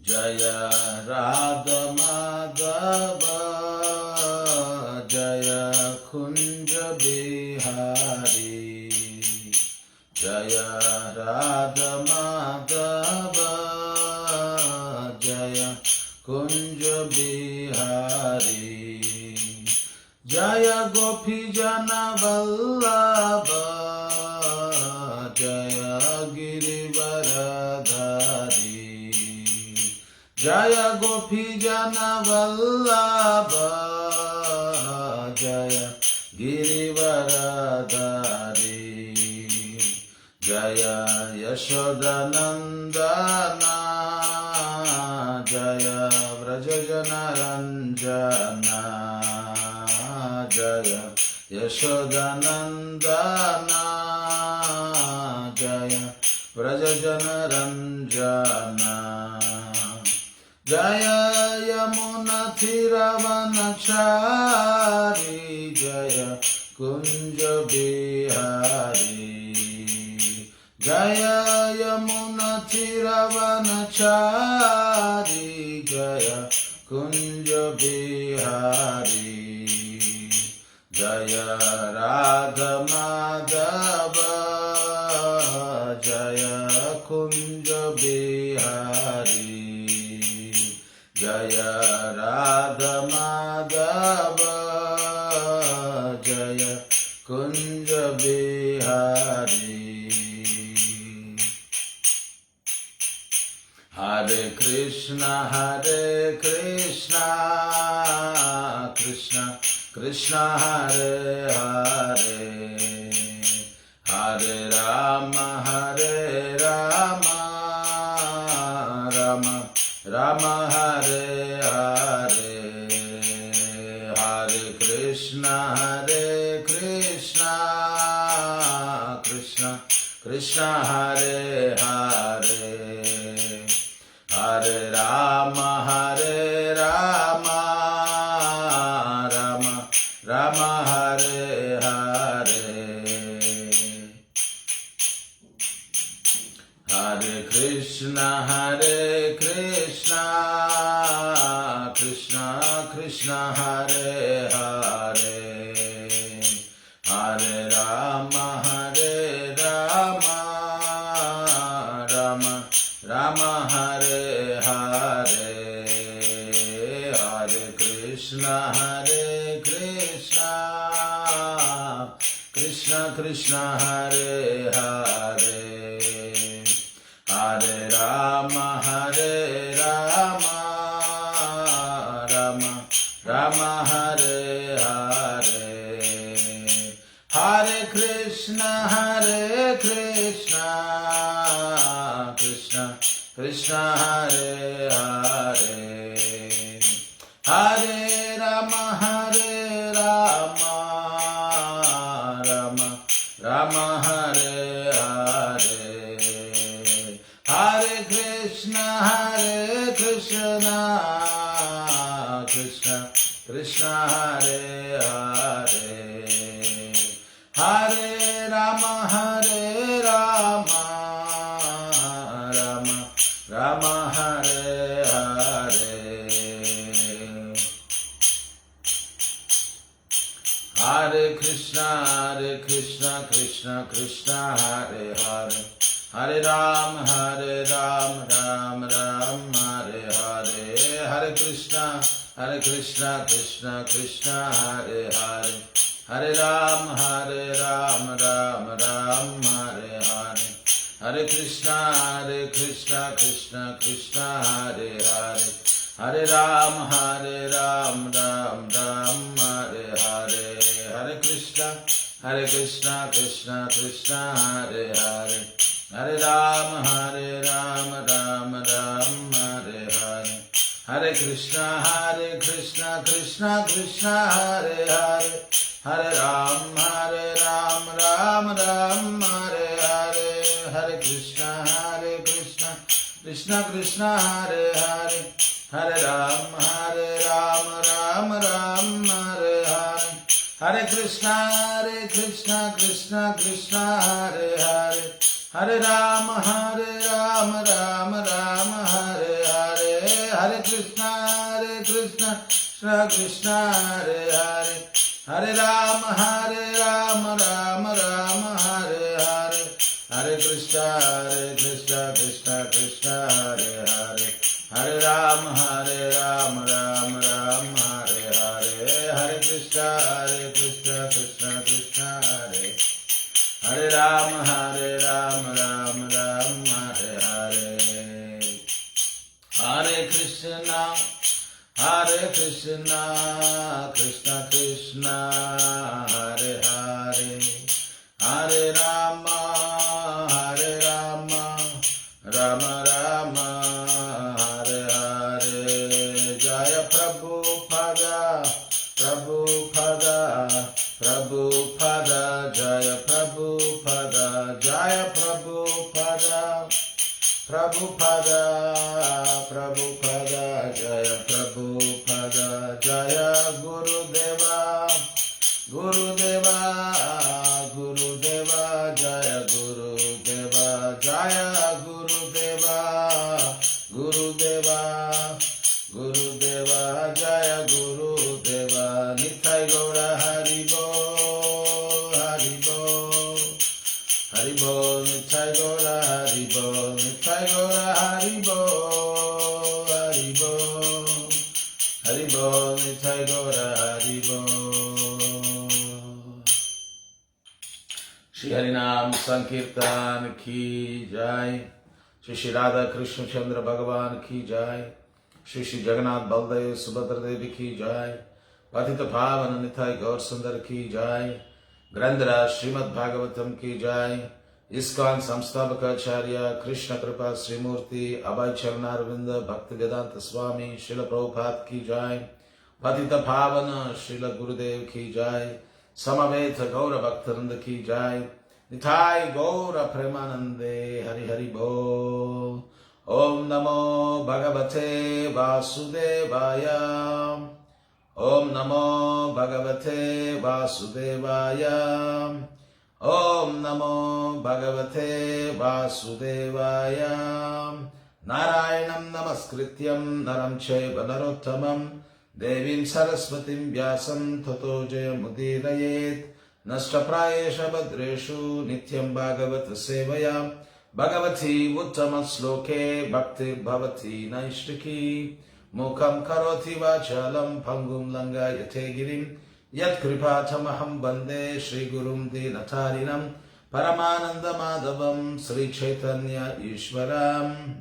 Jaya Radha Madhava Jaya Kunja Bihari Jaya Radha Madhava Jaya Kunja Bihari Jaya Gopi Jana Vallabha Jaya Girivaradhari Jaya Gopi Jana Vallabha Jaya Girivaradhari Jaya Yashodanandana Jaya Vrajajana Ranjana Jaya Yashodanandana Jaya Vrajajana Ranjana Jaya Yamuna Thiravanachari Jaya Kunja Bihari Jaya Yamuna Thiravanachari Jaya Kunja Bihari Jaya Radha Madhava Jaya Kunja Bihari Jaya Radha Madhava Jaya Kunja Bihari Hare Krishna Krishna Krishna Hare Hare Hare Rama Rama Rama Hare Hare Hare Krishna Krishna Krishna Hare Hare Hare Rama Rama Rama Hare Hare Hare Krishna Krishna Krishna Hare Hare Hare Rama Rama Rama Hare Hare Hare Krishna Krishna Krishna Hare Hare Hare Rama Rama Rama Hare Hare Hare Krishna Krishna Krishna Hare Hare Hare Rama Rama Rama Hare Hare Hare Krishna Krishna Krishna Hare Hare Hare Rama Rama Hare Hare Hare Krishna Krishna Krishna Hare Hare Hare Ram Ram Ram Hare Hare Hare Krishna Krishna Krishna Hare Hare Hare Ram Ram Ram Hare Hare Hare Krishna Krishna Krishna Hare Hare Hare Ram Ram Ram Hare Hare Hare Krishna Krishna Krishna Hare Hare Hare Ram Ram Ram Hare Hare Hare Krishna Krishna Krishna Hare Hare Hare Ram Ram Hare Hare Hare Krishna Krishna Krishna Hare Hare Hare Ram Ram Hare Hare Hare Krishna Krishna Krishna Hare Hare Hare Ram Ram Krishna Hare Hare, Hare Rama Rama Rama Hare Hare, Hare Krishna Krishna Krishna Hare Hare, Hare Rama Rama Rama Hare Hare, Hare Krishna Krishna Krishna Hare, Hare Rama Rama Rama Hare Hare, Hare Krishna Krishna Krishna Hare Hare, Hare Rama Rama Rama Hare Hare, Jaya Prabhupada Prabhupada Prabhupada, Jaya Prabhupada Jaya Prabhupada Prabhupada Prabhupada, Jaya Prabhupada, Jaya Gurudeva Gurudeva Gurudeva, Jaya Gurudeva, Jaya Gurudeva Gurudeva Gurudeva, Jaya Gurudeva, Nitai Gaura Haribo Haribo Haribo, Nitai Gaura Haribo, Nitai Gaura Haribo Haribo Haribo, Nitai Gaura Haribo. Shri Harinam Sankirtan ki jai, Shri Radha Krishna Chandra Bhagavan ki jai, Shri Jagannath Baldev Subhadra Devi ki jai, Patita Pavana Nitai Gaur Sundar ki jai, Grandhara Srimad Bhagavatam ki jai, ISKCON Samsthabhakacharya Krishna Kripa Srimurti Abhay Charanarvinda Bhakti Vedanta Swami Srila Prabhupada ki jai, Patita Pavana Srila Gurudev ki jai, Samaveta Gaura Bhaktarinda ki jai, Nitai Gaura Premanande Hari Hari Bo. Om Namo Bhagavate Vasudevaya, Om Namo Bhagavate Vasudevaya, Om Namo Bhagavate Vasudevaya, Narayanam Namaskrityam Naram Chaiva Narottamam, Devim Saraswatim Vyasam Tato Jayamudidayet, Nashtaprayesha Badreshu Nityam Bhagavata Sevaya, Bhagavati Uttama Sloke Bhaktir Bhavati Naishtaki, Mukam Karoti Vachalam Pangum Langa Yategirim, Yat Kripatamaham Bande Shri Gurum Dinatarinam, Paramananda Madhavam Sri Chaitanya Ishwaram,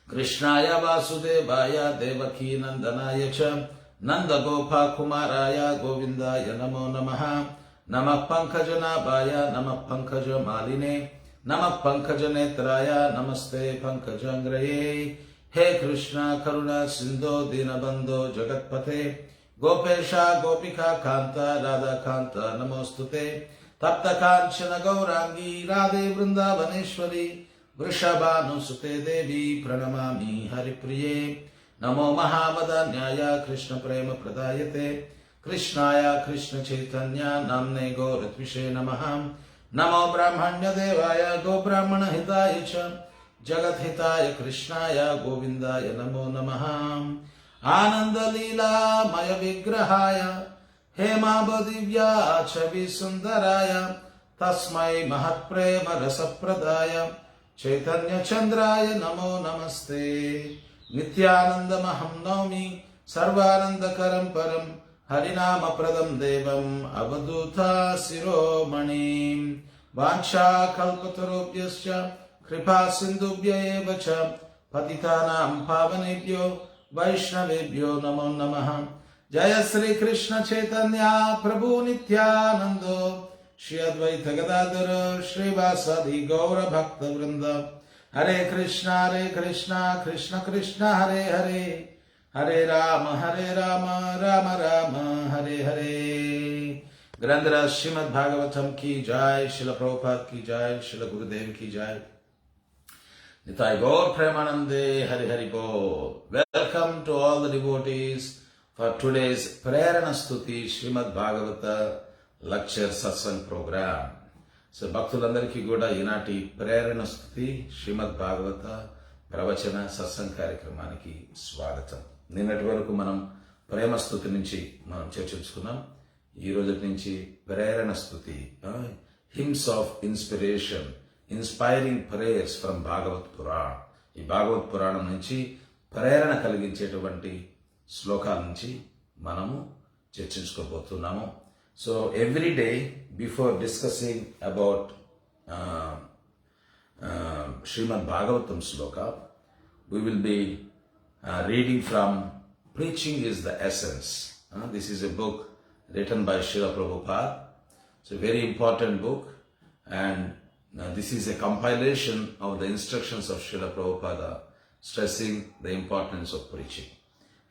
Krishnaya Vasudevaya Devaki Nandanaya Cha, Nanda Gopa Kumaraya Govindaya Namo Namaha, Namah Pankajanabhaya Namah Pankaja Maline, Namah Pankaja Netraya Namaste Pankajangraye, He Krishna Karuna Sindho Dinabandho Jagatpate, Gopesha Gopika Kanta Radha Kanta Namostute, Tapta Kanchana Gaurangi Radhe Vrindavaneshwari, Vrishabhanu Sute Devi Pranamami Haripriye, Namo Mahamadanyaya Krishna Prema Pradayate, Krishnaya Krishna Chaitanya Namne Gauratvishe Namaham, Namo Brahmanya Devaya Go Brahmana Hitaya Cha, Jagat Hitaya Krishnaya Govindaya Namo Namaham, Ananda Lila Maya Vigrahaya, Hema Bodivya Chavi Sundaraya, Tasmai Mahatprema Rasapradaya, Chaitanya Chandraya Namo Namaste, Nityananda Maham Naumi, Sarvananda Karam Param, Harinama Pradam Devam, Avaduta Siromanim, Vansha Kalpatarubhyascha, Kripa Sindhubhya Evacha, Patitanam Pavanebhyo, Vaishnavebhyo Namo Namaha, Jaya Sri Krishna Chaitanya Prabhu Nityanando, Shri Advaita Gadadhara Shri Vasadi Gaura Bhakta Vrinda, Hare Krishna Krishna Krishna Hare Hare, Hare Rama Rama Rama Hare Hare. Grandhara Srimad Bhagavatam ki jai, Srila Prabhupada ki jai, Srila Gurudev ki jai. Nitai Gaur Premanande Hari Hari Bo. Welcome to all the devotees for today's PRERANA STUTI Srimad Bhagavata Lecture Satsang Program. So Bhaktulandariki Kuda Inati PRERANA STUTI Srimad Bhagavata Pravachana Satsang Karyakramaniki Swagatam. నిన్నటి వరకు మనం ప్రేమ స్తుతి నుంచి మనం చర్చించుకున్నాం. ఈ రోజు నుంచి ప్రేరణ స్తుతి, hymns of inspiration, inspiring prayers from Bhagwat పురాణ. ఈ భాగవత్ పురాణం నుంచి ప్రేరణ కలిగించేటువంటి శ్లోకాల నుంచి మనము చర్చించుకోబోతున్నాము. So every day before discussing about Srimad Bhagavatam sloka, we will be reading from Preaching is the Essence. This is a book written by Srila Prabhupada. It's a very important book, and this is a compilation of the instructions of Srila Prabhupada stressing the importance of preaching.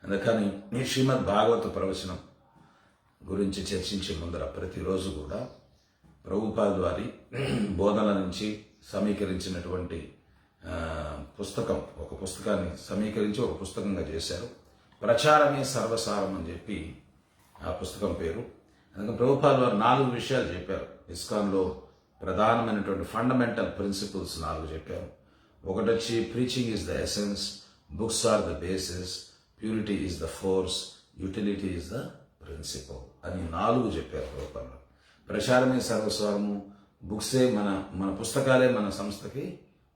అందుకని ఈ శ్రీమద్ భాగవత ప్రవచనం గురించి చర్చించే ముందర ప్రతిరోజు కూడా ప్రభుపాద వారి బోధనల నుంచి సమీకరించినటువంటి పుస్తకం, ఒక పుస్తకాన్ని సమీకరించి ఒక పుస్తకంగా చేశారు. ప్రచారమే సర్వసారం అని చెప్పి ఆ పుస్తకం పేరు. అందుకని ప్రభుపాద వారు 4 విషయాలు చెప్పారు. ఇస్కాన్లో ప్రధానమైనటువంటి ఫండమెంటల్ ప్రిన్సిపల్స్ 4 చెప్పారు. ఒకటి వచ్చి preaching is the essence, books are the basis, purity is the force, utility is the principle అని 4 చెప్పారు ప్రభుపాద. ప్రచారమే సర్వస్వరము, బుక్సే మన పుస్తకాలే మన సంస్థకి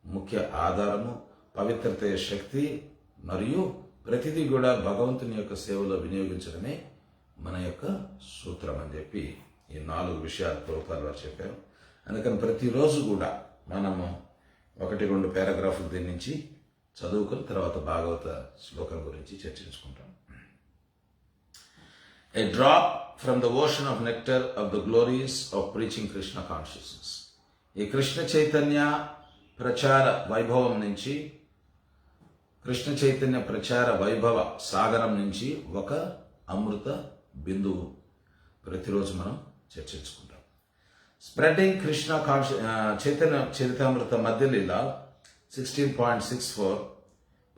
ముఖ్య ఆధారము, పవిత్రత శక్తి, మరియు ప్రతిదీ కూడా భగవంతుని యొక్క సేవలో వినియోగించడమే మన యొక్క సూత్రం అని చెప్పి ఈ 4 విషయాలు ప్రభుపాద వారు చెప్పారు. అందుకని ప్రతిరోజు కూడా మనము 1-2 పారాగ్రాఫ్లు దీని నుంచి చదువుకుని తర్వాత భాగవత శ్లోకం గురించి చర్చించుకుంటాం. A drop from the ocean of nectar of the glories of preaching Krishna consciousness. ఈ కృష్ణ చైతన్య ప్రచార వైభవం నుంచి, కృష్ణ చైతన్య ప్రచార వైభవ సాగరం నుంచి ఒక అమృత బిందువు ప్రతిరోజు మనం చర్చించుకుంటాం. Spreading Krishna Chaitanya Charitamrita Madhyalila 16.64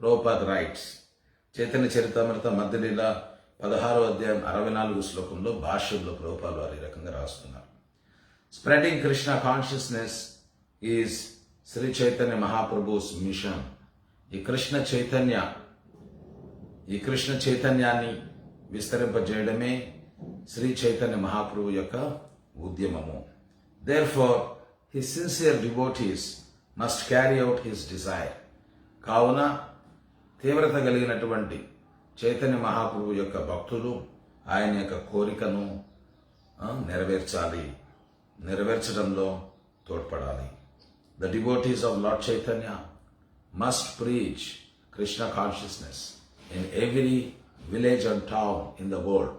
Prabhupada writes. చైతన్య చరితామృత మధ్యలీల 16వ అధ్యాయం 64 శ్లోకంలో భాష్యంలో ప్రభుపాద వారు ఈ రకంగా రాస్తున్నారు. Spreading Krishna consciousness is Shri Chaitanya Mahaprabhu's mission. ఈ కృష్ణ చైతన్యాన్ని విస్తరింపజేయడమే శ్రీ చైతన్య మహాప్రభు యొక్క ఉద్యమము. Therefore, his sincere devotees must carry out his desire. కావున తీవ్రత కలిగినటువంటి చైతన్య మహాప్రభు యొక్క భక్తులు ఆయన యొక్క కోరికను నెరవేర్చడంలో తోడ్పడాలి. The devotees of Lord Chaitanya must preach Krishna consciousness in every village and town in the world.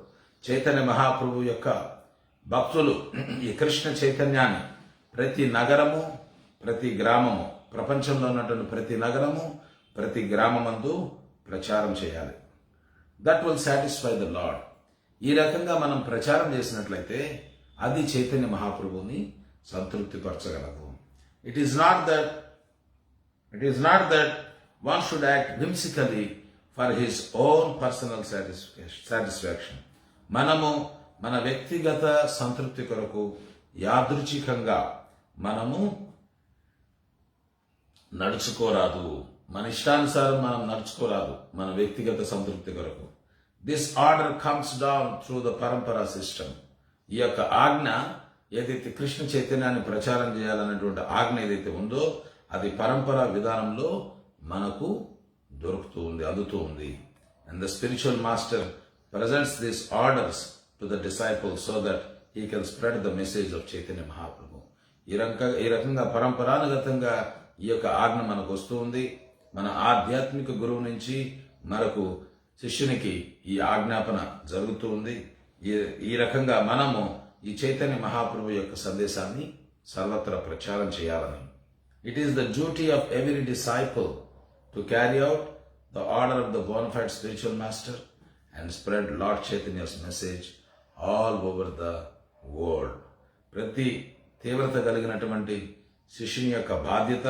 Chaitanya Mahaprabhu యొక్క భక్తులు ఈ కృష్ణ చైతన్యాన్ని ప్రతి నగరము, ప్రతి గ్రామము, ప్రపంచంలో ఉన్నటువంటి ప్రతి నగరము, ప్రతి గ్రామమందు ప్రచారం చేయాలి. That will satisfy the lord. ఈ రకంగా మనం ప్రచారం చేసినట్లయితే అది చైతన్య మహాప్రభుని సంతృప్తిపరచగలదు. It is not that one should act whimsically for his own personal satisfaction. మనము మన వ్యక్తిగత సంతృప్తి కొరకు యాదృచ్ఛికంగా మనము నడుచుకోరాదు. మన ఇష్టానుసారం మనం నడుచుకోరాదు మన వ్యక్తిగత సంతృప్తి కొరకు. This order comes down through the parampara system. ఈ యొక్క ఆజ్ఞ ఏదైతే కృష్ణ చైతన్యాన్ని ప్రచారం చేయాలనేటువంటి ఆజ్ఞ ఏదైతే ఉందో అది పరంపరా విధానంలో మనకు దొరుకుతూ ఉంది, అందుతూ ఉంది. And the spiritual master presents these orders to the disciples so that he can spread the message of Chaitanya Mahaprabhu. ఈ రకంగా పరంపరానుగతంగా ఈ యొక్క ఆజ్ఞ మనకు వస్తూ ఉంది. మన ఆధ్యాత్మిక గురువు నుంచి మనకు శిష్యునికి ఈ ఆజ్ఞాపన జరుగుతూ ఉంది. ఈ రకంగా మనము ఈ చైతన్య మహాప్రభు యొక్క సందేశాన్ని సర్వత్రా ప్రచారం చేయాలని. It is the duty of every disciple to carry out the order of the bona fide spiritual master and spread Lord Chaitanya's message all over the world. ప్రతి తీవ్రత కలిగినటువంటి శిష్యుని యొక్క బాధ్యత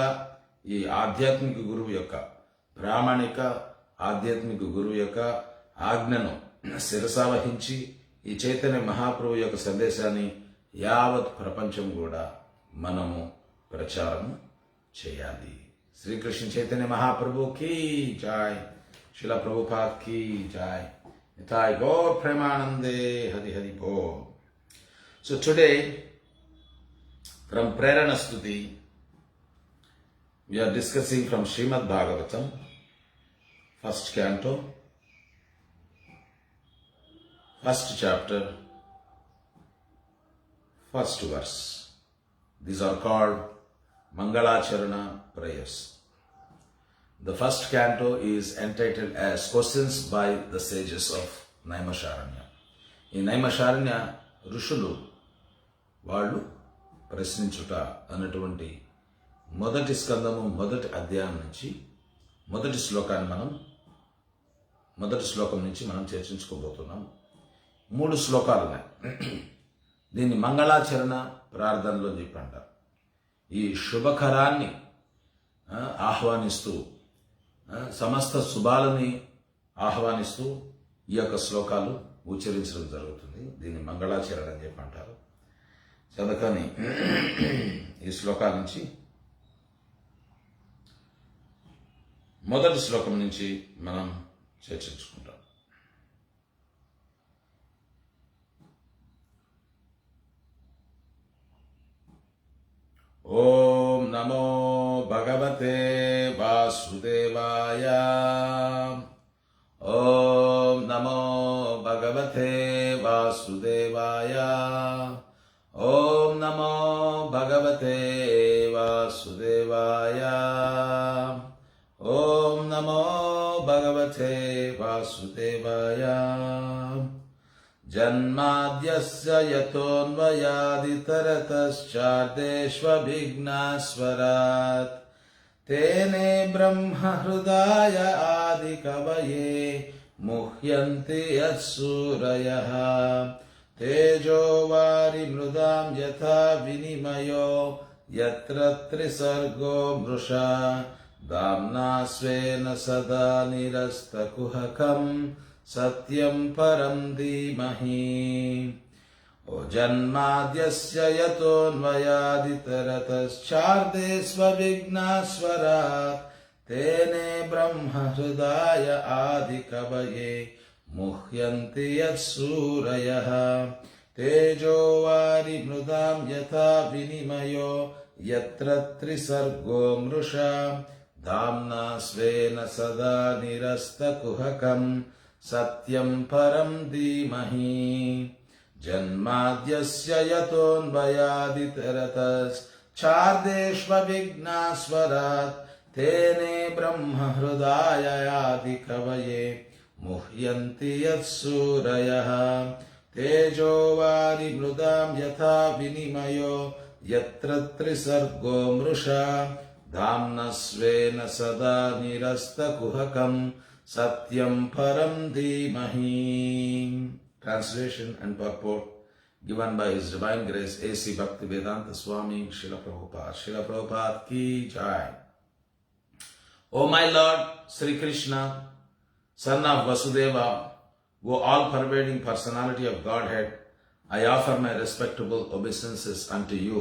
ఈ ఆధ్యాత్మిక గురువు యొక్క ప్రామాణిక ఆధ్యాత్మిక గురువు యొక్క ఆజ్ఞను శిరసావహించి ఈ చైతన్య మహాప్రభు యొక్క సందేశాన్ని యావత్ ప్రపంచం కూడా మనము ప్రచారం చేయాలి. శ్రీకృష్ణ చైతన్య మహాప్రభు కీ జై. Srila Prabhupada ki jai. Nitai Gaur Premanande Hari Hari Bol. So today, from PRERANA STUTI, we are discussing from Srimad Bhagavatam, first canto, first chapter, first verse. These are called Mangalacharana prayers. The first canto is entitled as Questions by the Sages of Naimisharanya. ఈ నైమిషారణ్య ఋషులు వాళ్ళు ప్రశ్నించుట అన్నటువంటి మొదటి స్కందము మొదటి అధ్యాయం నుంచి మొదటి శ్లోకం నుంచి మనం చర్చించుకోబోతున్నాం. 3 శ్లోకాలు ఉన్నాయి. దీన్ని మంగళాచరణ ప్రార్థనలో చెప్పి అంటారు. ఈ శుభకరాన్ని ఆహ్వానిస్తూ సమస్త శుభాలని ఆహ్వానిస్తూ ఈ యొక్క శ్లోకాలు ఉచ్చరించడం జరుగుతుంది. దీన్ని మంగళాచరణ అని చెప్పి అంటారు. చదకని ఈ శ్లోకాల నుంచి మొదటి శ్లోకం నుంచి మనం చర్చించుకుంటాం. ఓం నమో భగవతే వాసుదేవాయ. ఓం నమో భగవతే వాసుదేవాయ. ఓం నమో భగవతే వాసుదేవాయ. ఓం నమో భగవతే వాసుదేవాయ. జన్మాద్యస్య యతోన్వయాదితరతశ్చార్దేష్వభిఘ్నాస్వరాత్ తేనే బ్రహ్మహృదాయ ఆదికవయే ముహ్యంతి యత్సూరయః. తేజో వారిమృదాం యథా వినిమయో యత్ర త్రిసర్గో మృషా దామ్నా స్వేన సదా నిరస్తకుహకం సత్యం పరం ధీమహి. ఓ జన్మాద్యస్య యతోన్వయాదితరతశ్చార్దేష్వభిఘ్నాస్వరాత్ తేనే బ్రహ్మహృదాయ ఆదికవయే ముహ్యంతి యత్సూరయః. తేజో వారిమృదాం యథా వినిమయో యత్ర త్రిసర్గో మృషా దామ్నా స్వేన సదా నిరస్తకుహకం సత్యం పరం ధీమహి. జన్మాద్యస్య యతోన్వయాదితరతశ్చార్దేష్వభిఘ్నాస్వరాత్ తేనే బ్రహ్మహృదాయ ఆదికవయే ముహ్యంతి యత్సూరయః. తేజో వారిమృదాం యథా వినిమయో యత్ర త్రిసర్గో మృషా దామ్నా స్వేన సదా నిరస్తకుహకం సత్యం పరం ధీమహి. Translation and purport given by His Divine Grace A.C. Bhaktivedanta Swami Srila Prabhupada. Srila Prabhupada ki jai. O my Lord Sri Krishna, Son of Vasudeva, O all-pervading personality of Godhead, I offer my respectable obeisances unto you.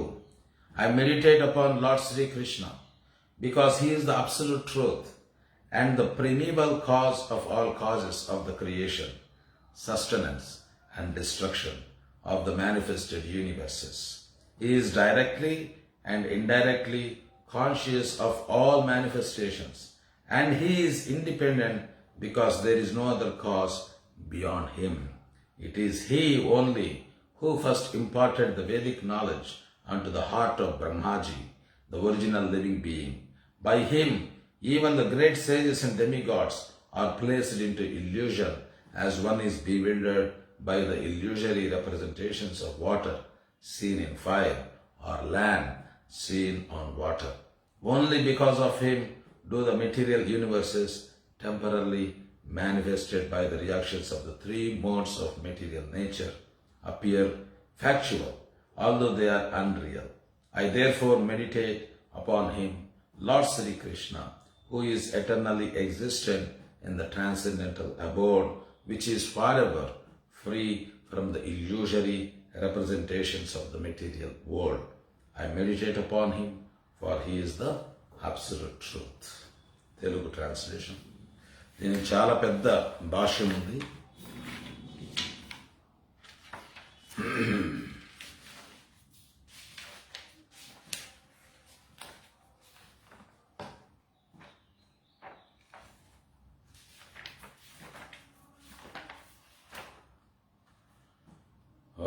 I meditate upon Lord Sri Krishna because He is the absolute truth and the primeval cause of all causes of the creation, sustenance and destruction of the manifested universes. He is directly and indirectly conscious of all manifestations, and He is independent because there is no other cause beyond Him. It is He only who first imparted the Vedic knowledge unto the heart of Brahmaji, the original living being. By Him, even the great sages and demigods are placed into illusion as one is bewildered by the illusory representations of water seen in fire or land seen on water. Only because of Him do the material universes temporarily manifested by the reactions of the 3 modes of material nature appear factual, although they are unreal. I therefore meditate upon Him, Lord Sri Krishna, who is eternally existent in the transcendental abode, which is forever free from the illusory representations of the material world. I meditate upon Him, for He is the absolute truth. Telugu translation. దీనికి చాలా పెద్ద భాష్యం ఉంది.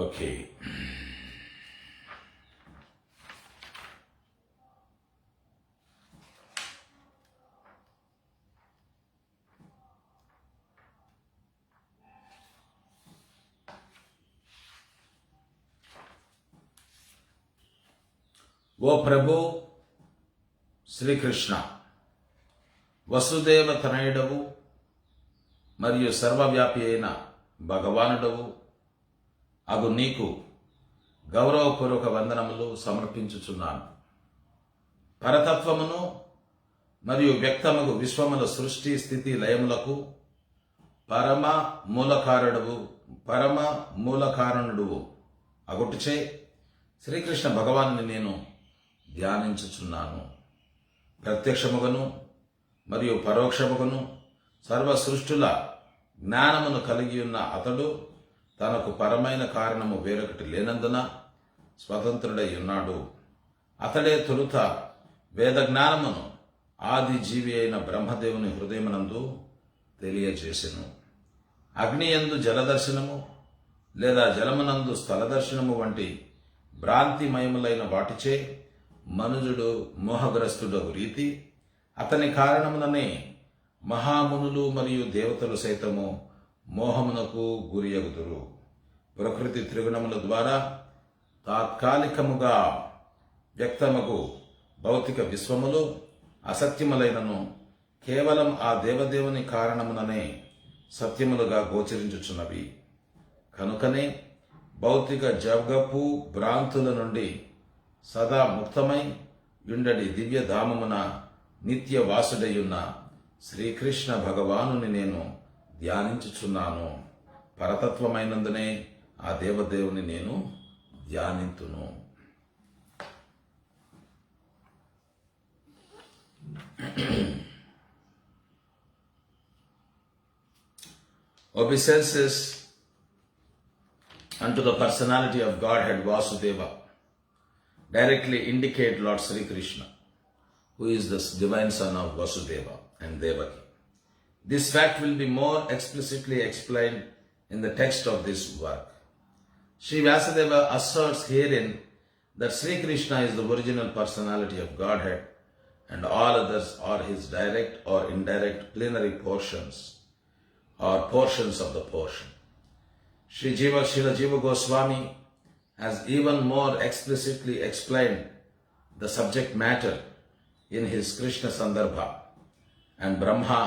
Okay, ఓ ప్రభు శ్రీకృష్ణ, వసుదేవ తనయుడవు మరియు సర్వవ్యాపి అయిన భగవానుడవు అగు నీకు గౌరవపూర్వక వందనములు సమర్పించుచున్నాను. పరతత్వమును మరియు వ్యక్తముగు విశ్వముల సృష్టి స్థితి లయములకు పరమ మూలకారణుడువు అగుటుచే శ్రీకృష్ణ భగవాను నేను ధ్యానించుచున్నాను. ప్రత్యక్షముగను మరియు పరోక్షముగను సర్వ సృష్టుల జ్ఞానమును కలిగి ఉన్న అతడు తనకు పరమైన కారణము వేరొకటి లేనందున స్వతంత్రుడై ఉన్నాడు. అతడే తొలుత వేద జ్ఞానమును ఆది జీవి అయిన బ్రహ్మదేవుని హృదయమునందు తెలియజేసెను. అగ్నియందు జలదర్శనము లేదా జలమునందు స్థలదర్శనము వంటి భ్రాంతిమయములైన వాటిచే మనుజుడు మోహగ్రస్తుడగు రీతి అతని కారణముననే మహామునులు మరియు దేవతలు సైతము మోహమునకు గురియగుదురు. ప్రకృతి త్రిగుణముల ద్వారా తాత్కాలికముగా వ్యక్తమగు భౌతిక విశ్వములు అసత్యములైనను కేవలం ఆ దేవదేవుని కారణముననే సత్యములుగా గోచరించుచున్నవి. కనుకనే భౌతిక జగపు భ్రాంతుల నుండి సదా ముక్తమై యుండడి దివ్యధామమున నిత్యవాసుడయున్న శ్రీకృష్ణ భగవానుని నేను ధ్యానించుచున్నాను. పరతత్వమైనందునే ఆ దేవదేవుని నేను ధ్యానింతును. Obeisances unto the personality of Godhead Vasudeva directly indicate Lord Sri Krishna, who is the divine son of Vasudeva and Devaki. This fact will be more explicitly explained in the text of this work. Sri Vyasadeva asserts herein that Sri Krishna is the original personality of Godhead and all others are his direct or indirect plenary portions or portions of the portion. Srila Jiva Goswami has even more explicitly explained the subject matter in his Krishna Sandarbha, and Brahma,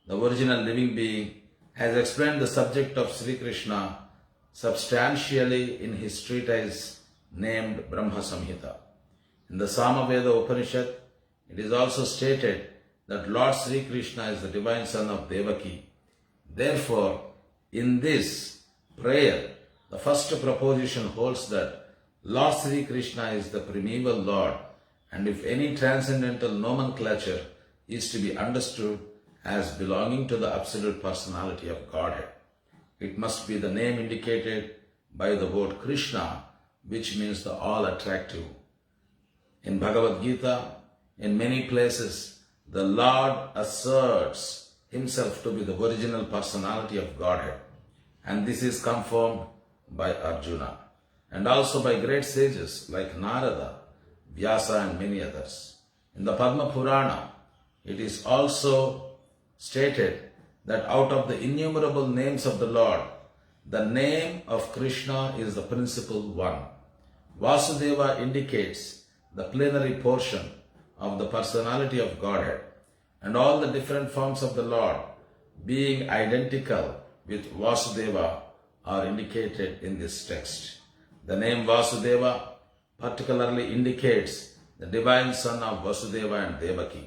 the original living being, has explained the subject of Sri Krishna substantially in his treatise named Brahma Samhita. In the Samaveda Upanishad, it is also stated that Lord Sri Krishna is the divine son of Devaki. Therefore, in this prayer, the first proposition holds that Lord Sri Krishna is the primeval Lord, and if any transcendental nomenclature is to be understood as belonging to the absolute personality of Godhead, it must be the name indicated by the word Krishna, which means the all-attractive. In Bhagavad Gita, in many places, the Lord asserts himself to be the original personality of Godhead, and this is confirmed by Arjuna, and also by great sages like Narada, Vyasa and many others. In the Padma Purana, it is also stated that out of the innumerable names of the Lord, the name of Krishna is the principal one. Vasudeva indicates the plenary portion of the personality of Godhead, and all the different forms of the Lord, being identical with Vasudeva, are indicated in this text. The name Vasudeva particularly indicates the divine son of Vasudeva and Devaki.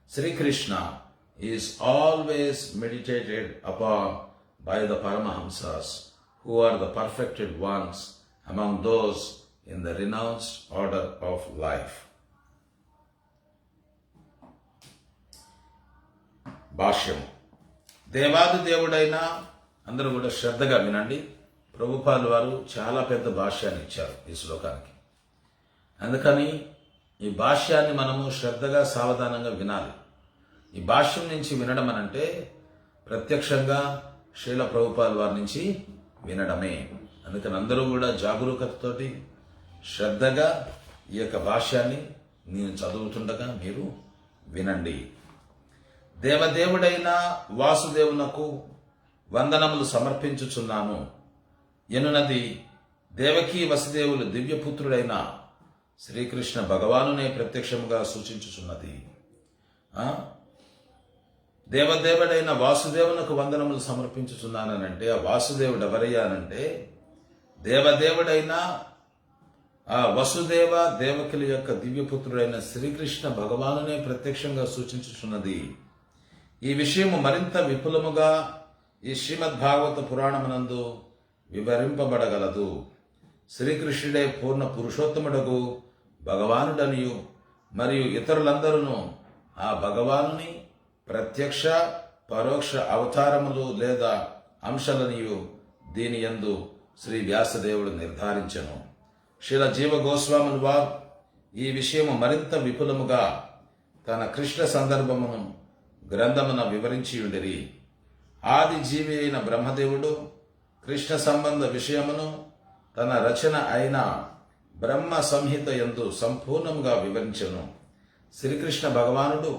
Sri Krishna is always meditated upon by the Paramahamsas, who are the perfected ones among those in the renounced order of life. భాష్యం. దేవాది దేవుడైన, అందరూ కూడా శ్రద్ధగా వినండి. ప్రభుపాలు వారు చాలా పెద్ద భాష్యాన్ని ఇచ్చారు ఈ శ్లోకానికి. అందుకని ఈ భాష్యాన్ని మనము శ్రద్ధగా సావధానంగా వినాలి. ఈ భాష్యం నుంచి వినడం అనంటే ప్రత్యక్షంగా శ్రీల ప్రభుపాల్ వారి నుంచి వినడమే. అందుకని అందరూ కూడా జాగరూకతతోటి శ్రద్ధగా ఈ యొక్క భాష్యాన్ని నేను చదువుతుండగా మీరు వినండి. దేవదేవుడైన వాసుదేవునకు వందనములు సమర్పించుచున్నాను ఎనునది దేవకీ వసుదేవులు దివ్యపుత్రుడైన శ్రీకృష్ణ భగవానునే ప్రత్యక్షముగా సూచించుచున్నది. దేవదేవుడైన వాసుదేవునకు వందనములు సమర్పించుచున్నానంటే ఆ వాసుదేవుడు ఎవరయ్యా అనంటే దేవదేవుడైన ఆ వసుదేవ దేవకుల యొక్క దివ్యపుత్రుడైన శ్రీకృష్ణ భగవానునే ప్రత్యక్షంగా సూచించుచున్నది. ఈ విషయము మరింత విపులముగా ఈ శ్రీమద్ భాగవత పురాణమునందు వివరింపబడగలదు. శ్రీకృష్ణుడే పూర్ణ పురుషోత్తముడగు భగవానుడనియు మరియు ఇతరులందరూ ఆ భగవానుని ప్రత్యక్ష పరోక్ష అవతారములు లేదా అంశాలనియు దీని యందు శ్రీ వ్యాసదేవుడు నిర్ధారించెను. శ్రీల జీవ గోస్వాములు వారు ఈ విషయము మరింత విపులముగా తన కృష్ణ సందర్భమును గ్రంథమున వివరించి ఉండిరి. ఆది జీవి అయిన బ్రహ్మదేవుడు కృష్ణ సంబంధ విషయమును తన రచన అయిన బ్రహ్మ సంహిత యందు సంపూర్ణంగా వివరించెను. శ్రీకృష్ణ భగవానుడు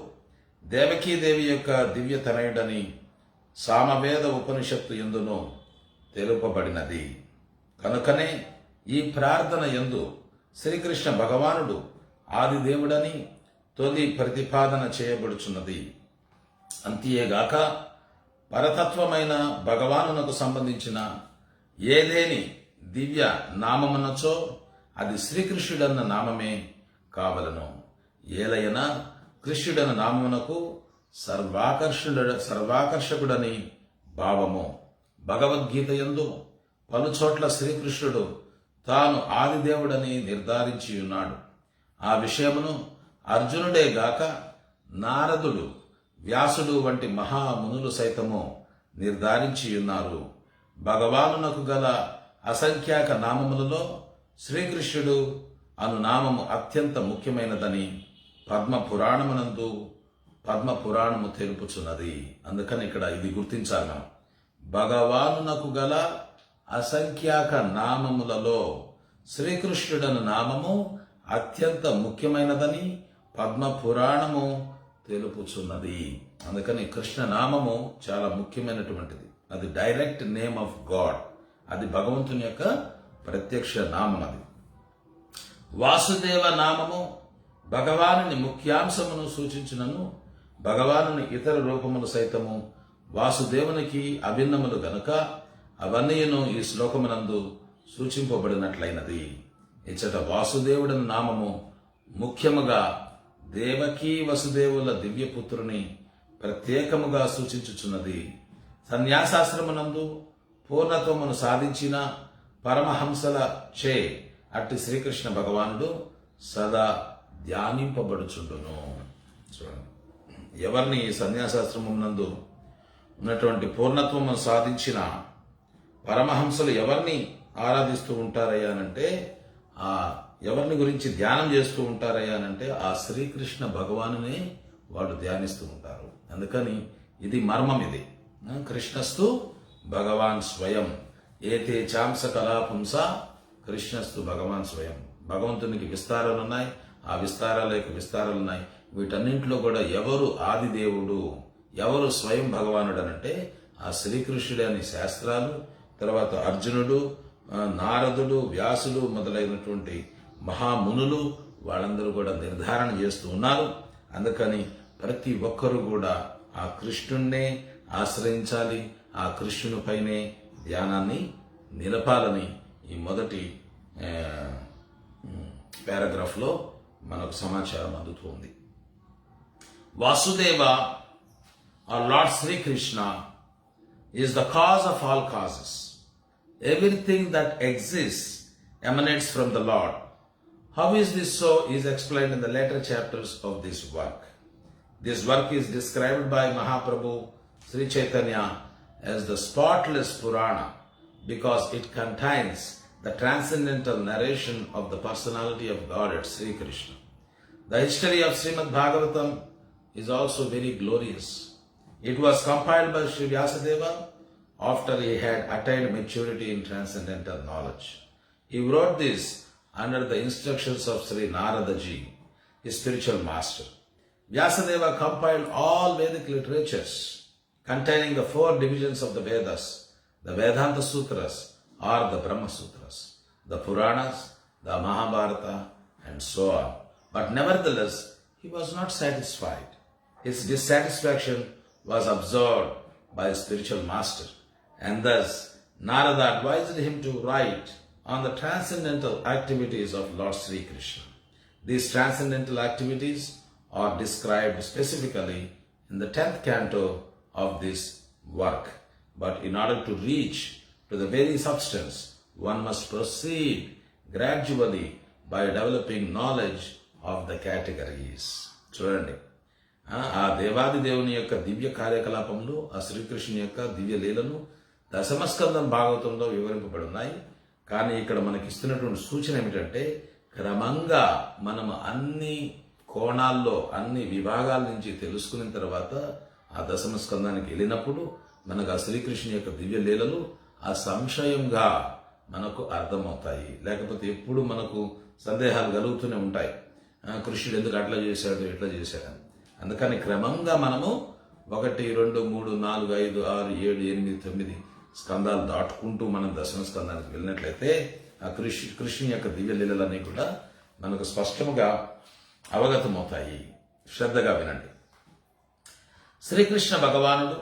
దేవకీదేవి యొక్క దివ్య తనయుడని సామవేద ఉపనిషత్తు యందును తెలుపబడినది. కనుకనే ఈ ప్రార్థన యందు శ్రీకృష్ణ భగవానుడు ఆదిదేవుడని తొలి ప్రతిపాదన చేయబడుచున్నది. అంతేగాక పరతత్వమైన భగవానునకు సంబంధించిన ఏదేని దివ్య నామమునచో అది శ్రీకృష్ణుడన్న నామమే కావలను. ఏలైనా కృష్ణుడన్న నామమునకు సర్వాకర్షకుడని భావము. భగవద్గీత యందు పలుచోట్ల శ్రీకృష్ణుడు తాను ఆదిదేవుడని నిర్ధారించి ఉన్నాడు. ఆ విషయమును అర్జునుడే గాక నారదుడు, వ్యాసుడు వంటి మహామునులు సైతము నిర్ధారించి ఉన్నారు. భగవానునకు గల అసంఖ్యాక నామములలో శ్రీకృష్ణుడు అను నామము అత్యంత ముఖ్యమైనదని పద్మపురాణము తెలుపుచున్నది. అందుకని ఇక్కడ ఇది గుర్తించాలి మనం. భగవానునకు గల అసంఖ్యాక నామములలో శ్రీకృష్ణుడను నామము అత్యంత ముఖ్యమైనదని పద్మపురాణము తెలుపుచున్నది. అందుకని కృష్ణ నామము చాలా ముఖ్యమైనటువంటిది. అది డైరెక్ట్ నేమ్ ఆఫ్ గాడ్. అది భగవంతుని యొక్క ప్రత్యక్ష నామం. అది వాసుదేవ నామము భగవానుని ముఖ్యాంశమును సూచించునను భగవానుని ఇతర రూపములు సైతము వాసుదేవునికి అభిన్నములు గనుక అవన్నీను ఈ శ్లోకమునందు సూచింపబడినట్లయినది. ఇచ్చట వాసుదేవుడని నామము ముఖ్యముగా దేవకీ వసుదేవుల దివ్యపుత్రుని ప్రత్యేకముగా సూచించుచున్నది. సన్యాసాశ్రమనందు పూర్ణత్వమును సాధించిన పరమహంసల చే అట్టి శ్రీకృష్ణ భగవానుడు సదా ధ్యానింపబడుచుండును. చూడండి, ఎవరిని సన్యాసాశ్రమం నందు ఉన్నటువంటి పూర్ణత్వమును సాధించిన పరమహంసలు ఎవరిని ఆరాధిస్తూ ఉంటారయ్యానంటే, ఆ ఎవరిని గురించి ధ్యానం చేస్తూ ఉంటారయ్యానంటే ఆ శ్రీకృష్ణ భగవానునే వాడు ధ్యానిస్తూ ఉంటారు. అందుకని ఇది మర్మం. ఇది కృష్ణస్తు భగవాన్ స్వయం ఏతే చాంస కళాపుంస కృష్ణస్తు భగవాన్ స్వయం. భగవంతునికి విస్తారాలు ఉన్నాయి, ఆ విస్తారాల యొక్క విస్తారాలు ఉన్నాయి. వీటన్నింటిలో కూడా ఎవరు ఆదిదేవుడు, ఎవరు స్వయం భగవానుడు అనంటే ఆ శ్రీకృష్ణుడే అని శాస్త్రాలు, తర్వాత అర్జునుడు, నారదుడు, వ్యాసుడు మొదలైనటువంటి మహామునులు వాళ్ళందరూ కూడా నిర్ధారణ చేస్తూ ఉన్నారు. అందుకని ప్రతి ఒక్కరూ కూడా ఆ కృష్ణుణ్ణే ఆశ్రయించాలి, ఆ కృష్ణునిపైనే ధ్యానాన్ని నిలపాలని ఈ మొదటి పారాగ్రాఫ్లో మనకు సమాచారం అందుతుంది. Vasudeva or Lord Sri Krishna is the cause of all causes. Everything that exists emanates from the Lord. How is this so is explained in the later chapters of this work. This work is described by Mahaprabhu Sri Chaitanya as the spotless Purana because it contains the transcendental narration of the personality of God at Sri Krishna. The history of Srimad Bhagavatam is also very glorious. It was compiled by Sri Vyasadeva after he had attained maturity in transcendental knowledge. He wrote this under the instructions of Sri Narada Ji, his spiritual master. Vyasadeva compiled all Vedic literatures containing the 4 divisions of the Vedas, the Vedanta Sutras or the Brahma Sutras, the Puranas, the Mahabharata and so on. But nevertheless, he was not satisfied. His dissatisfaction was observed by his spiritual master, and thus Narada advised him to write on the transcendental activities of Lord Sri Krishna. These transcendental activities are described specifically in the 10th canto of this work. But in order to reach to the very substance, one must proceed gradually by developing knowledge of the categories. చూడండి, ఆ దేవాది దేవుని యొక్క దివ్య కార్యకలాపంలో ఆ శ్రీకృష్ణుని యొక్క దివ్య లీలను దశమస్కందం భాగవతంలో వివరింపబడి ఉన్నాయి. కానీ ఇక్కడ మనకి ఇస్తున్నటువంటి సూచన ఏమిటంటే, క్రమంగా మనము అన్ని కోణాల్లో అన్ని విభాగాల నుంచి తెలుసుకున్న తర్వాత ఆ దశమ స్కందానికి వెళ్ళినప్పుడు మనకు ఆ శ్రీకృష్ణుని యొక్క దివ్య లీలలు ఆ సంశయంగా మనకు అర్థమవుతాయి. లేకపోతే ఎప్పుడు మనకు సందేహాలు కలుగుతూనే ఉంటాయి. కృష్ణుడు ఎందుకు అట్లా చేశాడు, ఎట్లా చేశాడని. అందుకని క్రమంగా మనము 1, 2, 3, 4, 5, 6, 7, 8, 9 స్కందాలు దాటుకుంటూ మనం దశమ స్కందానికి వెళ్ళినట్లయితే ఆ కృష్ణుని యొక్క దివ్య లీలలన్నీ కూడా మనకు స్పష్టంగా అవగతమవుతాయి. శ్రద్ధగా వినండి. శ్రీకృష్ణ భగవానుడు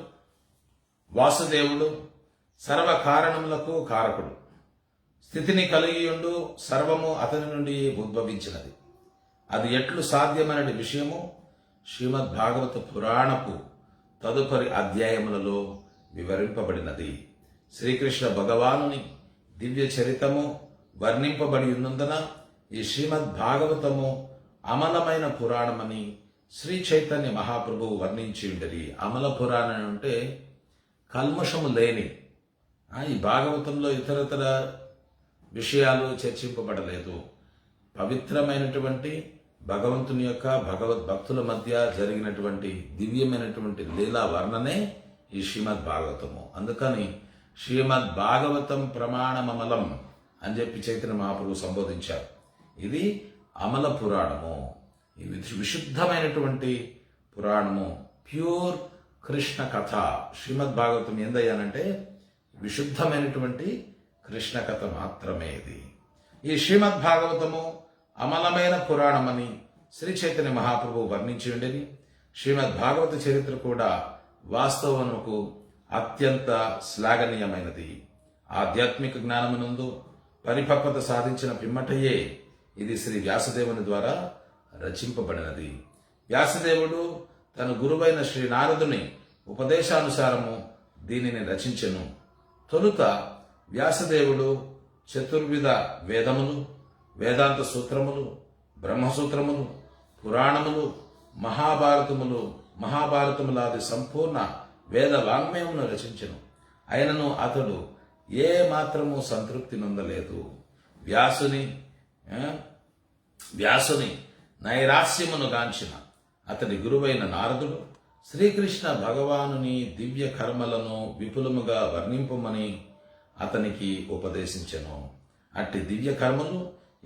వాసుదేవుడు సర్వ కారణములకు కారకుడు. స్థితిని కలిగియుండు సర్వము అతని నుండి ఉద్భవించినది. అది ఎట్లు సాధ్యమనే విషయము శ్రీమద్ భాగవత పురాణపు తదుపరి అధ్యాయములలో వివరింపబడినది. శ్రీకృష్ణ భగవానుని దివ్య చరితము వర్ణింపబడి ఉన్నందున ఈ శ్రీమద్ భాగవతము అమలమైన పురాణమని శ్రీ చైతన్య మహాప్రభువు వర్ణించి ఉండేది. అమల పురాణం అంటే కల్మషము లేని. ఈ భాగవతంలో ఇతరతర విషయాలు చర్చింపబడలేదు. పవిత్రమైనటువంటి భగవంతుని యొక్క భగవద్భక్తుల మధ్య జరిగినటువంటి దివ్యమైనటువంటి లీలా వర్ణనే ఈ శ్రీమద్ భాగవతము. అందుకని శ్రీమద్ భాగవతం ప్రమాణమమలం అని చెప్పి చైతన్య మహాప్రభు సంబోధించారు. ఇది అమల పురాణము, ఇది విశుద్ధమైనటువంటి పురాణము, ప్యూర్ కృష్ణ కథ. శ్రీమద్ భాగవతం ఏందయ్యానంటే విశుద్ధమైనటువంటి కృష్ణ కథ మాత్రమే ఇది. ఈ శ్రీమద్ భాగవతము అమలమైన పురాణమని శ్రీ చైతన్య మహాప్రభువు వర్ణించి ఉండేది. శ్రీమద్ భాగవత చరిత్ర కూడా వాస్తవమునకు అత్యంత శ్లాఘనీయమైనది. ఆధ్యాత్మిక జ్ఞానమునందు పరిపక్వత సాధించిన పిమ్మటయే ఇది శ్రీ వ్యాసదేవుని ద్వారా రచింపబడినది. వ్యాసదేవుడు తన గురువైన శ్రీ నారదుని ఉపదేశానుసారము దీనిని రచించెను. తొలుత వ్యాసదేవుడు చతుర్విధ వేదములు, వేదాంత సూత్రములు, బ్రహ్మసూత్రములు, పురాణములు, మహాభారతములాది సంపూర్ణ వేద వాంగ్మయమును రచించెను. అయినను అతడు ఏ మాత్రము సంతృప్తి నొందలేదు. వ్యాసుని నైరాస్యమును గాంచిన అతడి గురువైన నారదుడు శ్రీకృష్ణ భగవానుని దివ్య కర్మలను విపులముగా వర్ణింపమని అతనికి ఉపదేశించెను. అట్టి దివ్య కర్మలు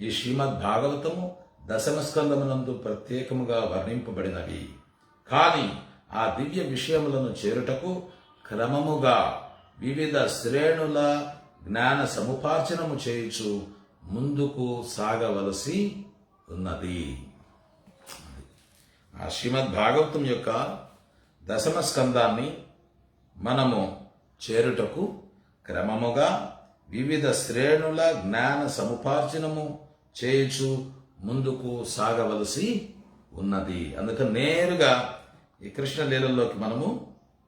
ఈ శ్రీమద్ భాగవతము దశమ స్కందమునందు ప్రత్యేకముగా వర్ణింపబడినవి. కాని ఆ దివ్య విషయములను చేరుటకు క్రమముగా వివిధ శ్రేణుల జ్ఞాన సముపార్జనము చేయుచు ముందుకు సాగవలసి ఉన్నది. ఆ శ్రీమద్ భాగవతం యొక్క దశమ స్కందాన్ని మనము చేరుటకు క్రమముగా వివిధ శ్రేణుల జ్ఞాన సముపార్జనము చేయుచు ముందుకు సాగవలసి ఉన్నది. అందుకని నేరుగా ఈ కృష్ణ లీలల్లోకి మనము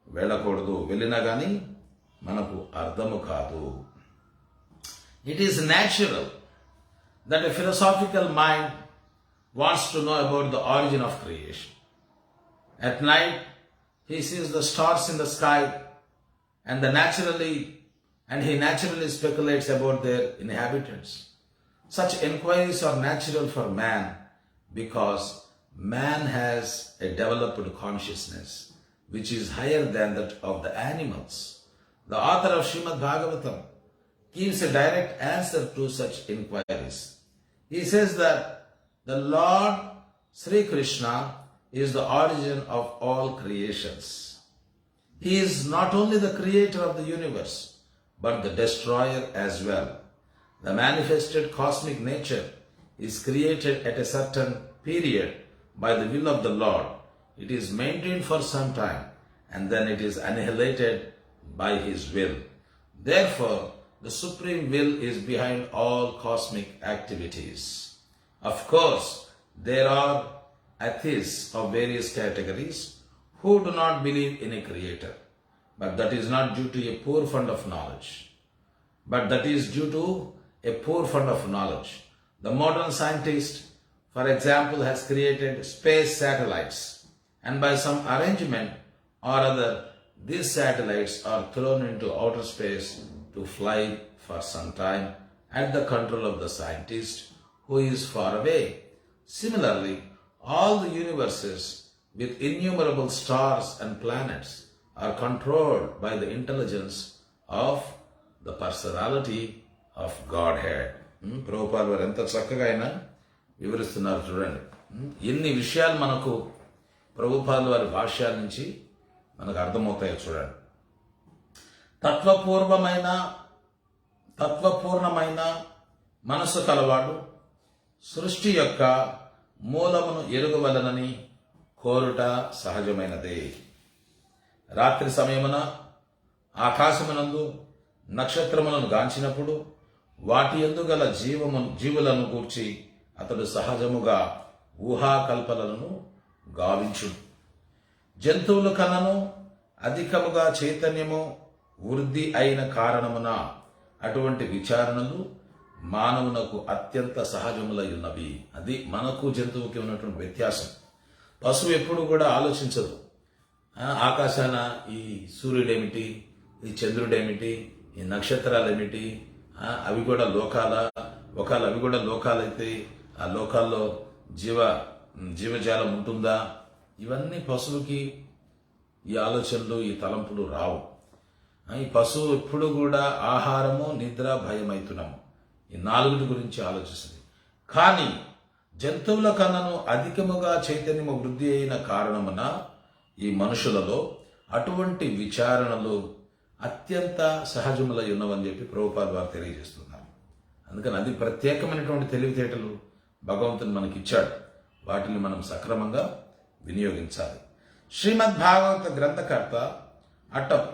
వెళ్ళకూడదు. వెళ్ళినా కానీ మనకు అర్థము కాదు. It is natural that a philosophical mind wants to know about the origin of creation. At night, he sees the stars in the sky and he naturally speculates about their inhabitants. Such inquiries are natural for man because man has a developed consciousness which is higher than that of the animals. The author of Srimad Bhagavatam gives a direct answer to such inquiries. He says that the Lord Sri Krishna is the origin of all creations. He is not only the creator of the universe, but the destroyer as well. The manifested cosmic nature is created at a certain period by the will of the Lord. It is maintained for some time and then it is annihilated by His will. Therefore, the supreme will is behind all cosmic activities. Of course, there are atheists of various categories who do not believe in a creator, but that is not due to a poor fund of knowledge. The modern scientist, for example, has created space satellites, and by some arrangement or other, these satellites are thrown into outer space to fly for some time at the control of the scientist who is far away. Similarly, all the universes with innumerable stars and planets are controlled by the intelligence of the personality of Godhead. Prabhupada వారు ఎంత చక్కగా ఆయన వివరిస్తున్నారు చూడండి. ఎన్ని విషయాలు మనకు ప్రభుపాద వారి భాష్యాల నుంచి మనకు అర్థమవుతాయో చూడండి. తత్వపూర్ణమైన మనసు కలవాడు సృష్టి యొక్క మూలమును ఎరుగవలనని కోరుట సహజమైనదే. రాత్రి సమయమున ఆకాశమునందు నక్షత్రములను గాంచినప్పుడు వాటి యందు గల జీవులను గూర్చి అతడు సహజముగా ఊహాకల్పనలను గావించును. జంతువుల కన్నను అధికముగా చైతన్యము వృద్ధి అయిన కారణమున అటువంటి విచారణలు మానవునకు అత్యంత సహజములై ఉన్నవి. అది మనకు జంతువుకి ఉన్నటువంటి వ్యత్యాసం. పశువు ఎప్పుడు కూడా ఆలోచించదు. ఆకాశాన ఈ సూర్యుడేమిటి, ఈ చంద్రుడేమిటి, ఈ నక్షత్రాలు ఏమిటి, అవి కూడా లోకాల, ఒకవేళ అవి కూడా లోకాలైతే ఆ లోకాల్లో జీవజాలం ఉంటుందా, ఇవన్నీ పశువుకి ఈ ఆలోచనలు, ఈ తలంపులు రావు. ఈ పశువు ఎప్పుడు కూడా ఆహారము, నిద్ర, భయమైతున్నము, ఈ నాలుగుటి గురించి ఆలోచిస్తుంది. కానీ జంతువుల కన్నను అధికముగా చైతన్యము వృద్ధి అయిన కారణమున ఈ మనుషులలో అటువంటి విచారణలు అత్యంత సహజములై ఉన్నవని చెప్పి ప్రభుపాద వారు తెలియజేస్తున్నారు. అందుకని అది ప్రత్యేకమైనటువంటి తెలివితేటలు భగవంతుని మనకి ఇచ్చాడు. వాటిని మనం సక్రమంగా వినియోగించాలి. శ్రీమద్ భాగవత గ్రంథకర్త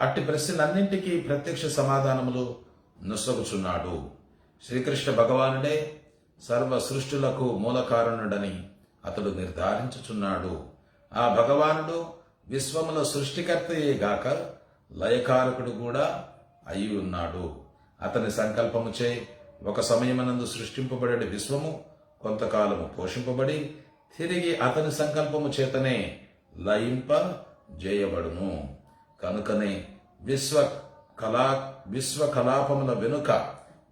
అట్టి ప్రశ్నలన్నింటికీ ప్రత్యక్ష సమాధానములు నొసగుచున్నాడు. శ్రీకృష్ణ భగవానుడే సర్వ సృష్టులకు మూలకారణుడని అతడు నిర్ధారించుచున్నాడు. ఆ భగవానుడు విశ్వముల సృష్టికర్తయే గాక లయకారకుడు కూడా అయి ఉన్నాడు. అతని సంకల్పముచే ఒక సమయమునందు సృష్టింపబడే విశ్వము కొంతకాలము పోషింపబడి తిరిగి అతని సంకల్పము చేతనే లయింపజేయబడును. కనుకనే విశ్వ కలాపముల వెనుక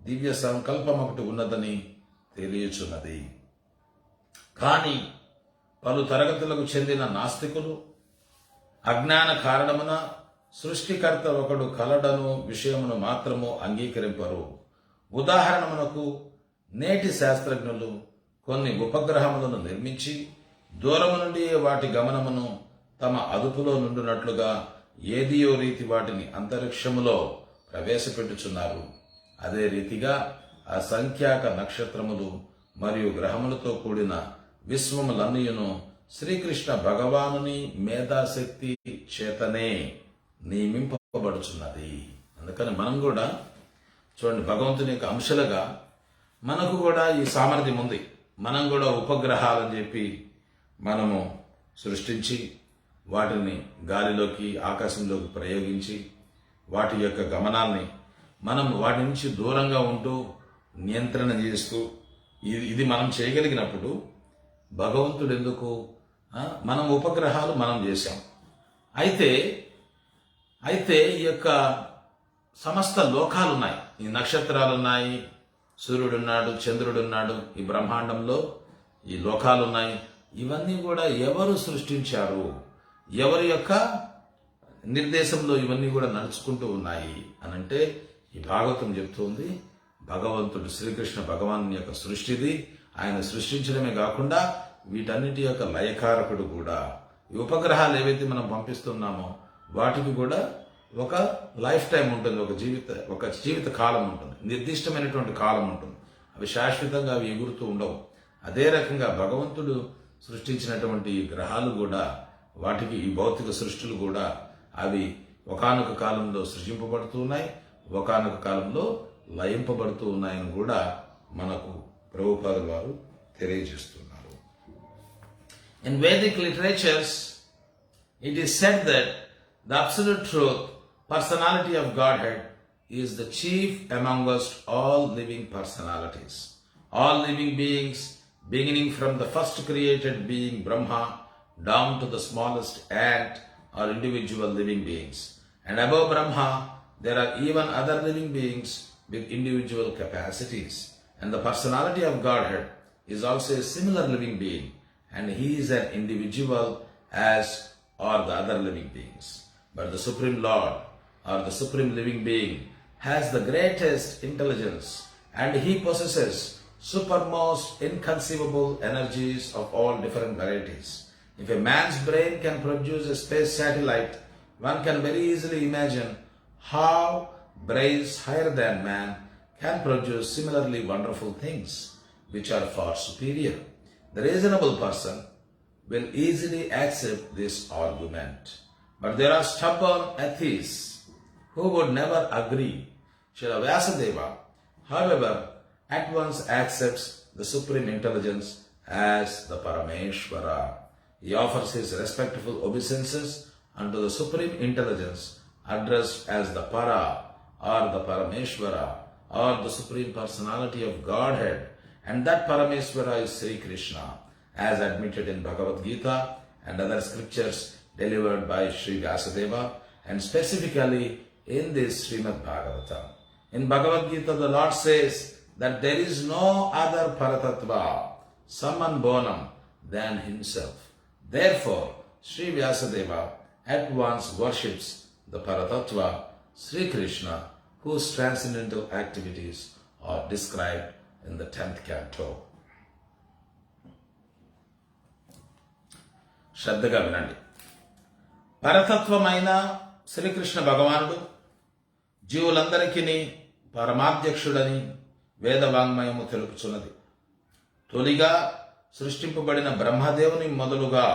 దివ్య సంకల్పం ఒకటి ఉన్నదని తెలియచున్నది. కానీ పలు తరగతులకు చెందిన నాస్తికులు అజ్ఞాన కారణమున సృష్టికర్త ఒకడు కలడను విషయమును మాత్రము అంగీకరింపరు. ఉదాహరణమునకు నేటి శాస్త్రజ్ఞులు కొన్ని ఉపగ్రహములను నిర్మించి దూరము నుండి వాటి గమనమును తమ అదుపులో నుండినట్లుగా ఏదియో రీతి వాటిని అంతరిక్షములో ప్రవేశపెట్టుచున్నారు. అదే రీతిగా అసంఖ్యాక నక్షత్రములు మరియు గ్రహములతో కూడిన విశ్వములన్నీయును శ్రీకృష్ణ భగవానుని మేధాశక్తి చేతనే నియమింపబడుచున్నది. అందుకని మనం కూడా చూడండి, భగవంతుని యొక్క అంశాలుగా మనకు కూడా ఈ సామర్థ్యం ఉంది. మనం కూడా ఉపగ్రహాలని చెప్పి మనము సృష్టించి వాటిని గాలిలోకి, ఆకాశంలోకి ప్రయోగించి వాటి యొక్క గమనాన్ని మనం వాటి నుంచి దూరంగా ఉంటూ నియంత్రణ చేస్తూ ఇది మనం చేయగలిగినప్పుడు భగవంతుడు ఎందుకు, మనం ఉపగ్రహాలు మనం చేశాం, అయితే అయితే ఈ యొక్క సమస్త లోకాలున్నాయి, ఈ నక్షత్రాలున్నాయి, సూర్యుడున్నాడు, చంద్రుడున్నాడు, ఈ బ్రహ్మాండంలో ఈ లోకాలున్నాయి. ఇవన్నీ కూడా ఎవరు సృష్టించారు, ఎవరి యొక్క నిర్దేశంలో ఇవన్నీ కూడా నడుచుకుంటూ ఉన్నాయి అనంటే ఈ భాగవతం చెప్తుంది భగవంతుడు శ్రీకృష్ణ భగవాన్ యొక్క సృష్టిది. ఆయన సృష్టించడమే కాకుండా వీటన్నిటి యొక్క లయకారకుడు కూడా. ఈ ఉపగ్రహాలు ఏవైతే మనం పంపిస్తున్నామో వాటికి కూడా ఒక లైఫ్ టైం ఉంటుంది, ఒక జీవిత కాలం ఉంటుంది, నిర్దిష్టమైనటువంటి కాలం ఉంటుంది. అవి శాశ్వతంగా అవి ఎగురుతూ ఉండవు. అదే రకంగా భగవంతుడు సృష్టించినటువంటి ఈ గ్రహాలు కూడా, వాటికి ఈ భౌతిక సృష్టిలు కూడా అవి ఒకానొక కాలంలో సృజింపబడుతూ ఉన్నాయి, ఒకానొక కాలంలో లయింపబడుతూ ఉన్నాయని కూడా మనకు ప్రభుపాదుల వారు తెలియజేస్తున్నారు. In Vedic literatures, it is said that the absolute truth, personality of Godhead, is the chief amongst all living personalities. All living beings, beginning from the first created being Brahma down to the smallest ant, are individual living beings. And above Brahma, there are even other living beings with individual capacities. And the personality of Godhead is also a similar living being, and he is an individual as are the other living beings. But the Supreme Lord, or the Supreme Living Being, has the greatest intelligence, and he possesses supermost inconceivable energies of all different varieties. If a man's brain can produce a space satellite, one can very easily imagine how brains higher than man can produce similarly wonderful things, which are far superior. The reasonable person will easily accept this argument. But there are stubborn atheists who would never agree. Srila Vyasadeva, however, at once accepts the Supreme Intelligence as the Parameshvara. He offers his respectful obeisances unto the Supreme Intelligence, addressed as the Para or the Parameshvara or the Supreme Personality of Godhead, and that Parameshvara is Sri Krishna, as admitted in Bhagavad Gita and other scriptures delivered by Sri Vyasadeva, and specifically in this Srimad Bhagavatam. In Bhagavad Gita, the Lord says that there is no other Paratattva, Samman Bonam, than himself. Therefore, Sri Vyasadeva at once worships the Paratattva, Sri Krishna, whose transcendental activities are described in the 10th canto. శ్రద్ధగా వినండి. పరతత్వమైన శ్రీకృష్ణ భగవానుడు జీవులందరికీ పరమాధ్యక్షుడని వేదవాంగ్మయము తెలుపుచున్నది. తొలిగా సృష్టింపబడిన బ్రహ్మదేవుని మొదలుగా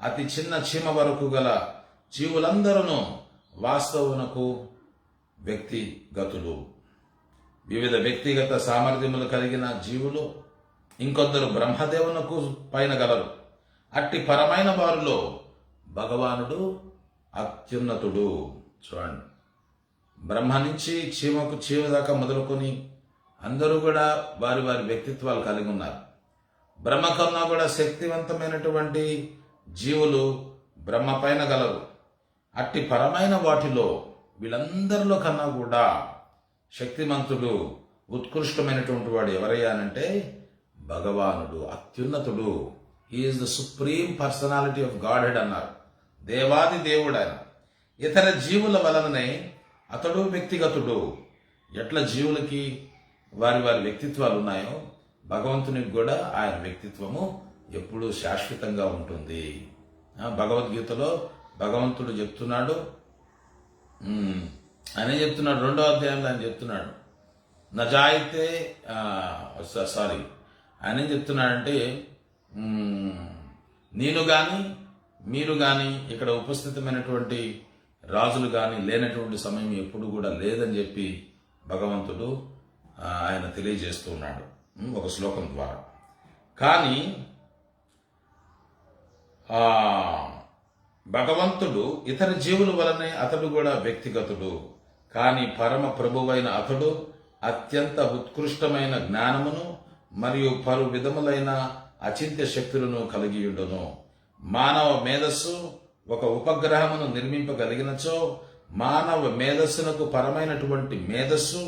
అతి చిన్న చీమ వరకు గల జీవులందరూ వాస్తవునకు వ్యక్తిగతులు. వివిధ వ్యక్తిగత సామర్థ్యములు కలిగిన జీవులు ఇంకొందరు బ్రహ్మదేవునకు పైన గలరు. అట్టి పరమైన వారిలో భగవానుడు అత్యున్నతుడు. చూడండి, బ్రహ్మ నుంచి చీమ దాకా మొదలుకొని అందరూ కూడా వారి వారి వ్యక్తిత్వాలు కలిగి ఉన్నారు. బ్రహ్మ కన్నా కూడా శక్తివంతమైనటువంటి జీవులు బ్రహ్మ పైన గలరు. అట్టి పరమైన వాటిలో వీళ్ళందరిలో కన్నా కూడా శక్తిమంతుడు, ఉత్కృష్టమైనటువంటి వాడు ఎవరయ్యానంటే భగవానుడు, అత్యున్నతుడు. He is the supreme personality of godhead అన్నారు. దేవాది దేవుడు ఆయన. ఇతర జీవుల వలననే అతడు వ్యక్తిగతుడు. ఎట్లా జీవులకి వారి వారి వ్యక్తిత్వాలు ఉన్నాయో భగవంతునికి కూడా ఆయన వ్యక్తిత్వము ఎప్పుడూ శాశ్వతంగా ఉంటుంది. భగవద్గీతలో భగవంతుడు చెప్తున్నాడు, ఆయన చెప్తున్నాడు, 2వ అధ్యాయంలో ఆయన చెప్తున్నాడు, నజాయితే ఆయన ఏం చెప్తున్నాడంటే, నేను కానీ మీరు కానీ ఇక్కడ ఉపస్థితమైనటువంటి రాజులు కానీ లేనటువంటి సమయం ఎప్పుడు కూడా లేదని చెప్పి భగవంతుడు ఆయన తెలియజేస్తూ ఉన్నాడు ఒక శ్లోకం ద్వారా. కానీ భగవంతుడు ఇతర జీవుల వలనే అతడు కూడా వ్యక్తిగతుడు. కానీ పరమ ప్రభువైన అతడు అత్యంత ఉత్కృష్టమైన జ్ఞానమును మరియు పలు విధములైన అచింత్య శక్తులను కలిగియుండును. మానవ మేధస్సు ఒక ఉపగ్రహమును నిర్మింపగలిగినచో మానవ మేధస్సునకు పరమైనటువంటి మేధస్సు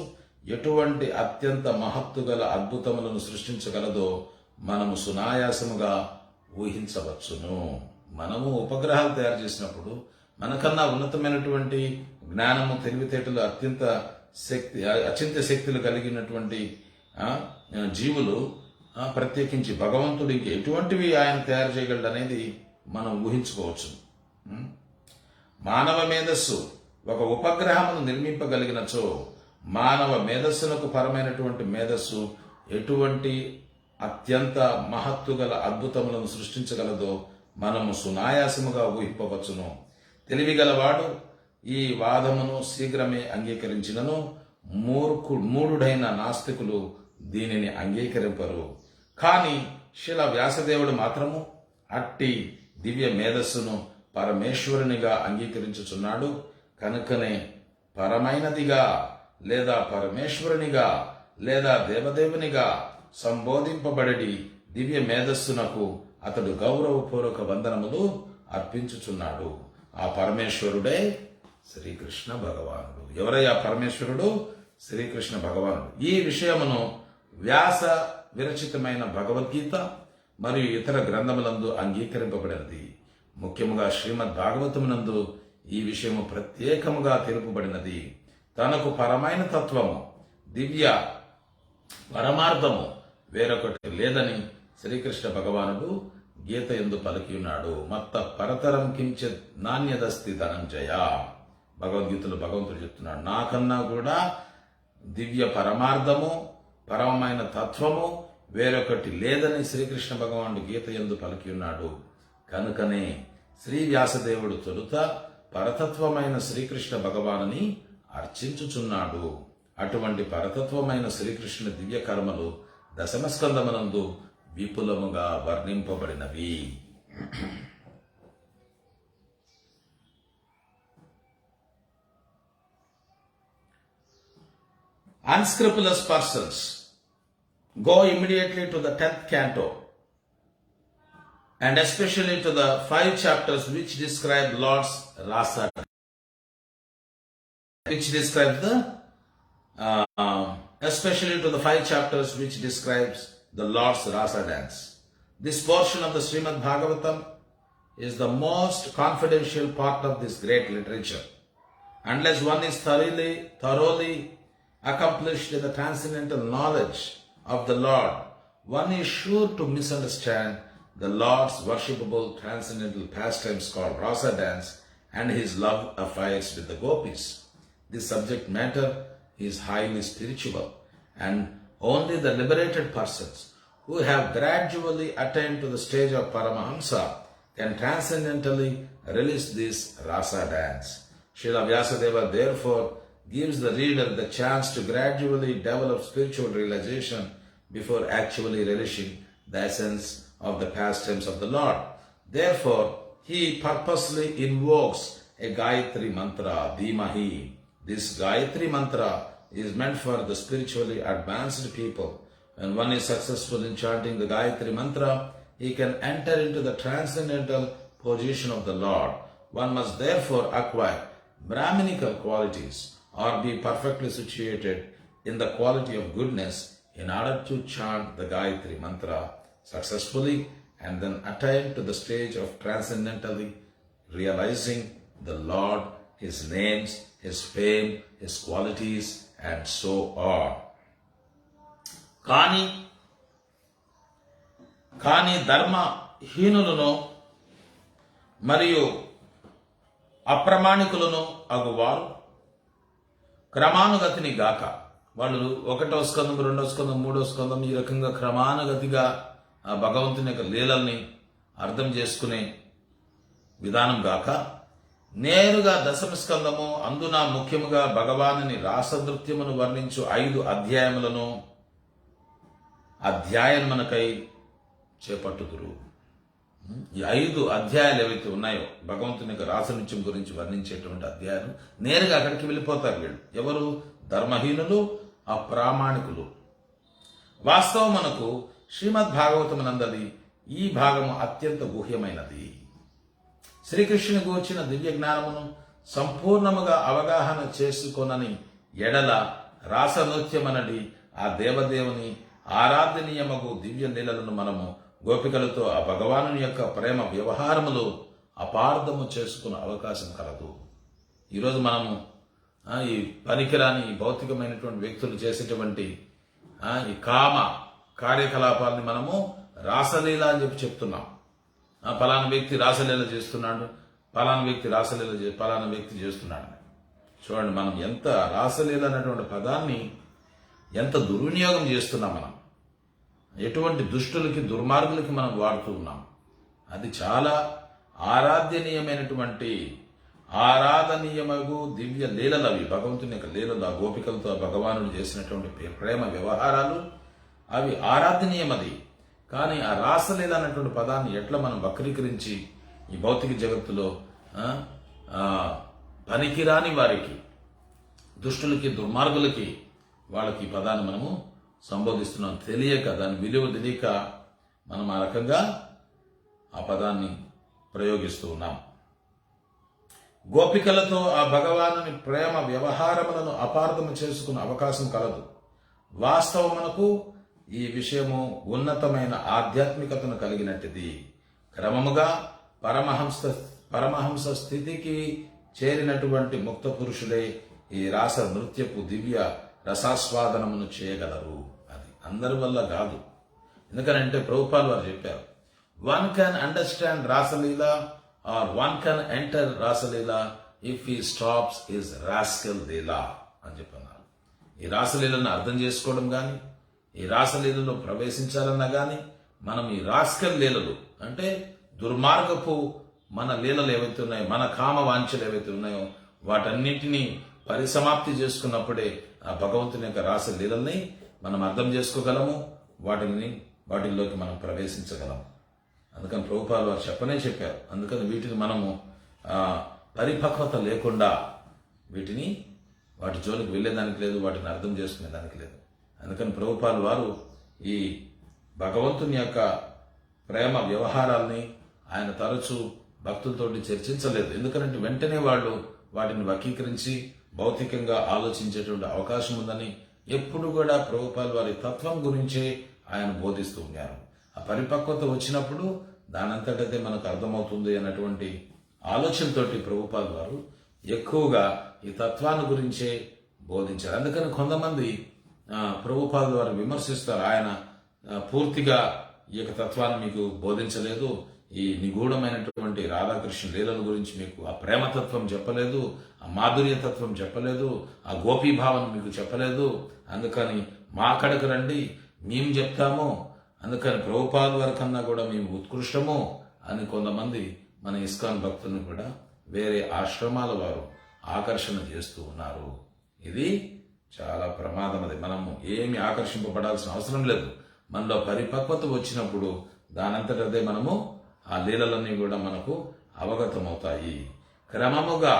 ఎటువంటి అత్యంత మహత్తు గల అద్భుతములను సృష్టించగలదో మనము సునాయాసముగా ఊహించవచ్చును. మనము ఉపగ్రహాలు తయారు చేసినప్పుడు మనకన్నా ఉన్నతమైనటువంటి జ్ఞానము, తెలివితేటలు, అచింత్య శక్తులు కలిగినటువంటి జీవులు, ప్రత్యేకించి భగవంతుడికి ఎటువంటివి ఆయన తయారు చేయగలడు అనేది మనం ఊహించుకోవచ్చు. మానవ మేధస్సు ఒక ఉపగ్రహమును నిర్మింపగలిగినచో మానవ మేధస్సులకు పరమైనటువంటి మేధస్సు ఎటువంటి అత్యంత మహత్తు గల అద్భుతములను సృష్టించగలదో మనము సునాయాసముగా ఊహింపవచ్చును. తెలివిగలవాడు ఈ వాదమును శీఘ్రమే అంగీకరించినను మూఢుడైన నాస్తికులు దీనిని అంగీకరింపరు. కాని శిల వ్యాసదేవుడు మాత్రము అట్టి దివ్య మేధస్సును పరమేశ్వరునిగా అంగీకరించుచున్నాడు. కనుకనే పరమైనదిగా లేదా పరమేశ్వరునిగా లేదా దేవదేవునిగా సంబోధింపబడి దివ్య మేధస్సునకు అతడు గౌరవపూర్వక వందనములు అర్పించుచున్నాడు. ఆ పరమేశ్వరుడే శ్రీకృష్ణ భగవానుడు. ఎవరయ్యా పరమేశ్వరుడు? శ్రీకృష్ణ భగవానుడు. ఈ విషయమును వ్యాస విరచితమైన భగవద్గీత మరియు ఇతర గ్రంథములందు అంగీకరింపబడినది. ముఖ్యముగా శ్రీమద్ భాగవతమునందు ఈ విషయము ప్రత్యేకముగా తెలుపబడినది. తనకు పరమైన తత్వము, దివ్య పరమార్థము వేరొకటి లేదని శ్రీకృష్ణ భగవానుడు గీత యందు పలికియున్నాడు. మత్త పరతరం కించిత్ నాణ్యదస్తి ధనంజయ. భగవద్గీతలో భగవంతుడు చెప్తున్నాడు, నాకన్నా కూడా దివ్య పరమార్థము, పరమైన తత్వము వేరొకటి లేదని శ్రీకృష్ణ భగవానుడు గీత యందు పలికియున్నాడు. కనుకనే శ్రీ వ్యాసదేవుడు తొలుత పరతత్వమైన శ్రీకృష్ణ భగవానుని అర్చించుచున్నాడు. అటువంటి పరతత్వమైన శ్రీకృష్ణుని దివ్య కర్మలు దశమస్కందమునందు విపులముగా వర్ణింపబడినవి. Unscrupulous persons go immediately to the 10th canto and especially to the 5 chapters which describe Lord's rasa, especially to the 5 chapters which describes the Lord's rasa dance. This portion of the Srimad Bhagavatam is the most confidential part of this great literature. Unless one is thoroughly accomplished in the transcendental knowledge of the Lord, one is sure to misunderstand the Lord's worshipable transcendental pastimes called rasa dance and his love affairs with the gopis. This subject matter is highly spiritual, and only the liberated persons who have gradually attained to the stage of Paramahamsa can transcendentally release this rasa dance. Srila Vyasadeva therefore gives the reader the chance to gradually develop spiritual realization before actually relishing the essence of the pastimes of the Lord. Therefore, he purposely invokes a Gayatri mantra, Dhimahi. This Gayatri mantra is meant for the spiritually advanced people. When one is successful in chanting the Gayatri mantra, he can enter into the transcendental position of the Lord. One must therefore acquire Brahminical qualities or be perfectly situated in the quality of goodness in order to chant the Gayatri mantra successfully and then attain to the stage of transcendentally realizing the Lord, His names, His fame, His qualities, and so on. కానీ ధర్మహీనులను మరియు అప్రమాణికులను అగువారు క్రమానుగతిని గాక, వాళ్ళు 1వ స్కందం, 2వ స్కందం, 3వ స్కందం ఈ రకంగా క్రమానుగతిగా ఆ భగవంతుని యొక్క లీలల్ని అర్థం చేసుకునే విధానం గాక, నేరుగా 10వ స్కందము అందున ముఖ్యముగా భగవానుని రాసనృత్యమును వర్ణించు 5 అధ్యాయములను అధ్యాయమునకై చేపట్టుదురు. ఈ 5 అధ్యాయాలు ఏవైతే ఉన్నాయో భగవంతుని యొక్క రాసనృత్యం గురించి వర్ణించేటువంటి అధ్యాయాలు నేరుగా అక్కడికి వెళ్ళిపోతారు వీళ్ళు. ఎవరు? ధర్మహీనులు, అప్రామాణికులు. వాస్తవం మనకు శ్రీమద్ భాగవతమునందలి ఈ భాగము అత్యంత గుహ్యమైనది. శ్రీకృష్ణుని గూర్చిన దివ్య జ్ఞానమును సంపూర్ణముగా అవగాహన చేసుకొనని ఎడల రాసనృత్యమనడి ఆ దేవదేవుని ఆరాధనీయమగు దివ్య లీలలను మనము గోపికలతో ఆ భగవాను యొక్క ప్రేమ వ్యవహారములో అపార్థము చేసుకునే అవకాశం కలదు. ఈరోజు మనము ఈ పనికిరాని భౌతికమైనటువంటి వ్యక్తులు చేసేటువంటి ఈ కామ కార్యకలాపాలని మనము రాసలీల అని చెప్తున్నాం. పలానా వ్యక్తి రాసలీల చేస్తున్నాడు, పలానా వ్యక్తి చేస్తున్నాడు. చూడండి, మనం ఎంత రాసలీల అనేటువంటి పదాన్ని ఎంత దుర్వినియోగం చేస్తున్నాం. మనం ఎటువంటి దుష్టులకి దుర్మార్గులకి మనం వాడుతూ ఉన్నాం. అది చాలా ఆరాధనీయమగు దివ్య లీలలు అవి. భగవంతుని యొక్క లీలలు, ఆ గోపికలతో భగవానుడు చేసినటువంటి ప్రేమ వ్యవహారాలు అవి ఆరాధనీయమది. కానీ ఆ రాసలీల అన్నటువంటి పదాన్ని ఎట్లా మనం వక్రీకరించి ఈ భౌతిక జగత్తులో పనికిరాని వారికి, దుష్టులకి, దుర్మార్గులకి వాళ్ళకి ఈ పదాన్ని మనము సంబోధిస్తున్నాం. తెలియక, దాని విలువ తెలియక మనం ఆ రకంగా ఆ పదాన్ని ప్రయోగిస్తూ ఉన్నాం. గోపికలతో ఆ భగవానుని ప్రేమ వ్యవహారములను అపార్థము చేసుకునే అవకాశం కలదు. వాస్తవమునకు ఈ విషయము ఉన్నతమైన ఆధ్యాత్మికతను కలిగినట్టుది. క్రమముగా పరమహంస స్థితికి చేరినటువంటి ముక్త పురుషులే ఈ రాస నృత్యపు దివ్య రసాస్వాదనమును చేయగలరు. అది అందరి వల్ల కాదు. ఎందుకనంటే ప్రభుపాల్ వారు చెప్పారు, one can understand rasalila or one can enter rasalila if he stops his rascal lila అని చెప్పన్నారు. ఈ రాసలీలను అర్థం చేసుకోవడం కానీ, ఈ రాసలీలలో ప్రవేశించాలన్నా కానీ మనం ఈ రాస్కల్ లీలలు అంటే దుర్మార్గపు మన లీలలు ఏవైతే ఉన్నాయో, మన కామ వాంఛలు ఏవైతే ఉన్నాయో వాటన్నింటినీ పరిసమాప్తి చేసుకున్నప్పుడే ఆ భగవంతుని యొక్క రాస లీలల్ని మనం అర్థం చేసుకోగలము, వాటిల్లోకి మనం ప్రవేశించగలము. అందుకని ప్రభుపాల్ వారు చెప్పారు. అందుకని వీటిని మనము పరిపక్వత లేకుండా వాటి జోలికి వెళ్ళేదానికి లేదు, వాటిని అర్థం చేసుకునేదానికి లేదు. అందుకని ప్రభుపాల్ వారు ఈ భగవంతుని యొక్క ప్రేమ వ్యవహారాల్ని ఆయన తరచూ భక్తులతోటి చర్చించలేదు. ఎందుకంటే వెంటనే వాళ్ళు వాటిని వక్రీకరించి భౌతికంగా ఆలోచించేటువంటి అవకాశం ఉందని ఎప్పుడు కూడా ప్రభుపాల్ వారి తత్వం గురించే ఆయన బోధిస్తూ ఉన్నారు. ఆ పరిపక్వత వచ్చినప్పుడు దానంతటైతే మనకు అర్థమవుతుంది అన్నటువంటి ఆలోచనతోటి ప్రభుపాల్ వారు ఎక్కువగా ఈ తత్వాన్ని గురించే బోధించారు. అందుకని కొంతమంది ప్రభుపాల్ వారు విమర్శిస్తారు, ఆయన పూర్తిగా ఈ యొక్క తత్వాన్ని మీకు బోధించలేదు, ఈ నిగూఢమైనటువంటి రాధాకృష్ణ లీలల గురించి మీకు ఆ ప్రేమతత్వం చెప్పలేదు, ఆ మాధుర్యతత్వం చెప్పలేదు, ఆ గోపీభావం మీకు చెప్పలేదు. అందుకని మా కడకు రండి, మేము చెప్తాము, అందుకని ప్రభుపాల్ వారి కన్నా కూడా మేము ఉత్కృష్టము అని కొంతమంది మన ఇస్కాన్ భక్తులను కూడా వేరే ఆశ్రమాల వారు ఆకర్షణ చేస్తూ ఉన్నారు. ఇది చాలా ప్రమాదం. అది మనము ఏమి ఆకర్షింపబడాల్సిన అవసరం లేదు. మనలో పరిపక్వత వచ్చినప్పుడు దానంతటదే మనము ఆ లీలలన్నీ కూడా మనకు అవగతమవుతాయి. క్రమముగా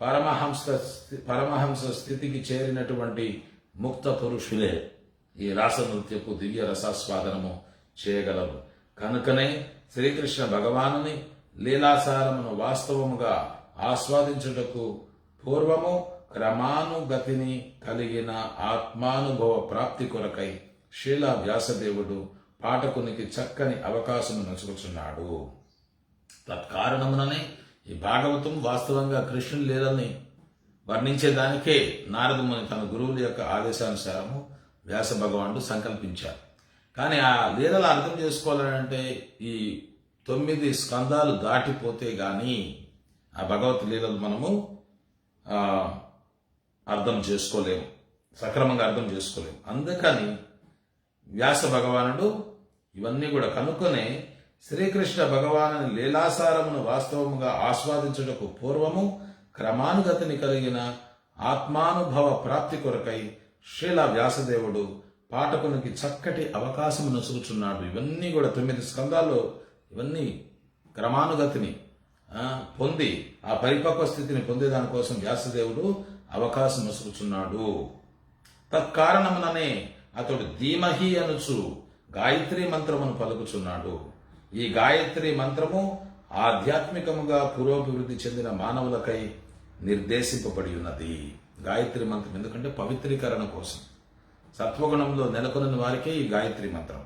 పరమహంస స్థితికి చేరినటువంటి ముక్త పురుషులే ఈ రాస నృత్యపు దివ్య రసాస్వాదనము చేయగలరు. కనుకనే శ్రీకృష్ణ భగవానుని లీలాసారమును వాస్తవముగా ఆస్వాదించుటకు పూర్వము క్రమానుగతిని కలిగిన ఆత్మానుభవ ప్రాప్తి కొరకై శ్రీలా వ్యాసదేవుడు పాఠకునికి చక్కని అవకాశం నొసుకుచున్నాడు. తత్కారణముననే ఈ భాగవతం వాస్తవంగా కృష్ణుని లీలని వర్ణించేదానికే నారదముని తన గురువుల యొక్క ఆదేశానుసారము వ్యాస భగవానుడు సంకల్పించారు. కానీ ఆ లీలలు అర్థం చేసుకోవాలంటే ఈ 9 స్కందాలు దాటిపోతే గాని ఆ భగవత్ లీలలు మనము అర్థం చేసుకోలేము, సక్రమంగా అర్థం చేసుకోలేము. అందుకని వ్యాస భగవానుడు ఇవన్నీ కూడా కనుక్కొనే శ్రీకృష్ణ భగవాను లీలాసారమును వాస్తవముగా ఆస్వాదించుటకు పూర్వము క్రమానుగతిని కలిగిన ఆత్మానుభవ ప్రాప్తి కొరకై శ్రీల వ్యాసదేవుడు పాఠకునికి చక్కటి అవకాశం నొసుగుచున్నాడు. ఇవన్నీ కూడా 9 స్కందాల్లో ఇవన్నీ క్రమానుగతిని పొంది ఆ పరిపక్వ స్థితిని పొందేదానికోసం వ్యాసదేవుడు అవకాశం నొసుగుచున్నాడు. తత్కారణముననే అతడు ధీమహి అనుచు గాయత్రి మంత్రమును పలుకుచున్నాడు. ఈ గాయత్రి మంత్రము ఆధ్యాత్మికముగా పురోభివృద్ధి చెందిన మానవులకై నిర్దేశింపబడి ఉన్నది. గాయత్రి మంత్రం ఎందుకంటే పవిత్రీకరణ కోసం, సత్వగుణంలో నెలకొన్న వారికే ఈ గాయత్రి మంత్రం.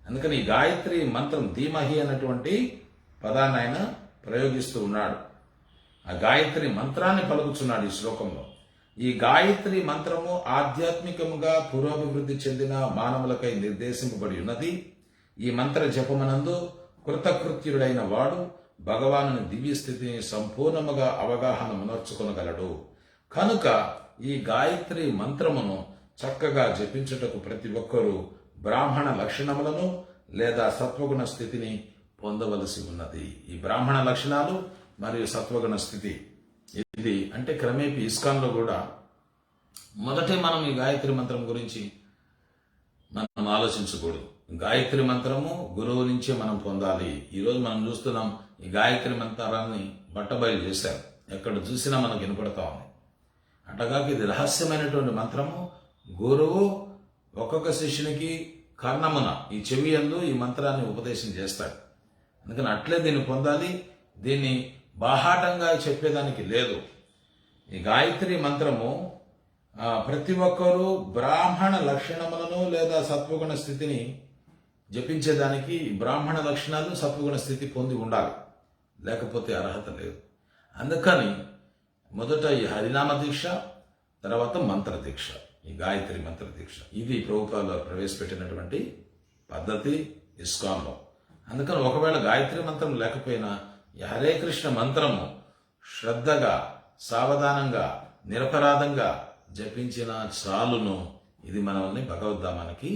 అందుకని ఈ గాయత్రి మంత్రం ధీమహి అన్నటువంటి పదాన్ని ఆయన ప్రయోగిస్తూ ఉన్నాడు. ఆ గాయత్రి మంత్రాన్ని పలుకుతున్నాడు ఈ శ్లోకంలో. ఈ గాయత్రి మంత్రము ఆధ్యాత్మికముగా పురోభివృద్ధి చెందిన మానవులకై నిర్దేశింపబడి ఉన్నది. ఈ మంత్ర జపమునందు కృతకృత్యుడైన వాడు భగవాను దివ్య స్థితిని సంపూర్ణముగా అవగాహన మునర్చుకొనగలడు. కనుక ఈ గాయత్రి మంత్రమును చక్కగా జపించుటకు ప్రతి ఒక్కరూ బ్రాహ్మణ లక్షణములను లేదా సత్వగుణ స్థితిని పొందవలసి ఉన్నది. ఈ బ్రాహ్మణ లక్షణాలు మరియు సత్వగుణ స్థితి ఇది అంటే క్రమేపీ ఇస్కాన్లో కూడా మొదటే మనం ఈ గాయత్రి మంత్రం గురించి మనం ఆలోచించకూడదు. గాయత్రి మంత్రము గురువు నుంచే మనం పొందాలి. ఈరోజు మనం చూస్తున్నాం ఈ గాయత్రి మంత్రాన్ని బట్టబయలు చేశారు, ఎక్కడ చూసినా మనకు వినపడతా ఉంది. అట్టగాక ఇది రహస్యమైనటువంటి మంత్రము. గురువు ఒక్కొక్క శిష్యునికి కర్ణమున ఈ చెవి యందు ఈ మంత్రాన్ని ఉపదేశం చేస్తాడు. అందుకని అట్లే దీన్ని పొందాలి. దీన్ని బాహాటంగా చెప్పేదానికి లేదు. ఈ గాయత్రి మంత్రము ప్రతి ఒక్కరూ బ్రాహ్మణ లక్షణములను లేదా సత్వగుణ స్థితిని జపించేదానికి బ్రాహ్మణ లక్షణాలు సత్వగుణ స్థితి పొంది ఉండాలి, లేకపోతే అర్హత లేదు. అందుకని మొదట ఈ హరినామ దీక్ష, తర్వాత మంత్ర దీక్ష, ఈ గాయత్రి మంత్ర దీక్ష. ఇది ప్రభుపాదులు ప్రవేశపెట్టినటువంటి పద్ధతి ఇస్కాన్లో. అందుకని ఒకవేళ గాయత్రి మంత్రం లేకపోయినా ఈ హరే కృష్ణ మంత్రము శ్రద్ధగా, సావధానంగా, నిరపరాధంగా జపించిన చాలును. ఇది మనల్ని భగవద్ధామానికి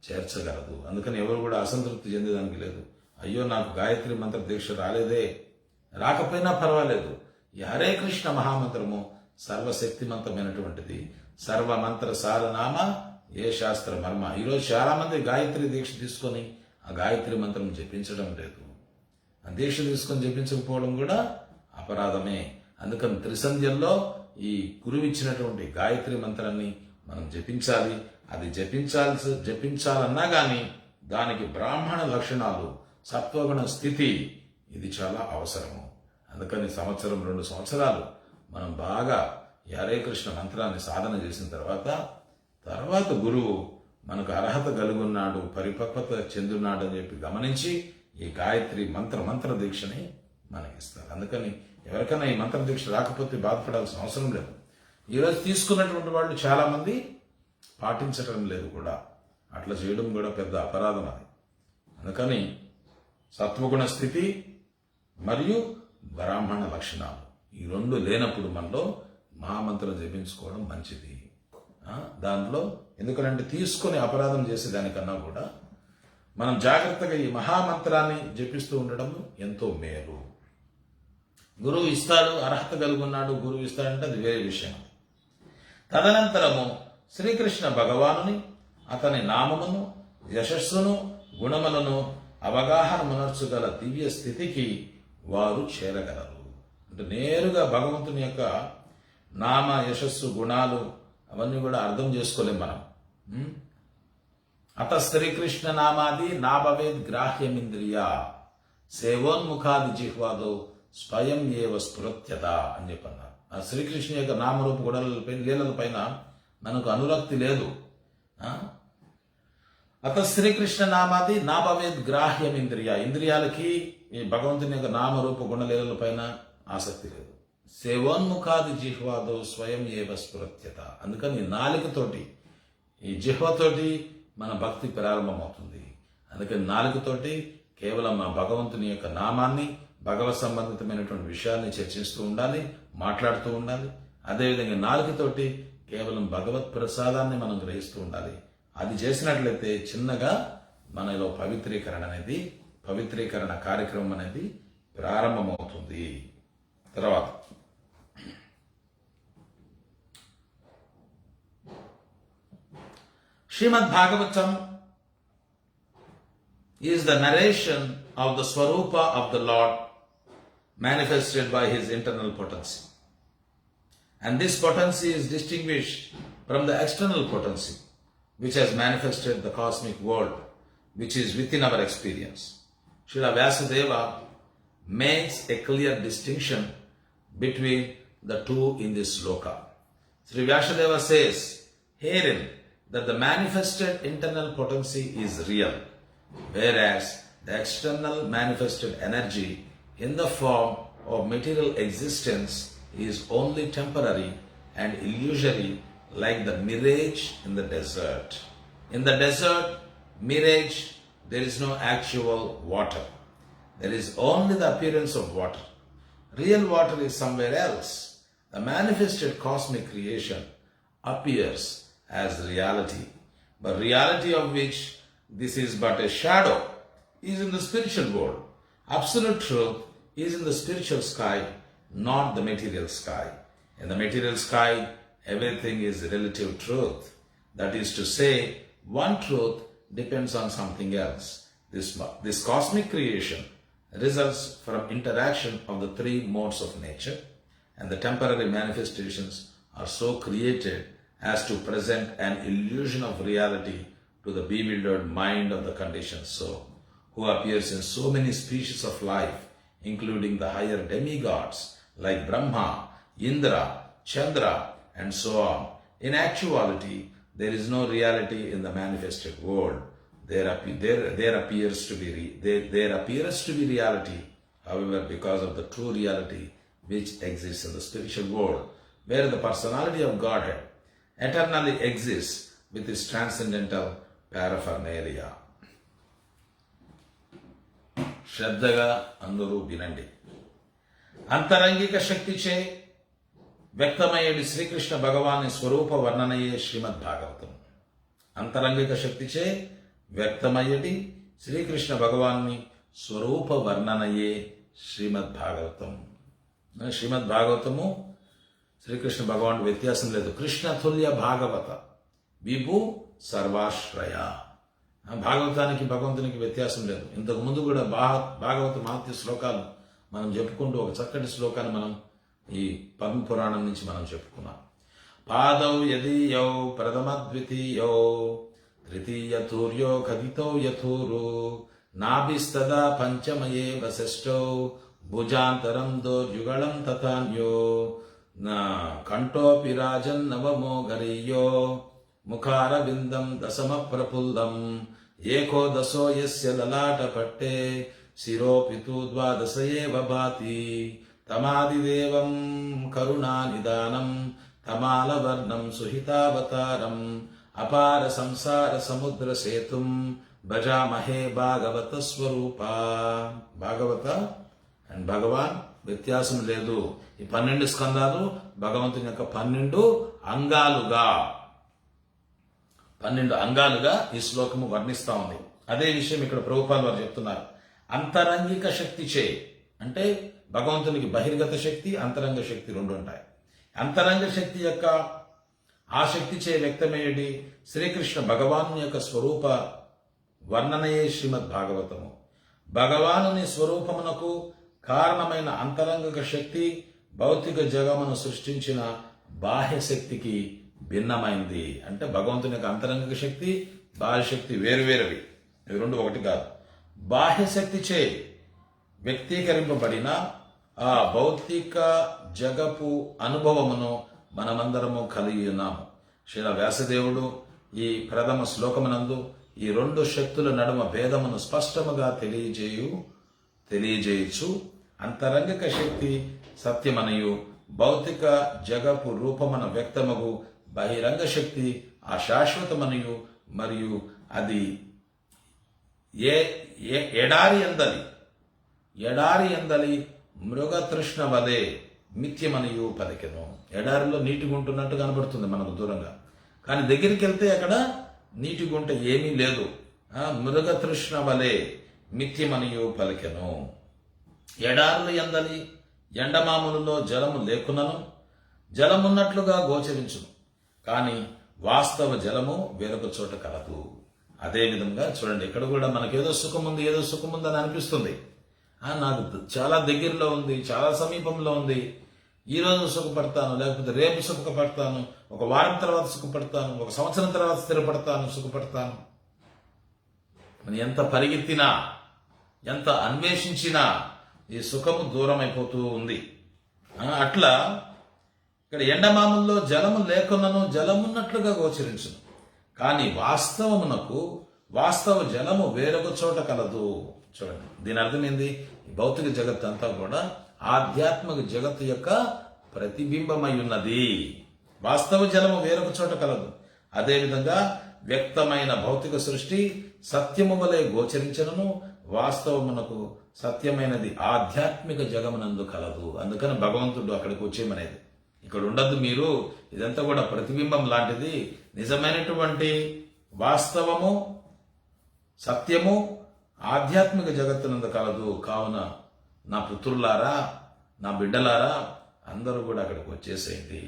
చేర్చగలదు. అందుకని ఎవరు కూడా అసంతృప్తి చెందేదానికి లేదు. అయ్యో నాకు గాయత్రి మంత్ర దీక్ష రాలేదే, రాకపోయినా పర్వాలేదు. ఈ హరే కృష్ణ మహామంత్రము సర్వశక్తిమంతమైనటువంటిది. సర్వమంత్ర సారనామ ఏ శాస్త్ర మర్మ. ఈరోజు చాలా మంది గాయత్రి దీక్ష తీసుకొని ఆ గాయత్రి మంత్రం జపించడం లేదు. ఆ దీక్ష తీసుకొని జపించకపోవడం కూడా అపరాధమే. అందుకని త్రిసంధ్యల్లో ఈ గురువు ఇచ్చినటువంటి గాయత్రి మంత్రాన్ని మనం జపించాలి. అది జపించాలన్నా కానీ దానికి బ్రాహ్మణ లక్షణాలు, సత్వగుణ స్థితి ఇది చాలా అవసరము. అందుకని సంవత్సరం 2 సంవత్సరాలు మనం బాగా ఈ హరే కృష్ణ మంత్రాన్ని సాధన చేసిన తర్వాత గురువు మనకు అర్హత కలుగున్నాడు, పరిపక్వత చెందున్నాడు అని చెప్పి గమనించి ఈ గాయత్రి మంత్ర దీక్షని మనకిస్తారు. అందుకని ఎవరికైనా ఈ మంత్ర దీక్ష రాకపోతే బాధపడాల్సిన అవసరం లేదు. ఈరోజు తీసుకున్నటువంటి వాళ్ళు చాలా మంది పాటించడం లేదు కూడా. అట్లా చేయడం కూడా పెద్ద అపరాధం అది. అందుకని సత్వగుణ స్థితి మరియు బ్రాహ్మణ లక్షణాలు ఈ 2 లేనప్పుడు మనలో మహామంత్రం జపించుకోవడం మంచిది. దాంట్లో ఎందుకంటే తీసుకొని అపరాధం చేసేదానికన్నా కూడా మనం జాగ్రత్తగా ఈ మహామంత్రాన్ని జపిస్తూ ఉండడం ఎంతో మేలు. గురువు ఇస్తాడు, అర్హత కలుగున్నాడు, గురువు ఇస్తాడంటే అది వేరే విషయం. తదనంతరము శ్రీకృష్ణ భగవానుని, అతని నామమును, యశస్సును, గుణములను అవగాహన మనర్చుగల దివ్య స్థితికి వారు చేరగలరు. అంటే నేరుగా భగవంతుని యొక్క నామ, యశస్సు, గుణాలు అవన్నీ కూడా అర్థం చేసుకోలేం మనం. అత శ్రీకృష్ణ నామాది నాభవేద్ గ్రాహ్యమింద్రియ సేవోన్ముఖాది జిహ్వాదో స్వయం ఏవ స్ఫురత్యత అని చెప్పన్నారు. ఆ శ్రీకృష్ణ యొక్క నామరూప గుణాలపై, లీలల పైన మనకు అనురక్తి లేదు. అత శ్రీకృష్ణ నామాది నాభవేద్ గ్రాహ్యమింద్రియ, ఇంద్రియాలకి ఈ భగవంతుని యొక్క నామరూప గుణలీలల పైన ఆసక్తి లేదు. సేవోన్ముఖాది జిహ్వాదో స్వయం ఏవ స్ఫురత్యత. అందుకని నాలుకతోటి, ఈ జిహ్వతోటి మన భక్తి ప్రారంభమవుతుంది. అందుకని నాలుకతోటి కేవలం మన భగవంతుని యొక్క నామాన్ని, భగవత్ సంబంధితమైనటువంటి విషయాన్ని చర్చిస్తూ ఉండాలి, మాట్లాడుతూ ఉండాలి. అదేవిధంగా నాలుకతోటి కేవలం భగవత్ ప్రసాదాన్ని మనం గ్రహిస్తూ ఉండాలి. అది చేసినట్లయితే చిన్నగా మనలో పవిత్రీకరణ కార్యక్రమం అనేది ప్రారంభమవుతుంది. తర్వాత శ్రీమద్ Bhagavatam is the narration of the Swarupa of the Lord manifested by his internal potency. And this potency is distinguished from the external potency which has manifested the cosmic world which is within our experience. Srila Vyasadeva makes a clear distinction between the two in this sloka. Sri Vyasadeva says herein that the manifested internal potency is real, whereas the external manifested energy in the form of material existence is only temporary and illusory, like the mirage in the desert. In the desert mirage, there is no actual water. There is only the appearance of water. Real water is somewhere else. The manifested cosmic creation appears as reality, but reality of which this is but a shadow is in the spiritual world. Absolute truth is in the spiritual sky, not the material sky. In the material sky, everything is relative truth. That is to say, one truth depends on something else. This cosmic creation results from interaction of the three modes of nature, and the temporary manifestations are so created as to present an illusion of reality to the bewildered mind of the conditioned soul, who appears in so many species of life, including the higher demigods like Brahma, Indra, Chandra, and so on. In actuality, there is no reality in the manifested world. There appears to be reality, however, because of the true reality which exists in the spiritual world, where the personality of Godhead eternally exists with its transcendental paraphernalia. శ్రద్ధగా అందరూ వినండి. అంతరంగిక శక్తిచే వ్యక్తమయ్యేది శ్రీకృష్ణ భగవాని స్వరూప వర్ణనయే శ్రీమద్ భాగవతం. అంతరంగిక శక్తిచే వ్యక్తమయ్యేది శ్రీకృష్ణ భగవాన్ని స్వరూప వర్ణనయే శ్రీమద్ భాగవతం. శ్రీమద్ భాగవతము శ్రీకృష్ణ భగవాన్ వ్యత్యాసం లేదు. కృష్ణ తుల్య భాగవత విభు సర్వాశ్రయ. భాగవతానికి భగవంతునికి వ్యత్యాసం లేదు. ఇంతకు ముందు కూడా భాగవత మహత్య శ్లోకాలు మనం చెప్పుకుంటూ ఒక చక్కటి శ్లోకాన్ని మనం ఈ పద్మ పురాణం నుంచి మనం చెప్పుకున్నాం. పాదౌ యదీయౌ ప్రథమ ద్వితీయౌ తృతీయ తూర్యో ఖదితౌ యథూరు నాభిస్తదా పంచమయే వశిష్టౌ భుజాంతరం దోర్యుగళం తథాన్యో కంఠోపి రాజన్ నవమో గరీయో ముఖారవిందం దశమ ప్రఫుల్లం ఏకోదశో యస్య లలాట పట్టే శిరోపి తు ద్వాదశ ఏవ భాతి తమాదిదేవం కరుణానిదానం తమాలవర్ణం సుహితావతారం అపార సంసార సముద్ర సేతుం భజామహే భాగవత స్వరూప. భాగవత అండ్ భగవాన్ వ్యత్యాసం లేదు. ఈ 12 స్కందాలు భగవంతుని యొక్క 12 అంగాలుగా ఈ శ్లోకము వర్ణిస్తా ఉంది. అదే విషయం ఇక్కడ ప్రభుపాల్ వారు చెప్తున్నారు. అంతరంగిక శక్తి చే అంటే భగవంతునికి బహిర్గత శక్తి, అంతరంగ శక్తి రెండు ఉంటాయి. అంతరంగ శక్తి యొక్క ఆ శక్తి చే వ్యక్తమయ్యేది శ్రీకృష్ణ భగవాను యొక్క స్వరూప వర్ణనయే శ్రీమద్ భాగవతము. భగవానుని స్వరూపమునకు కారణమైన అంతరంగిక శక్తి భౌతిక జగమును సృష్టించిన బాహ్య శక్తికి భిన్నమైంది. అంటే భగవంతుని యొక్క అంతరంగిక శక్తి, బాహ్య శక్తి వేరువేరువి, ఇవి రెండు ఒకటి కాదు. బాహ్య శక్తి చే వ్యక్తీకరింపబడిన ఆ భౌతిక జగపు అనుభవమును మనమందరము కలిగి ఉన్నాము. శ్రీల వ్యాసదేవుడు ఈ ప్రథమ శ్లోకమునందు ఈ రెండు శక్తుల నడుమ భేదమును స్పష్టముగా తెలియజేయచ్చు. అంతరంగిక శక్తి సత్యమనయు భౌతిక జగపు రూపమున వ్యక్తమగు బహిరంగ శక్తి అశాశ్వతమనయు మరియు అది ఎడారి ఎందలి మృగతృష్ణ వలె మిథ్యమనయు పలికెను. ఎడారిలో నీటి గుంటున్నట్టు కనబడుతుంది మనకు దూరంగా, కానీ దగ్గరికి వెళ్తే అక్కడ నీటి గుంట ఏమీ లేదు. మృగతృష్ణ వలె మిథ్యమనయు పలికెను. ఎడారుల ఎందలి ఎండమాములలో జలము లేకునను జలమున్నట్లుగా గోచరించును, కానీ వాస్తవ జలము వేరొక చోట కలదు. అదేవిధంగా చూడండి, ఇక్కడ కూడా మనకేదో సుఖముంది అని అనిపిస్తుంది. నాకు చాలా దగ్గరలో ఉంది, చాలా సమీపంలో ఉంది, ఈ రోజు సుఖపడతాను, లేకపోతే రేపు సుఖపడతాను, ఒక వారం తర్వాత సుఖపడతాను, ఒక సంవత్సరం తర్వాత స్థిరపడతాను, సుఖపడతాను. మనం ఎంత పరిగెత్తినా, ఎంత అన్వేషించినా ఈ సుఖము దూరం అయిపోతూ ఉంది. అట్లా ఇక్కడ ఎండమాముల్లో జలము లేకున్నను జలమున్నట్లుగా గోచరించును, కానీ వాస్తవ జలము వేరొక చోట కలదు. చూడండి, దీని అర్థం ఏంది? భౌతిక జగత్ అంతా కూడా ఆధ్యాత్మిక జగత్తు యొక్క ప్రతిబింబమై ఉన్నది. వాస్తవ జలము వేరొక చోట కలదు. అదేవిధంగా వ్యక్తమైన భౌతిక సృష్టి సత్యము వలె గోచరించను, వాస్తవమునకు సత్యమైనది ఆధ్యాత్మిక జగమునందు కలదు. అందుకని భగవంతుడు అక్కడికి వచ్చేయమనేది. ఇక్కడ ఉండద్దు మీరు, ఇదంతా కూడా ప్రతిబింబం లాంటిది. నిజమైనటువంటి వాస్తవము సత్యము ఆధ్యాత్మిక జగత్తునందు కలదు. కావున నా పుత్రులారా, నా బిడ్డలారా, అందరూ కూడా అక్కడికి వచ్చేసేయండి.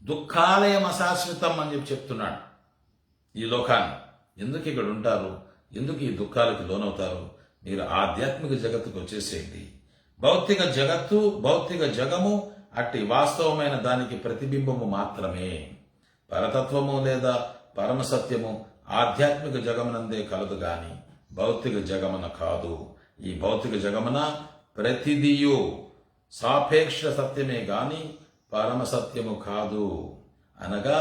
దుఃఖాలయం అశాశ్వతం అని చెప్తున్నాడు. ఈ లోకాన్ని ఎందుకు ఇక్కడ ఉంటారు, ఎందుకు ఈ దుఃఖాలకు లోనవుతారు? మీరు ఆధ్యాత్మిక జగత్తుకు వచ్చేసేయండి. భౌతిక జగత్తు, భౌతిక జగము అట్టి వాస్తవమైన దానికి ప్రతిబింబము మాత్రమే. పరతత్వము లేదా పరమసత్యము ఆధ్యాత్మిక జగమునందే కలదు గాని భౌతిక జగమున కాదు. ఈ భౌతిక జగమున ప్రతిదియు సాపేక్ష సత్యమే గాని పరమసత్యము కాదు. అనగా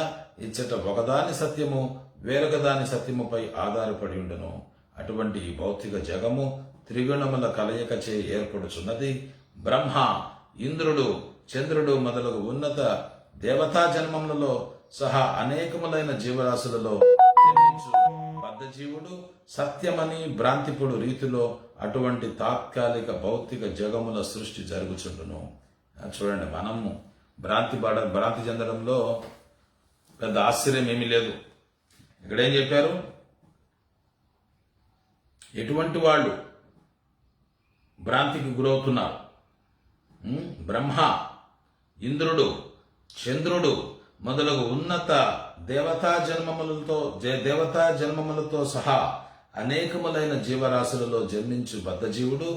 ఇచ్చట ఒకదాని సత్యము వేరొకదాని సత్యముపై ఆధారపడి ఉండును. అటువంటి ఈ భౌతిక జగము త్రిగుణముల కలయికచే ఏర్పడుచున్నది. బ్రహ్మ, ఇంద్రుడు, చంద్రుడు మొదలగు ఉన్నత దేవతా జన్మములలో సహా అనేకములైన జీవరాశులలో జన్మించు బద్ధజీవుడు సత్యమని భ్రాంతిపుడు రీతిలో అటువంటి తాత్కాలిక భౌతిక జగముల సృష్టి జరుగుచుండును. చూడండి, మనము భ్రాంతి చెందడంలో పెద్ద ఆశ్చర్యం ఏమీ లేదు. ఇక్కడేం చెప్పారు? ఎటువంటి వాళ్ళు భ్రాంతికి గురవుతున్నారు? బ్రహ్మ, ఇంద్రుడు, చంద్రుడు మొదలగు ఉన్నత దేవతా జన్మములతో సహా అనేకములైన జీవరాశులలో జన్మించు బద్ధజీవుడు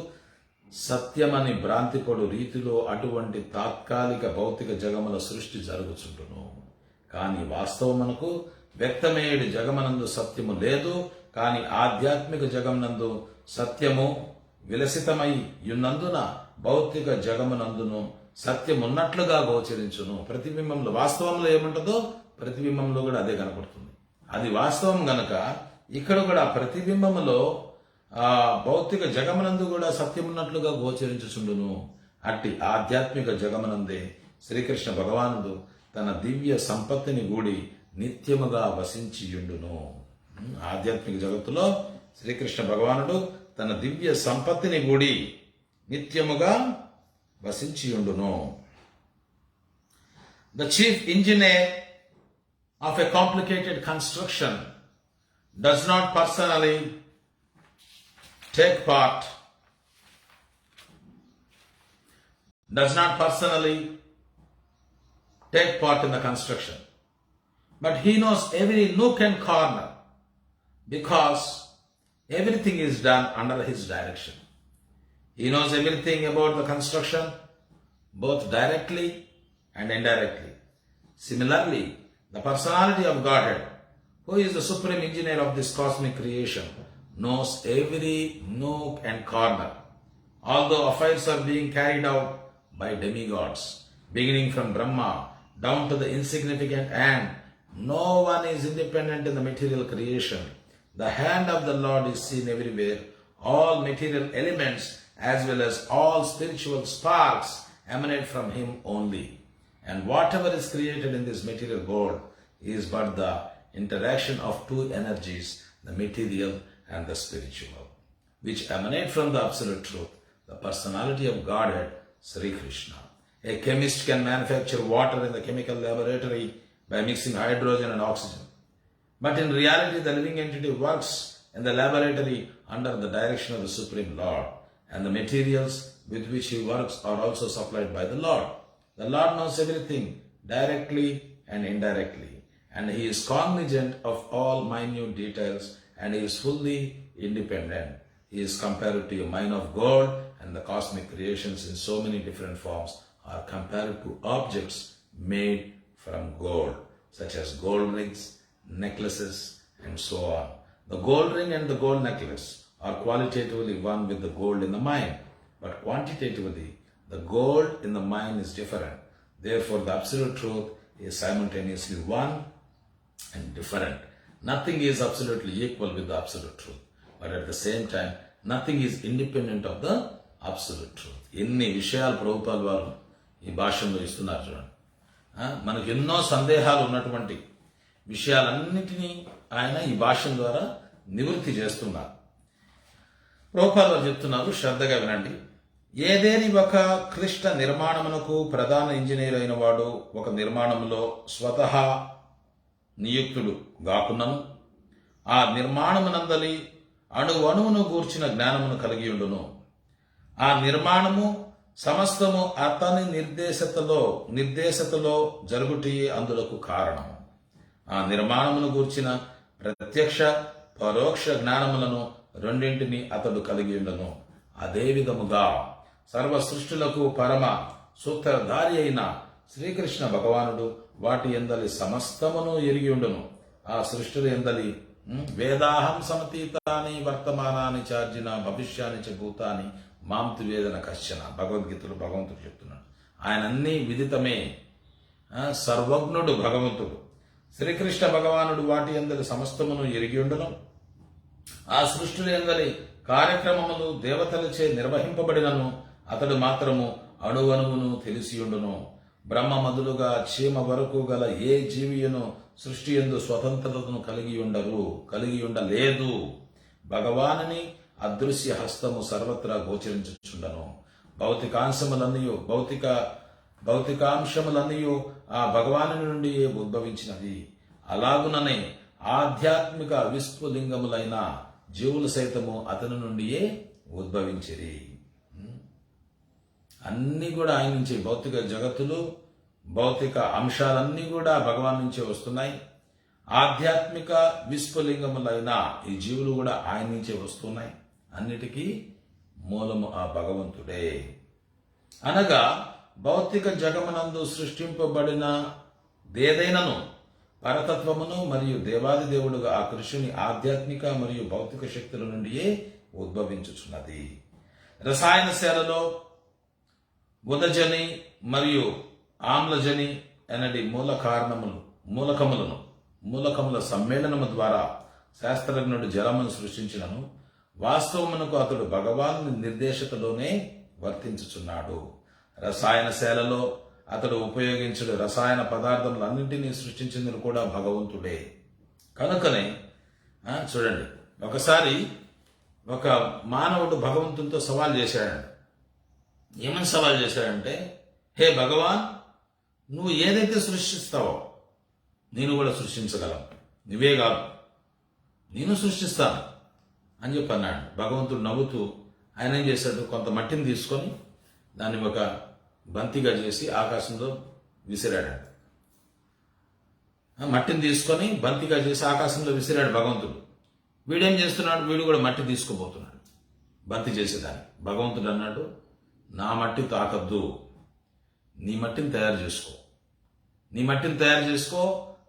సత్యమని భ్రాంతిపడు రీతిలో అటువంటి తాత్కాలిక భౌతిక జగముల సృష్టి జరుగుచుండును. కానీ వాస్తవమునకు వ్యక్తమేయుడి జగమనందు సత్యము లేదు. కానీ ఆధ్యాత్మిక జగమునందు సత్యము విలసితమై యున్నందున భౌతిక జగమునందును సత్యమున్నట్లుగా గోచరించును. ప్రతిబింబంలో వాస్తవంలో ఏముంటుందో ప్రతిబింబంలో కూడా అదే కనపడుతుంది. అది వాస్తవం గనక ఇక్కడ కూడా ప్రతిబింబములో భౌతిక జగమునందు కూడా సత్యమున్నట్లుగా గోచరించుచుండును. అట్టి ఆధ్యాత్మిక జగమునందే శ్రీకృష్ణ భగవానుడు తన దివ్య సంపత్తిని గూడి నిత్యముగా వసించియుండును. ఆధ్యాత్మిక జగత్తులో శ్రీకృష్ణ భగవానుడు తన దివ్య సంపత్తిని గూడి నిత్యముగా వసించియుండును. The chief engineer of a complicated construction does not personally take part in the construction, but he knows every nook and corner because everything is done under his direction. He knows everything about the construction, both directly and indirectly. Similarly, the personality of Godhead, who is the supreme engineer of this cosmic creation, knows every nook and corner. Although affairs are being carried out by demigods, beginning from Brahma down to the insignificant ant, no one is independent in the material creation. The hand of the Lord is seen everywhere. All material elements as well as all spiritual sparks emanate from Him only. And whatever is created in this material world is but the interaction of two energies, the material and the spiritual, which emanate from the absolute truth, the personality of Godhead, Sri Krishna. A chemist can manufacture water in the chemical laboratory by mixing hydrogen and oxygen. But in reality, the living entity works in the laboratory under the direction of the Supreme Lord, and the materials with which he works are also supplied by the Lord. The Lord knows everything directly and indirectly, and he is cognizant of all minute details, and he is fully independent. He is compared to a mine of gold, and the cosmic creations in so many different forms are compared to objects made from gold, such as gold rings, necklaces, and so on. The gold ring and the gold necklace or qualitatively one with the gold in the mine, but quantitatively the gold in the mine is different. Therefore, the absolute truth is simultaneously one and different. Nothing is absolutely equal with the absolute truth, but at the same time, nothing is independent of the absolute truth. ఎన్ని విషయాలు ప్రభుపాల్ వారు ఈ భాషలో ఇస్తున్నారు చూడండి. మనకు ఎన్నో సందేహాలు ఉన్నటువంటి విషయాలన్నిటినీ ఆయన ఈ భాషల ద్వారా నివృత్తి చేస్తున్నారు. ప్రభుపాల్ వారు చెప్తున్నారు, శ్రద్ధగా వినండి. ఏదేని ఒక క్లిష్ట నిర్మాణమునకు ప్రధాన ఇంజనీర్ అయిన వాడు ఒక నిర్మాణంలో స్వతహా నియుక్తుడు గాకున్నను ఆ నిర్మాణమునందలి అణువణువును గూర్చిన జ్ఞానమును కలిగి ఉండును. ఆ నిర్మాణము సమస్తము అతని నిర్దేశతలో జరుగుటయే అందులకు కారణము. ఆ నిర్మాణమును గూర్చిన ప్రత్యక్ష పరోక్ష జ్ఞానములను రెండింటిని అతడు కలిగి ఉండను. అదే విధముగా సర్వ సృష్టిలకు పరమ సూత్రధారి అయిన శ్రీకృష్ణ భగవానుడు వాటి ఎందలి సమస్తమును ఎరిగి ఉండును. ఆ సృష్టిలు ఎందలి వేదాహం సమతీతాని వర్తమానాన్ని చార్జిన భవిష్యాన్ని చ భూతాని మాంతు వేదన కశ్చన. భగవద్గీతలో భగవంతుడు చెప్తున్నాడు. ఆయన అన్ని విదితమే, సర్వజ్ఞుడు భగవంతుడు. శ్రీకృష్ణ భగవానుడు వాటి ఎందలి సమస్తమును ఎరిగి ఉండును. ఆ సృష్టిలో ఎందలి కార్యక్రమములు దేవతలచే నిర్వహింపబడినను అతడు మాత్రము అణువణువును తెలిసియుండును. బ్రహ్మ మొదలుగా చీమ వరకు గల ఏ జీవియను సృష్టి యందు స్వతంత్రతను కలిగి ఉండలేదు. భగవానుని అదృశ్య హస్తము సర్వత్రా గోచరించుచుండను. భౌతికాంశములన్నీ ఆ భగవాను నుండి ఉద్భవించినది. అలాగుననే ఆధ్యాత్మిక విస్ఫులింగములైన జీవులు సైతము అతని నుండియే ఉద్భవించిరి. అన్నీ కూడా ఆయన నుంచి, భౌతిక జగత్తులు, భౌతిక అంశాలన్నీ కూడా భగవాన్ నుంచే వస్తున్నాయి. ఆధ్యాత్మిక విస్ఫులింగములైన ఈ జీవులు కూడా ఆయన నుంచే వస్తున్నాయి. అన్నిటికీ మూలము ఆ భగవంతుడే. అనగా భౌతిక జగమునందు సృష్టింపబడిన దేదైనను పరతత్వమును మరియు దేవాది దేవుడుగా ఆ కృష్ణుని ఆధ్యాత్మిక మరియు భౌతిక శక్తుల నుండియే ఉద్భవించుచున్నది. రసాయనశాలలో ఉదజని మరియు ఆమ్లజని అనడి మూలకముల సమ్మేళనము ద్వారా శాస్త్రజ్ఞుడు జలమును సృష్టించినను వాస్తవమునకు అతడు భగవాను నిర్దేశతలోనే వర్తించుచున్నాడు. రసాయనశాలలో అతడు ఉపయోగించడు రసాయన పదార్థములన్నింటినీ సృష్టించింది కూడా భగవంతుడే. కనుకనే చూడండి, ఒకసారి ఒక మానవుడు భగవంతునితో సవాల్ చేశాడండి. ఏమని సవాల్ చేశాడంటే, హే భగవాన్, నువ్వు ఏదైతే సృష్టిస్తావో నేను కూడా సృష్టించగలను, నువ్వే కాదు నేను సృష్టిస్తాను అని చెప్పి అన్నాడు. భగవంతుడు నవ్వుతూ ఆయన ఏం చేశాడు, కొంత మట్టిని తీసుకొని దాన్ని ఒక బంతిగా చేసి ఆకాశంలో విసిరాడు. మట్టిని తీసుకొని బంతిగా చేసి ఆకాశంలో విసిరాడు భగవంతుడు. వీడేం చేస్తున్నాడు, వీడు కూడా మట్టి తీసుకుపోతున్నాడు బంతి చేసేదాన్ని. భగవంతుడు అన్నాడు, నా మట్టి తాకద్దు, నీ మట్టిని తయారు చేసుకో,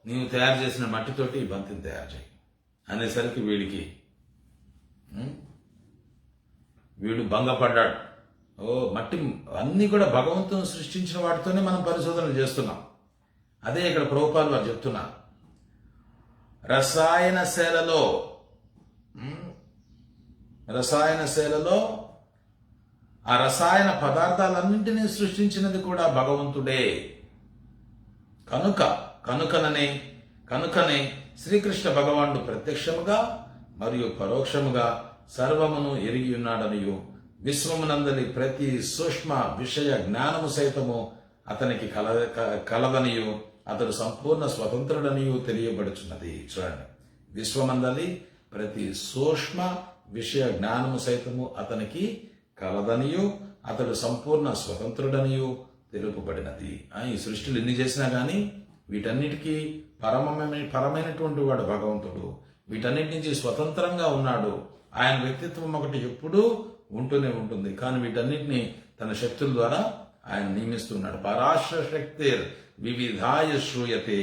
నీవు తయారు చేసిన మట్టితోటి ఈ బంతిని తయారు చేయి అనేసరికి వీడు భంగపడ్డాడు. మట్టి అన్నీ కూడా భగవంతుని సృష్టించిన వాటితోనే మనం పరిశోధనలు చేస్తున్నాం. అదే ఇక్కడ ప్రభుపాల్ వారు చెప్తున్నారు. రసాయనశాలలో ఆ రసాయన పదార్థాలన్నింటినీ సృష్టించినది కూడా భగవంతుడే. కనుకనే శ్రీకృష్ణ భగవానుడు ప్రత్యక్షముగా మరియు పరోక్షముగా సర్వమును ఎరిగి ఉన్నాడనియు విశ్వమునందలి ప్రతి సూక్ష్మ విషయ జ్ఞానము సైతము అతనికి కలదనియు అతడు సంపూర్ణ స్వతంత్రుడనియు తెలియబడుచున్నది. చూడండి, విశ్వమందలి ప్రతి సూక్ష్మ విషయ జ్ఞానము సైతము అతనికి కలదనియు అతడు సంపూర్ణ స్వతంత్రుడనియు తెలుపబడినది. ఈ సృష్టిలు ఎన్ని చేసినా గాని వీటన్నిటికీ పరమైనటువంటి వాడు భగవంతుడు. వీటన్నిటి నుంచి స్వతంత్రంగా ఉన్నాడు. ఆయన వ్యక్తిత్వం ఒకటి ఎప్పుడూ ఉంటూనే ఉంటుంది. కానీ వీటన్నిటిని తన శక్తుల ద్వారా ఆయన నియమిస్తున్నాడు. పరాశర శక్తి వివిధాయ శ్రూయతే.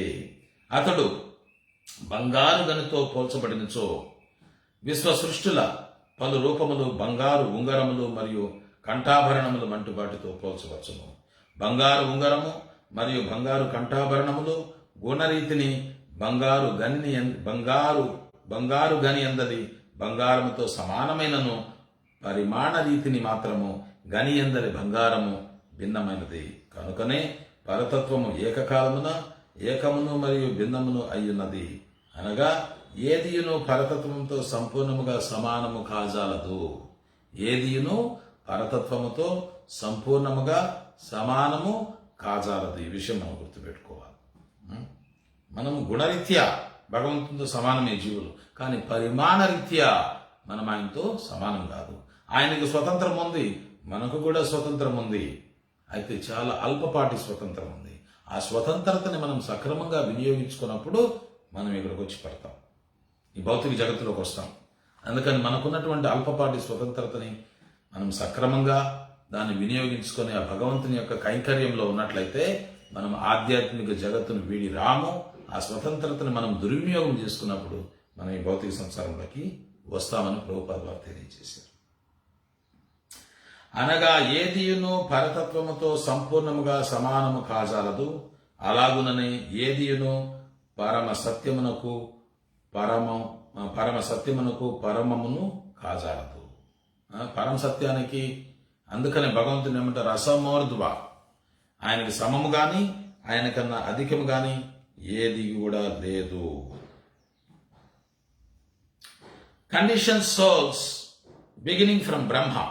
అతడు బంగారు గనితో పోల్చబడినచో విశ్వ సృష్టిల పలు రూపములు బంగారు ఉంగరములు మరియు కంఠాభరణములు వంటి వాటితో పోల్చవచ్చును. బంగారు ఉంగరము మరియు బంగారు కంఠాభరణములు గుణరీతిని బంగారు గని ఎందలి బంగారముతో సమానమైనను, పరిమాణ రీతిని మాత్రము గని ఎందలి బంగారము భిన్నమైనది. కనుకనే పరతత్వము ఏకకాలమున ఏకమును మరియు భిన్నమును అయ్యున్నది. అనగా ఏదియును పరతత్వముతో సంపూర్ణముగా సమానము కాజాలదు. ఏదియును పరతత్వముతో సంపూర్ణముగా సమానము కాజాలదు. ఈ విషయం మనం గుర్తుపెట్టుకోవాలి. మనము గుణరీత్యా భగవంతునితో సమానమే జీవులు, కానీ పరిమాణ రీత్యా మనం ఆయనతో సమానం కాదు. ఆయనకు స్వతంత్రం ఉంది, మనకు కూడా స్వతంత్రం ఉంది. అయితే చాలా అల్పపాటి స్వతంత్రం ఉంది. ఆ స్వతంత్రతని మనం సక్రమంగా వినియోగించుకున్నప్పుడు మనం ఇక్కడికి వచ్చి పడతాం, ఈ భౌతిక జగత్తులోకి వస్తాం. అందుకని మనకున్నటువంటి అల్పపాటి స్వతంత్రతని మనం సక్రమంగా దాన్ని వినియోగించుకొని ఆ భగవంతుని యొక్క కైంకర్యంలో ఉన్నట్లయితే మనం ఆధ్యాత్మిక జగత్తును వీడి రాము. ఆ స్వతంత్రతను మనం దుర్వినియోగం చేసుకున్నప్పుడు మనం ఈ భౌతిక సంసారంలోకి వస్తామని ప్రభుపాద వారు తెలియజేశారు. అనగా ఏదియును పరతత్వముతో సంపూర్ణముగా సమానము కాజాలదు. అలాగుననే ఏదియును పరమ సత్యమునకు పరమమును కాజాలదు. పరమ సత్యానికి అందుకనే భగవంతుని ఏమంటారు, రసమోర్ధ్వ. ఆయనకి సమము గాని ఆయనకన్నా అధికము గాని ఏది కూడా లేదు. Conditioned souls beginning from Brahma,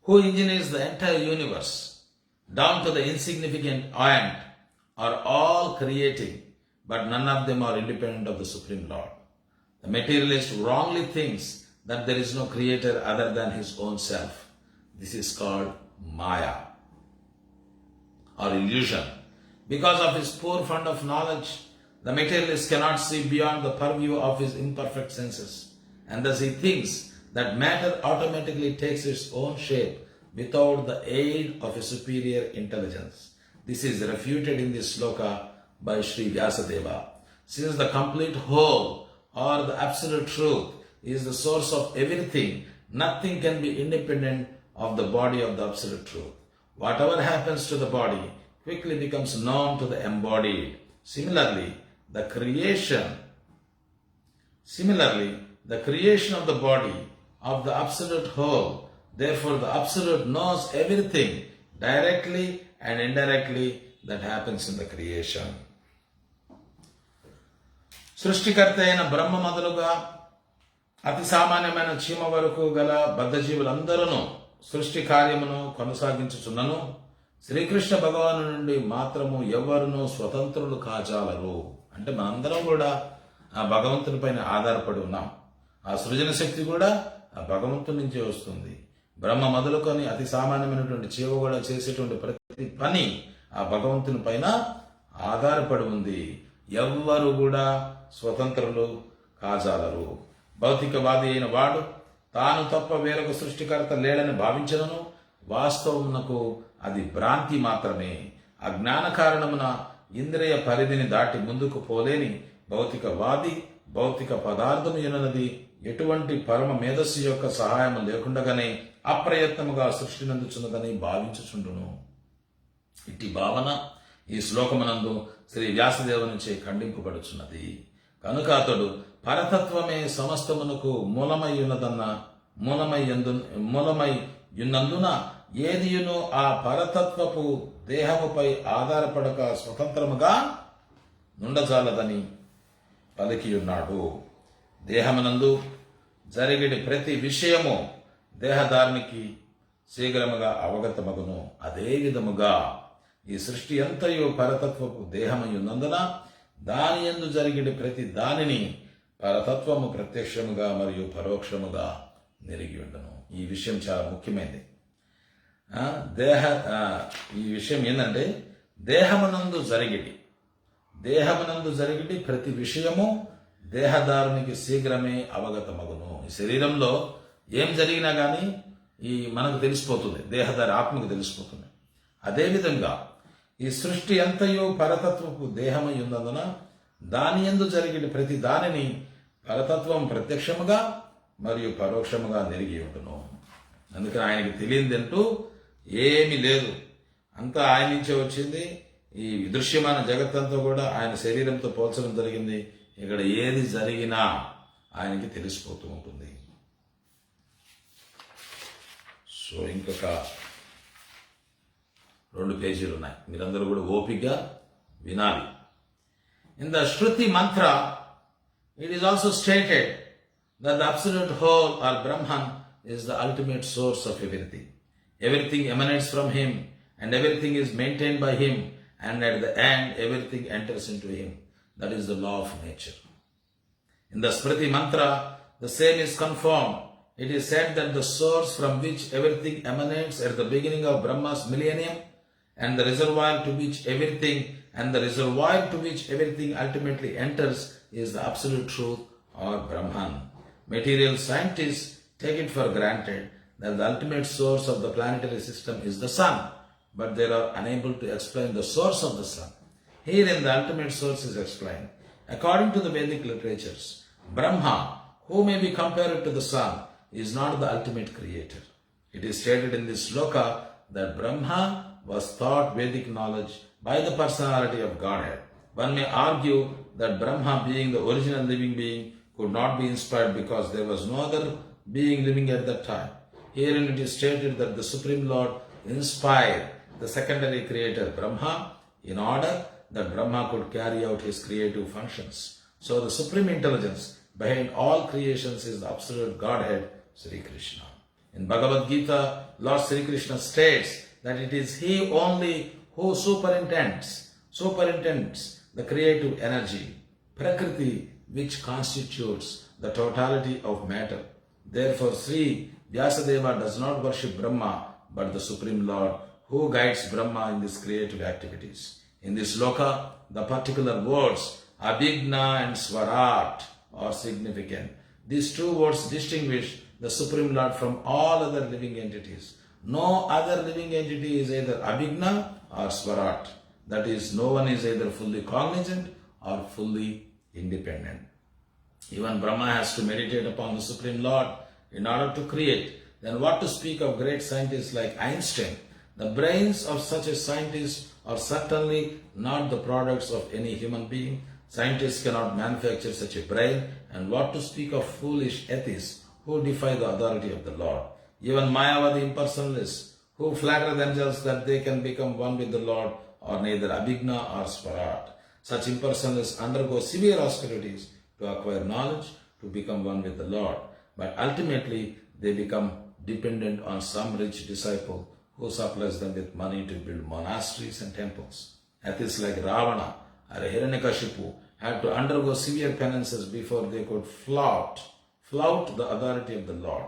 who engineers the entire universe, down to the insignificant ant, are all creating, but none of them are independent of the Supreme Lord. The materialist wrongly thinks that there is no creator other than his own self. This is called Maya, or illusion. Because of his poor fund of knowledge, the materialist cannot see beyond the purview of his imperfect senses, and thus he thinks that matter automatically takes its own shape without the aid of a superior intelligence. This is refuted in this sloka by Sri Vyasadeva. Since the complete whole or the absolute truth is the source of everything, nothing can be independent of the body of the absolute truth. Whatever happens to the body quickly becomes known to the embodied. Similarly, the creation of the body of the absolute whole. Therefore, the absolute knows everything directly and indirectly that happens in the creation. సృష్టికర్త అయిన బ్రహ్మ మొదలుగా అతి సామాన్యమైన చీమ వరకు గల బద్ధజీవులందరూ సృష్టి కార్యమును కొనసాగించుచున్నను, శ్రీకృష్ణ భగవాను నుండి మాత్రము ఎవరునూ స్వతంత్రులు కాజాలరు. అంటే మనందరం కూడా ఆ భగవంతుని పైన ఆధారపడి ఉన్నాం. ఆ సృజన శక్తి కూడా ఆ భగవంతుని నుంచే వస్తుంది. బ్రహ్మ మొదలుకొని అతి సామాన్యమైనటువంటి చీవ కూడా చేసేటువంటి ప్రతి పని ఆ భగవంతుని పైన ఆధారపడి ఉంది. ఎవ్వరు కూడా స్వతంత్రులు కాజాలరు. భౌతికవాది అయిన వాడు తాను తప్ప వేరొక సృష్టికర్త లేడని భావించను. వాస్తవమునకు అది భ్రాంతి మాత్రమే. అజ్ఞాన కారణమున ఇంద్రియ పరిధిని దాటి ముందుకు పోలేని భౌతికవాది భౌతిక పదార్థము ఎనున్నది ఎటువంటి పరమ మేధస్సు యొక్క సహాయం లేకుండగానే అప్రయత్నముగా సృష్టినందుచున్నదని భావించుచుండును. ఇట్టి భావన ఈ శ్లోకమునందు శ్రీ వ్యాసదేవునిచే ఖండింపబడుచున్నది. కనుక అతడు పరతత్వమే సమస్తమునకు మూలమై ఉన్నందున ఏదియును ఆ పరతత్వపు దేహముపై ఆధారపడక స్వతంత్రముగా నుండజాలదని పలికియున్నాడు. దేహమునందు జరిగిడి ప్రతి విషయము దేహదారునికి శీఘ్రముగా అవగతమగును. అదే విధముగా ఈ సృష్టి అంతయు పరతత్వపు దేహమై ఉన్నందున దాని యందు జరిగిడి ప్రతి దానిని పరతత్వము ప్రత్యక్షముగా మరియు పరోక్షముగా నెరిగి ఉండను. ఈ విషయం చాలా ముఖ్యమైనది. ఈ విషయం ఏంటంటే దేహమునందు జరిగిడి ప్రతి విషయము దేహదారునికి శీఘ్రమే అవగతమగును. ఈ శరీరంలో ఏం జరిగినా కానీ మనకు తెలిసిపోతుంది, దేహదారి ఆత్మకు తెలిసిపోతుంది. అదేవిధంగా ఈ సృష్టి అంతయు పరతత్వపు దేహమై ఉన్నందున దాని యందు జరిగిన ప్రతి దానిని పరతత్వం ప్రత్యక్షముగా మరియు పరోక్షముగా నెరిగి ఉంటును. అందుకని ఆయనకి తెలియదంటూ ఏమీ లేదు, అంతా ఆయన నుంచే వచ్చింది. ఈ దృశ్యమైన జగత్తంతా కూడా ఆయన శరీరంతో పోల్చడం జరిగింది. ఇక్కడ ఏది జరిగినా ఆయనకి తెలిసిపోతూ ఉంటుంది. సో ఇంకొక 2 పేజీలు ఉన్నాయి, మీరందరూ కూడా ఓపికగా వినాలి. In the Shruti Mantra it is also stated that the absolute whole or Brahman is the ultimate source of everything. Everything emanates from him and everything is maintained by him, and at the end everything enters into him. That is the law of nature. In the Smriti mantra, the same is confirmed. It is said that the source from which everything emanates at the beginning of Brahma's millennium, and the reservoir to which everything ultimately enters, is the absolute truth or Brahman. Material scientists take it for granted that the ultimate source of the planetary system is the sun, but they are unable to explain the source of the sun. Herein the ultimate source is explained. According to the Vedic literatures, Brahma, who may be compared to the sun, is not the ultimate creator. It is stated in this sloka that Brahma was taught Vedic knowledge by the personality of Godhead. One may argue that Brahma, being the original living being, could not be inspired because there was no other being living at that time. Herein it is stated that the Supreme Lord inspired the secondary creator Brahma in order that Brahma could carry out his creative functions. So the supreme intelligence behind all creations is the absolute Godhead, Sri Krishna. In Bhagavad Gita, Lord Sri Krishna states that it is he only who superintends the creative energy, Prakriti, which constitutes the totality of matter. Therefore, Sri Vyasadeva does not worship Brahma, but the Supreme Lord, who guides Brahma in these creative activities. In this sloka, the particular words Abhigna and Swarat are significant. These 2 words distinguish the Supreme Lord from all other living entities. No other living entity is either Abhigna or Swarat. That is, no one is either fully cognizant or fully independent. Even Brahma has to meditate upon the Supreme Lord in order to create. Then what to speak of great scientists like Einstein? The brains of such a scientist are certainly not the products of any human being. Scientists cannot manufacture such a brain, and what to speak of foolish atheists who defy the authority of the Lord. Even Mayavadi impersonalists who flatter themselves that they can become one with the Lord are neither Abhigna or Swarat. Such impersonalists undergo severe austerities to acquire knowledge to become one with the Lord, but ultimately they become dependent on some rich disciple who supplies them with money to build monasteries and temples. Atheists like Ravana or Hiranyakashipu had to undergo severe penances before they could flout the authority of the Lord.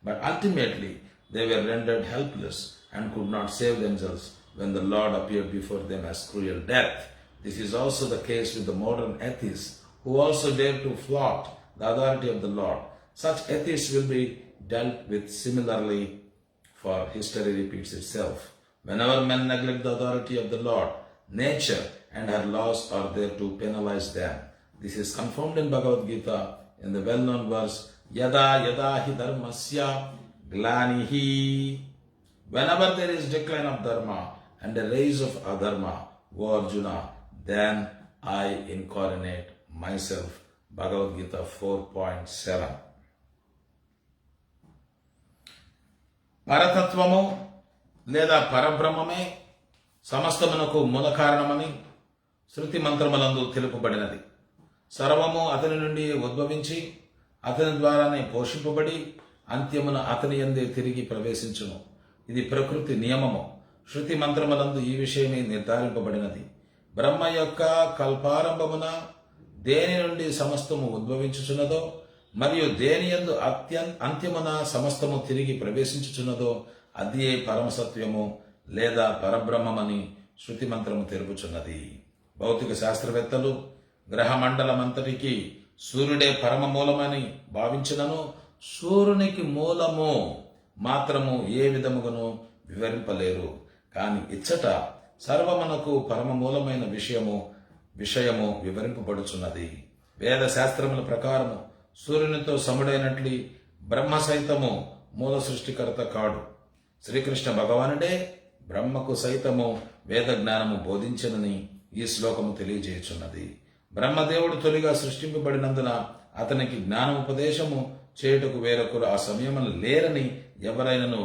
But ultimately they were rendered helpless and could not save themselves when the Lord appeared before them as cruel death. This is also the case with the modern atheists who also dare to flout the authority of the Lord. Such atheists will be dealt with similarly, for history repeats itself. Whenever men neglect the authority of the Lord, nature and her laws are there to penalize them. This is confirmed in Bhagavad Gita in the well-known verse, Yada yada hi dharmasya glanihi. Whenever there is decline of dharma and a rise of adharma, O Arjuna, then I incarnate myself. Bhagavad Gita 4.7. పరతత్వము లేదా పరబ్రహ్మమే సమస్తమునకు మూల కారణమని శృతి మంత్రములందు తెలుపబడినది. సర్వము అతని నుండి ఉద్భవించి అతని ద్వారానే పోషింపబడి అంత్యమున అతని యందే తిరిగి ప్రవేశించును. ఇది ప్రకృతి నియమము. శృతి మంత్రములందు ఈ విషయమే నిర్ధారింపబడినది. బ్రహ్మ యొక్క కల్పారంభమున దేని నుండి సమస్తము ఉద్భవించుచున్నదో మరియు దేని యందు అంత్యమున సమస్తము తిరిగి ప్రవేశించుచున్నదో అదియే పరమసత్యము లేదా పరబ్రహ్మమని శృతి మంత్రము తెలుపుచున్నది. భౌతిక శాస్త్రవేత్తలు గ్రహమండలమంతటికి సూర్యుడే పరమ మూలమని భావించినను సూర్యునికి మూలము మాత్రము ఏ విధముగాను వివరింపలేరు. కాని ఇచ్చట సర్వమునకు పరమ మూలమైన విషయము వివరింపబడుచున్నది. వేద శాస్త్రముల ప్రకారము సూర్యునితో సముడైనట్లు బ్రహ్మ సైతము మూల సృష్టికర్త కాడు. శ్రీకృష్ణ భగవానుడే బ్రహ్మకు సైతము వేద జ్ఞానము బోధించనని ఈ శ్లోకము తెలియజేయుచున్నది. బ్రహ్మదేవుడు తొలిగా సృష్టింపబడినందున అతనికి జ్ఞానోపదేశము చేయుటకు వేరొకరు ఆ సమయమున లేరని ఎవరైనను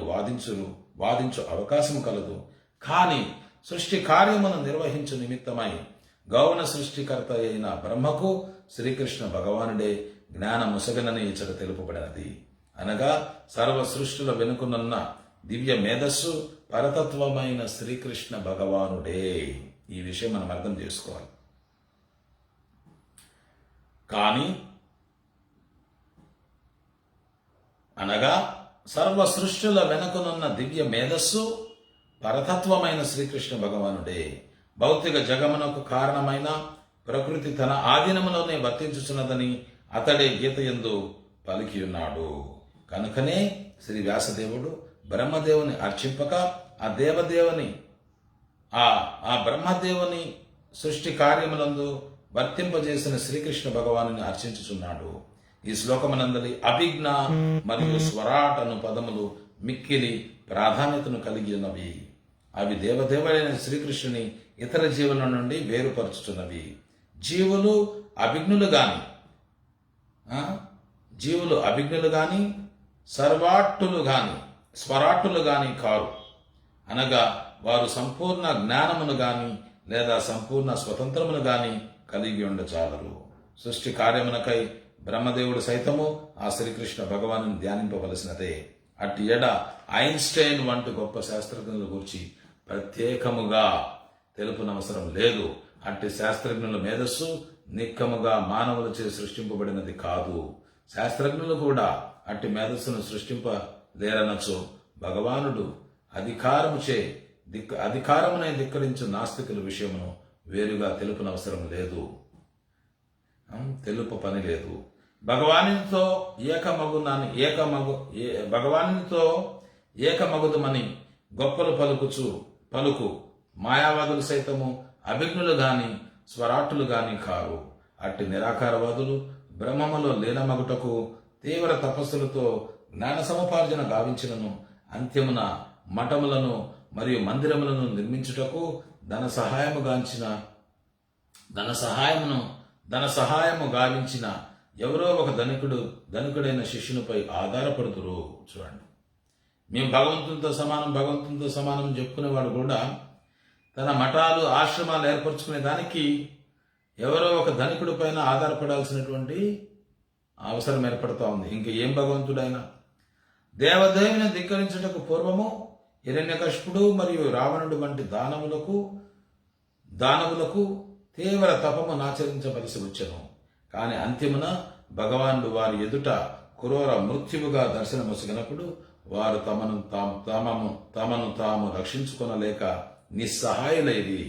వాదించు అవకాశం కలదు. కాని సృష్టి కార్యమును నిర్వహించు నిమిత్తమై గౌణ సృష్టికర్త అయిన బ్రహ్మకు శ్రీకృష్ణ భగవానుడే జ్ఞానముసగనని ఇచ్చట తెలుపబడినది. అనగా సర్వ సృష్టిల వెనుకనున్న దివ్య మేధస్సు పరతత్వమైన శ్రీకృష్ణ భగవానుడే. ఈ విషయం మనం అర్థం చేసుకోవాలి. కానీ అనగా సర్వ సృష్టిల వెనుకనున్న దివ్య మేధస్సు పరతత్వమైన శ్రీకృష్ణ భగవానుడే. భౌతిక జగమునకు కారణమైన ప్రకృతి తన ఆధీనములోనే వర్తించుచున్నదని అతడే గీతయందు పలికి ఉన్నాడు. కనుకనే శ్రీ వ్యాసదేవుడు బ్రహ్మదేవుని అర్చింపక ఆ దేవదేవుని ఆ బ్రహ్మదేవుని సృష్టి కార్యములందు వర్తింపజేసిన శ్రీకృష్ణ భగవాను అర్చించుచున్నాడు. ఈ శ్లోకమునందలి అభిజ్ఞ మరియు స్వరాటను పదములు మిక్కిలి ప్రాధాన్యతను కలిగి ఉన్నవి. అవి దేవదేవుడైన శ్రీకృష్ణుని ఇతర జీవుల నుండి వేరుపరుచుచున్నవి. జీవులు అభిజ్ఞులు గాని స్వరాట్టులు గాని కారు. అనగా వారు సంపూర్ణ జ్ఞానమును గాని లేదా సంపూర్ణ స్వతంత్రమును గాని కలిగి ఉండచాలరు. సృష్టి కార్యమునకై బ్రహ్మదేవుడు సైతము ఆ శ్రీకృష్ణ భగవాను ధ్యానింపవలసినదే. అట్టి ఎడ ఐన్స్టైన్ వంటి గొప్ప శాస్త్రజ్ఞుల గురించి ప్రత్యేకముగా తెలుపునవసరం లేదు. అట్టి శాస్త్రజ్ఞుల మేధస్సు నిక్కముగా మానవులచే సృష్టింపబడినది కాదు. శాస్త్రజ్ఞులు కూడా అట్టి మేధస్సును సృష్టింపలేరనచో భగవానుడు అధికారమునే ధిక్కరించు నాస్తికుల విషయమును వేరుగా తెలుపునవసరం లేదు, తెలుపు పని లేదు. భగవానితో ఏకమగుదమని గొప్పలు పలుకు మాయావాదులు సైతము అభిజ్ఞులు గాని స్వరాట్టులు గాని కారు. అట్టి నిరాకారవాదులు బ్రహ్మములో లీనమగుటకు తీవ్ర తపస్సులతో జ్ఞాన సముపార్జన గావించినను అంత్యమున మఠములను మరియు మందిరములను నిర్మించుటకు ధన సహాయము గావించిన ఎవరో ఒక ధనికుడైన శిష్యునిపై ఆధారపడుతురు. చూడండి, మేము భగవంతునితో సమానం చెప్పుకునేవాడు కూడా తన మఠాలు ఆశ్రమాలు ఏర్పరచుకునే దానికి ఎవరో ఒక ధనికుడి పైన ఆధారపడాల్సినటువంటి అవసరం ఏర్పడతా ఉంది. ఇంక ఏం భగవంతుడైనా దేవదేవుని ధిక్కరించుటకు పూర్వము హిరణ్యకశిపుడు మరియు రావణుడు వంటి దానవులకు తీవ్ర తపము నాచరించవలసి వచ్చెను. కాని అంత్యమున భగవానుడు వారి ఎదుట క్రూర మృత్యువుగా దర్శనమొసగినప్పుడు వారు తమను తాము రక్షించుకొనలేక నిస్సహాయులైరి.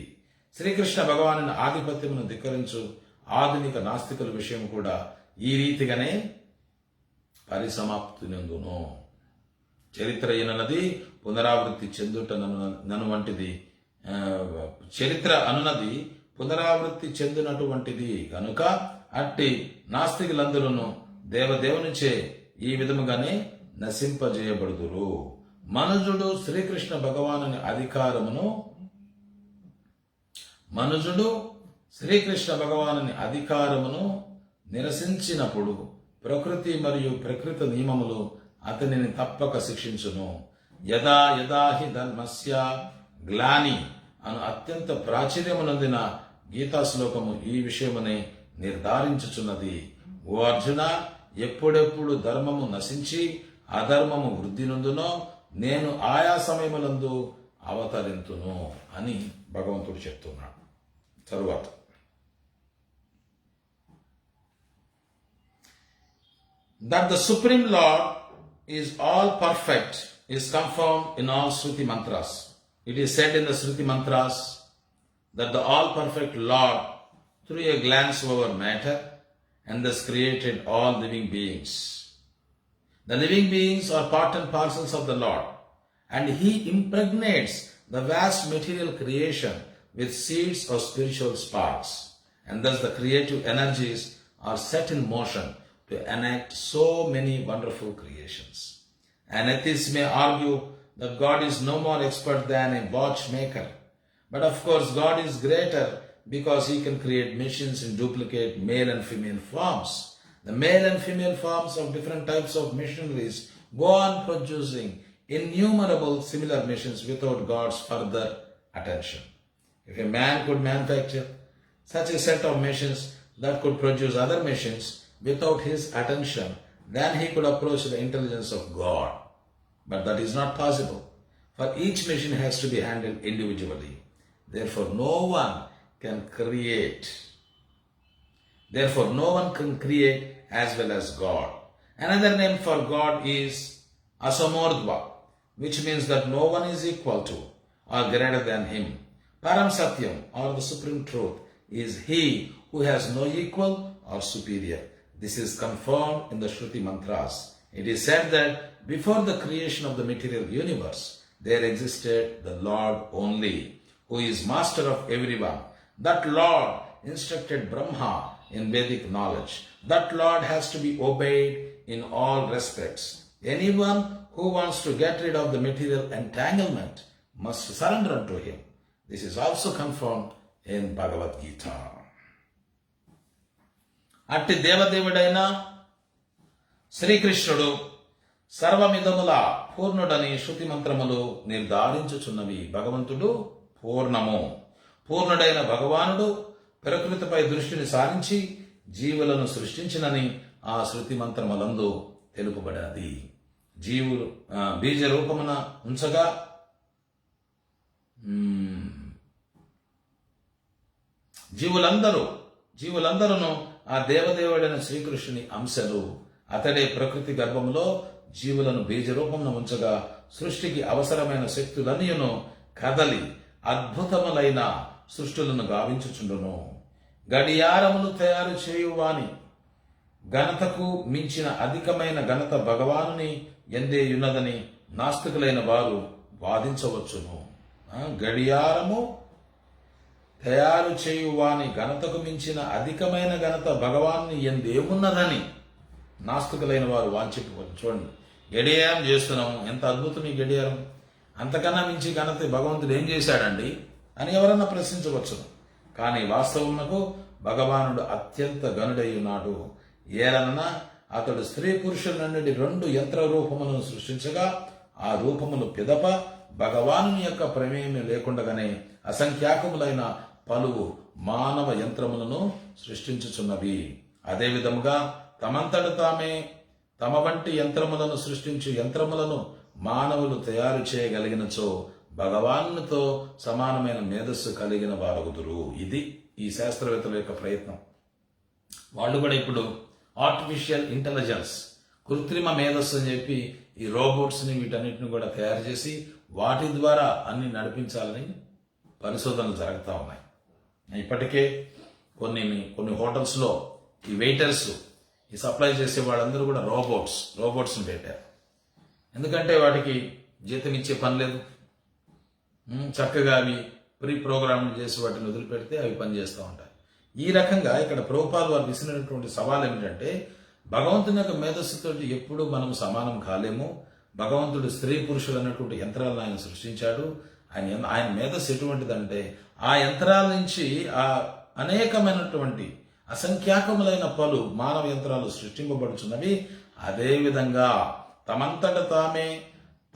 శ్రీకృష్ణ భగవాను ఆధిపత్యమును ధిక్కరించు ఆధునిక నాస్తికుల విషయం కూడా ఈ రీతిగానే పరిసమాప్తినందును. చరిత్ర ఎనున్నది పునరావృత్తి చెందునటువంటిది కనుక అట్టి నాస్తికులందరూ దేవదేవునిచే ఈ విధముగానే నశింపజేయబడుదురు. మనుజుడు శ్రీకృష్ణ భగవానుని అధికారమును నిరసించినప్పుడు ప్రకృతి మరియు ప్రకృతి నియమములు అతనిని తప్పక శిక్షించును. యదా యదాహి ధర్మస్య గ్లాని అను అత్యంత ప్రాచుర్యమునందిన గీతా శ్లోకము ఈ విషయమునే నిర్ధారించుచున్నది. ఓ అర్జున, ఎప్పుడెప్పుడు ధర్మము నశించి అధర్మము వృద్ధి నందునో నేను ఆయా సమయములందు అవతరింతును అని భగవంతుడు చెప్తున్నాడు. తరువాత that the Supreme Lord is all perfect is confirmed in all Shruti mantras. It is said in the Shruti mantras that the all perfect Lord threw a glance over matter and thus created all living beings. The living beings are part and parcels of the Lord, and He impregnates the vast material creation with seeds of spiritual sparks, and thus the creative energies are set in motion to to enact so many wonderful creations. An atheist may argue that God is no more expert than a watchmaker. But of course, God is greater because he can create machines and duplicate male and female forms. The male and female forms of different types of machineries go on producing innumerable similar machines without God's further attention. If a man could manufacture such a set of machines that could produce other machines without his attention, then he could approach the intelligence of God. But that is not possible, for each machine has to be handled individually. Therefore, no one can create as well as God. Another name for God is Asamordva, which means that no one is equal to or greater than him. Param Satyam, or the supreme truth, is he who has no equal or superior. This is confirmed in the Shruti mantras. It is said that before the creation of the material universe, there existed the Lord only, who is master of everyone. That Lord instructed Brahma in Vedic knowledge. That Lord has to be obeyed in all respects. Anyone who wants to get rid of the material entanglement must surrender unto him. This is also confirmed in Bhagavad Gita. అట్టి దేవదేవుడైన శ్రీకృష్ణుడు సర్వమిదముల పూర్ణుడని శృతి మంత్రములు నిర్ధారించుచున్నవి. భగవంతుడు పూర్ణుడైన భగవానుడు ప్రకృతిపై దృష్టిని సారించి జీవులను సృష్టించినని ఆ శృతి మంత్రములందు తెలుపబడినది. జీవులు బీజ రూపమున ఉంచగా జీవులందరూ ఆ దేవదేవుడైన శ్రీకృష్ణుని అంశలు. అతడే ప్రకృతి గర్భంలో జీవులను బీజరూపమున ఉంచగా సృష్టికి అవసరమైన శక్తులన్నీయును కదలి అద్భుతములైన సృష్టులను గావించుచుండును. గడియారములు తయారు చేయువాని ఘనతకు మించిన అధికమైన ఘనత భగవానుని ఎందేయున్నదని నాస్తికులైన వారు వాదించవచ్చును. గడియారము తయారు చేయువాని ఘనతకు మించిన అధికమైన ఘనత భగవాన్ని ఎందేమున్నదని నాస్తికులైన వారు వాంఛించవచ్చు. చూడండి, గడియారం చేస్తున్నాము, ఎంత అద్భుతం ఈ గడియారం, అంతకన్నా మించి ఘనత భగవంతుడు ఏం చేశాడండి అని ఎవరన్నా ప్రశ్నించవచ్చును. కానీ వాస్తవమునకు భగవానుడు అత్యంత గనుడై ఉన్నాడు. ఏలనన్నా అతడు స్త్రీ పురుషుల నుండి 2 యంత్ర రూపములను సృష్టించగా ఆ రూపములు పిదప భగవాను యొక్క ప్రమేయం లేకుండగానే అసంఖ్యాకములైన పలువు మానవ యంత్రములను సృష్టించుచున్నవి. అదే విధముగా తమంతట తామే తమ వంటి యంత్రములను సృష్టించు యంత్రములను మానవులు తయారు చేయగలిగినచో భగవానుతో సమానమైన మేధస్సు కలిగిన వారగుదురు. ఇది ఈ శాస్త్రవేత్తల యొక్క ప్రయత్నం. వాళ్ళు కూడా ఇప్పుడు ఆర్టిఫిషియల్ ఇంటెలిజెన్స్, కృత్రిమ మేధస్సు అని చెప్పి ఈ రోబోట్స్ని వీటన్నిటిని కూడా తయారు చేసి వాటి ద్వారా అన్ని నడిపించాలని పరిశోధనలు జరుగుతూ ఉన్నాయి. ఇప్పటికే కొన్ని హోటల్స్లో ఈ వెయిటర్స్, ఈ సప్లై చేసే వాళ్ళందరూ కూడా రోబోట్స్ని పెట్టారు. ఎందుకంటే వాటికి జీతం ఇచ్చే పని లేదు. చక్కగా అవి ప్రీ ప్రోగ్రామ్ చేసి వాటిని వదిలిపెడితే అవి పనిచేస్తూ ఉంటాయి. ఈ రకంగా ఇక్కడ ప్రభుపాల్ వారు విసిరినటువంటి సవాల్ ఏమిటంటే, భగవంతుని యొక్క మేధస్సుతో ఎప్పుడూ మనం సమానం కాలేము. భగవంతుడు స్త్రీ పురుషులు అన్నటువంటి యంత్రాలను ఆయన సృష్టించాడు. ఆయన మేధస్సు ఎటువంటిదంటే ఆ యంత్రాల నుంచి ఆ అనేకమైనటువంటి అసంఖ్యాకములైన పలు మానవ యంత్రాలు సృష్టింపబడుచున్నవి. అదేవిధంగా తమంతట తామే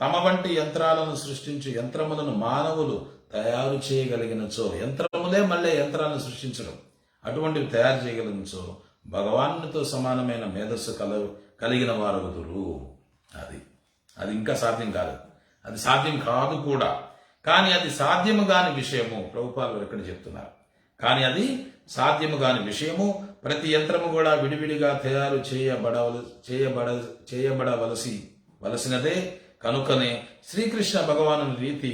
తమ వంటి యంత్రాలను సృష్టించి యంత్రములను మానవులు తయారు చేయగలిగినచో, యంత్రములే మళ్ళీ యంత్రాలను సృష్టించడం, అటువంటివి తయారు చేయగలిగినచో భగవానునితో సమానమైన మేధస్సు కలిగిన వారగుదురు. అది ఇంకా సాధ్యం కాదు, అది సాధ్యం కాదు కూడా. కానీ అది సాధ్యము కాని విషయము ప్రభుపాలు ఇక్కడ చెప్తున్నారు. కానీ అది సాధ్యము కాని విషయము. ప్రతి యంత్రము కూడా విడివిడిగా తయారు చేయబడవలసినదే. కనుకనే శ్రీకృష్ణ భగవాను రీతి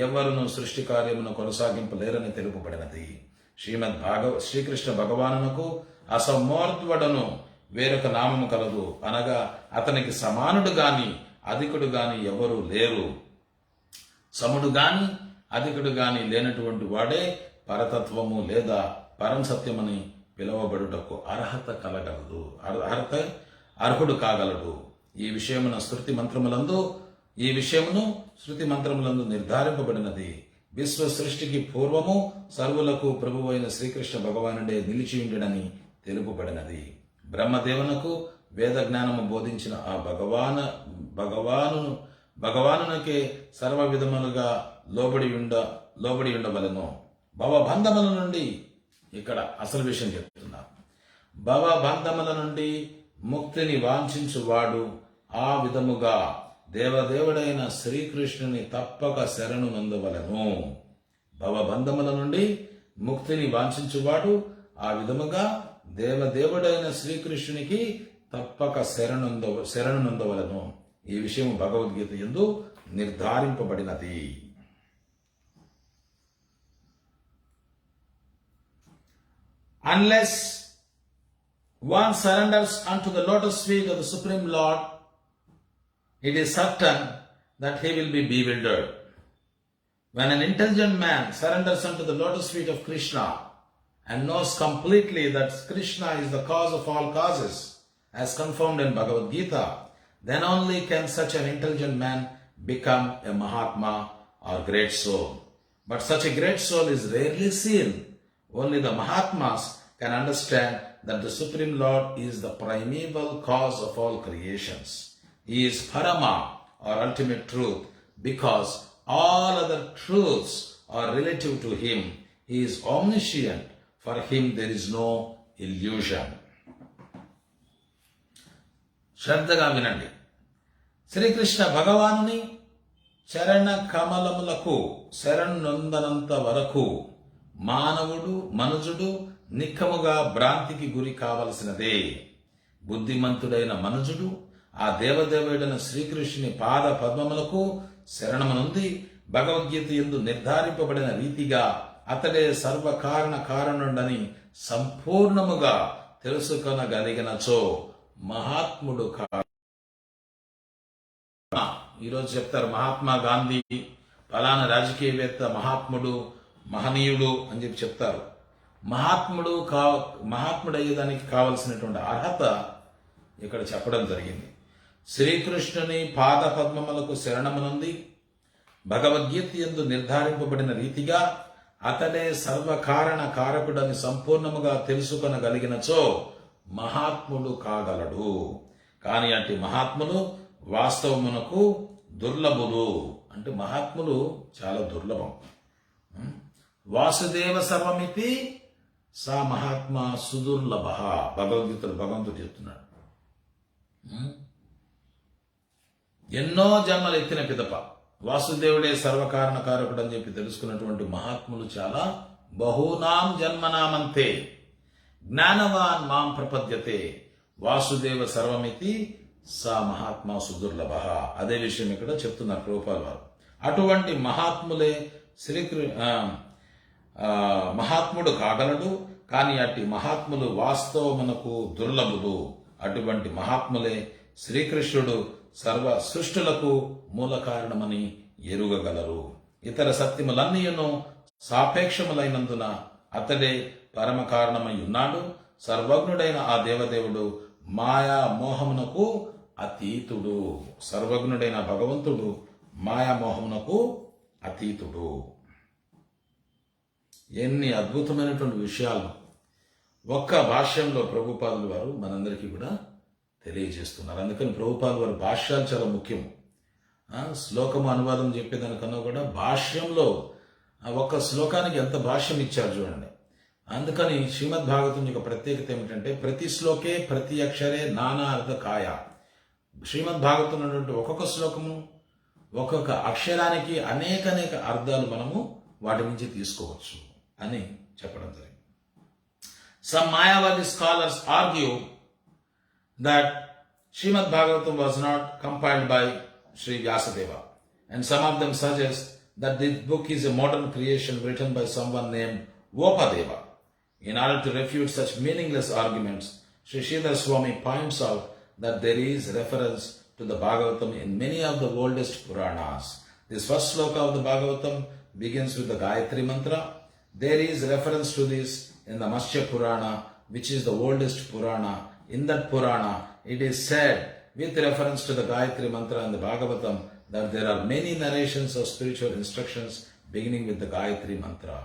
ఎవ్వరును సృష్టి కార్యమును కొనసాగింపలేరని తెలుపబడినది. శ్రీకృష్ణ భగవానునకు అసమోర్ధ్వడను వేరొక నామము కలదు, అనగా అతనికి సమానుడు గాని అధికుడు గాని ఎవరు లేరు. సముడు గాని అధికుడు గాని లేనటువంటి వాడే పరతత్వము లేదా పరం సత్యమని పిలువబడుటకు అర్హత కలగలదు. అర్హుడు కాగలడు. ఈ విషయమును శృతి మంత్రములందు నిర్ధారింపబడినది. విశ్వ సృష్టికి పూర్వము సర్వులకు ప్రభువైన శ్రీకృష్ణ భగవానుడే నిలిచియుండెనని తెలుపబడినది. బ్రహ్మదేవునకు వేద జ్ఞానము బోధించిన ఆ భగవానునకే సర్వ విధములుగా లోబడి ఉండవలను. భవబంధముల నుండి, ఇక్కడ అసలు విషయం చెప్తున్నా, భవబంధముల నుండి ముక్తిని వాంఛించువాడు ఆ విధముగా దేవదేవుడైన శ్రీకృష్ణుని తప్పక శరణు నందవలను. భవబంధముల నుండి ముక్తిని వాంఛించువాడు ఆ విధముగా దేవదేవుడైన శ్రీకృష్ణునికి తప్పక శరణు నందవలను. ఈ విషయం భగవద్గీత యందు నిర్ధారింపబడినది. Unless one surrenders unto the lotus feet of the Supreme Lord, it is certain that he will be bewildered. When an intelligent man surrenders unto the lotus feet of Krishna and knows completely that Krishna is the cause of all causes, as confirmed in Bhagavad Gita, then only can such an intelligent man become a Mahatma or great soul. But such a great soul is rarely seen. Only the Mahatmas can understand that the Supreme Lord is the primeval cause of all creations. He is Parama or ultimate truth, because all other truths are relative to him. He is omniscient. For him there is no illusion. శ్రద్ధగా వినండి. శ్రీకృష్ణ భగవానుని చరణ కమలములకు శరణొందనంత వరకు మనుజుడు నిక్కముగా భ్రాంతికి గురి కావలసినదే. బుద్ధిమంతుడైన మనుజుడు ఆ దేవదేవుడైన శ్రీకృష్ణుని పాద పద్మములకు శరణమునుంది భగవద్గీత యందు నిర్ధారింపబడిన రీతిగా అతడే సర్వకారణ కారణుడని సంపూర్ణముగా తెలుసుకొనగలిగినచో మహాత్ముడు ఈరోజు చెప్తారు మహాత్మా గాంధీ ఫలానా రాజకీయవేత్త మహాత్ముడు మహనీయుడు అని చెప్పి చెప్తారు. మహాత్ముడయ్యేదానికి కావలసినటువంటి అర్హత ఇక్కడ చెప్పడం జరిగింది. శ్రీకృష్ణుని పాద పద్మములకు శరణమునుంది భగవద్గీత యందు నిర్ధారింపబడిన రీతిగా అతడే సర్వకారణ కారకుడని సంపూర్ణముగా తెలుసుకొనగలిగినచో మహాత్ముడు కాగలడు. కాని అట్టి మహాత్ములు వాస్తవమునకు దుర్లభులు. అంటే మహాత్ములు చాలా దుర్లభం. వాసుదేవ సర్వమితి సా మహాత్మా సుదుర్లభ. భగవద్గీతలు భగవంతుడు చెప్తున్నాడు. ఎన్నో జన్మలు ఎత్తిన పిదప వాసుదేవుడే సర్వకారణ కారకుడు అని చెప్పి తెలుసుకున్నటువంటి మహాత్ములు చాలా బహూనాం జన్మనామంతే జ్ఞానవాన్ మాం ప్రపద్యతే వాసుదేవ సర్వమితి సా మహాత్మా సుదుర్లభ. అదే విషయం ఇక్కడ చెప్తున్నారు ప్రభుపాల్ వారు. అటువంటి మహాత్ములే మహాత్ముడు కాగలడు. కానీ అట్టి మహాత్ములు వాస్తవమునకు దుర్లభులు. అటువంటి మహాత్ములే శ్రీకృష్ణుడు సర్వ సృష్టులకు మూల కారణమని ఎరుగగలరు. ఇతర సత్యములన్నీయును సాపేక్షములైనందున అతడే పరమ కారణమై ఉన్నాడు. సర్వజ్ఞుడైన ఆ దేవదేవుడు మాయా మోహమునకు అతీతుడు. సర్వజ్ఞుడైన భగవంతుడు మాయామోహమునకు అతీతుడు. ఎన్ని అద్భుతమైనటువంటి విషయాలు ఒక్క భాష్యంలో ప్రభుపాదులు వారు మనందరికీ కూడా తెలియజేస్తున్నారు. అందుకని ప్రభుపాదులు వారి భాష్యాలు చాలా ముఖ్యం. శ్లోకము అనువాదం చెప్పేదానికన్నా కూడా భాష్యంలో ఒక్క శ్లోకానికి ఎంత భాష్యం ఇచ్చారు చూడండి. అందుకని శ్రీమద్ భాగవతం యొక్క ప్రత్యేకత ఏమిటంటే ప్రతి శ్లోకే ప్రతి అక్షరే నానా అర్థ కాయ. శ్రీమద్ భాగవతం ఉన్నటువంటి ఒక్కొక్క శ్లోకము ఒక్కొక్క అక్షరానికి అనేక అర్థాలు మనము వాటి నుంచి తీసుకోవచ్చు అని చెప్పడం జరిగింది. Some Mayavadi scholars argue that Srimad Bhagavatam was not compiled by Sri Vyasadeva, and some of them suggest that this book is a modern creation written by someone named Vopadeva. In order to refute such meaningless arguments, Sri Sridhar Swami points out that there is reference to the Bhagavatam in many of the oldest Puranas. This first sloka of the Bhagavatam begins with the Gayatri mantra. There is reference to this in the Matsya Purana, which is the oldest Purana, in that Purana, it is said with reference to the Gayatri Mantra and the Bhagavatam that there are many narrations of spiritual instructions beginning with the Gayatri Mantra.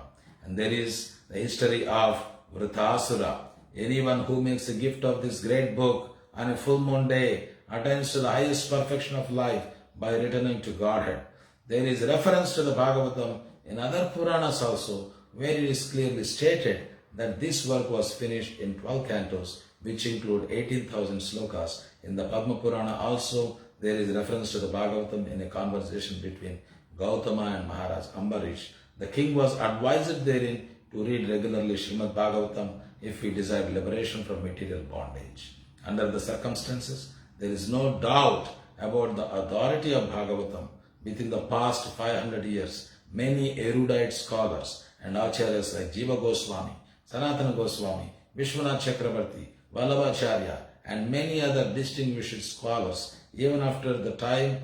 And there is the history of Vritasura. Anyone who makes a gift of this great book on a full moon day attains to the highest perfection of life by returning to Godhead. There is reference to the Bhagavatam in other Puranas also, where it is clearly stated that this work was finished in 12 cantos, which include 18,000 slokas. In the Padma Purana also, there is reference to the Bhagavatam in a conversation between Gautama and Maharaj Ambarish. The king was advised therein to read regularly Srimad Bhagavatam if he desired liberation from material bondage. Under the circumstances, there is no doubt about the authority of Bhagavatam. Within the past 500 years, many erudite scholars and acharyas like Jiva Goswami, Sanatana Goswami, Vishwanath Chakravarti, Vallabhacharya, and many other distinguished scholars, even after the time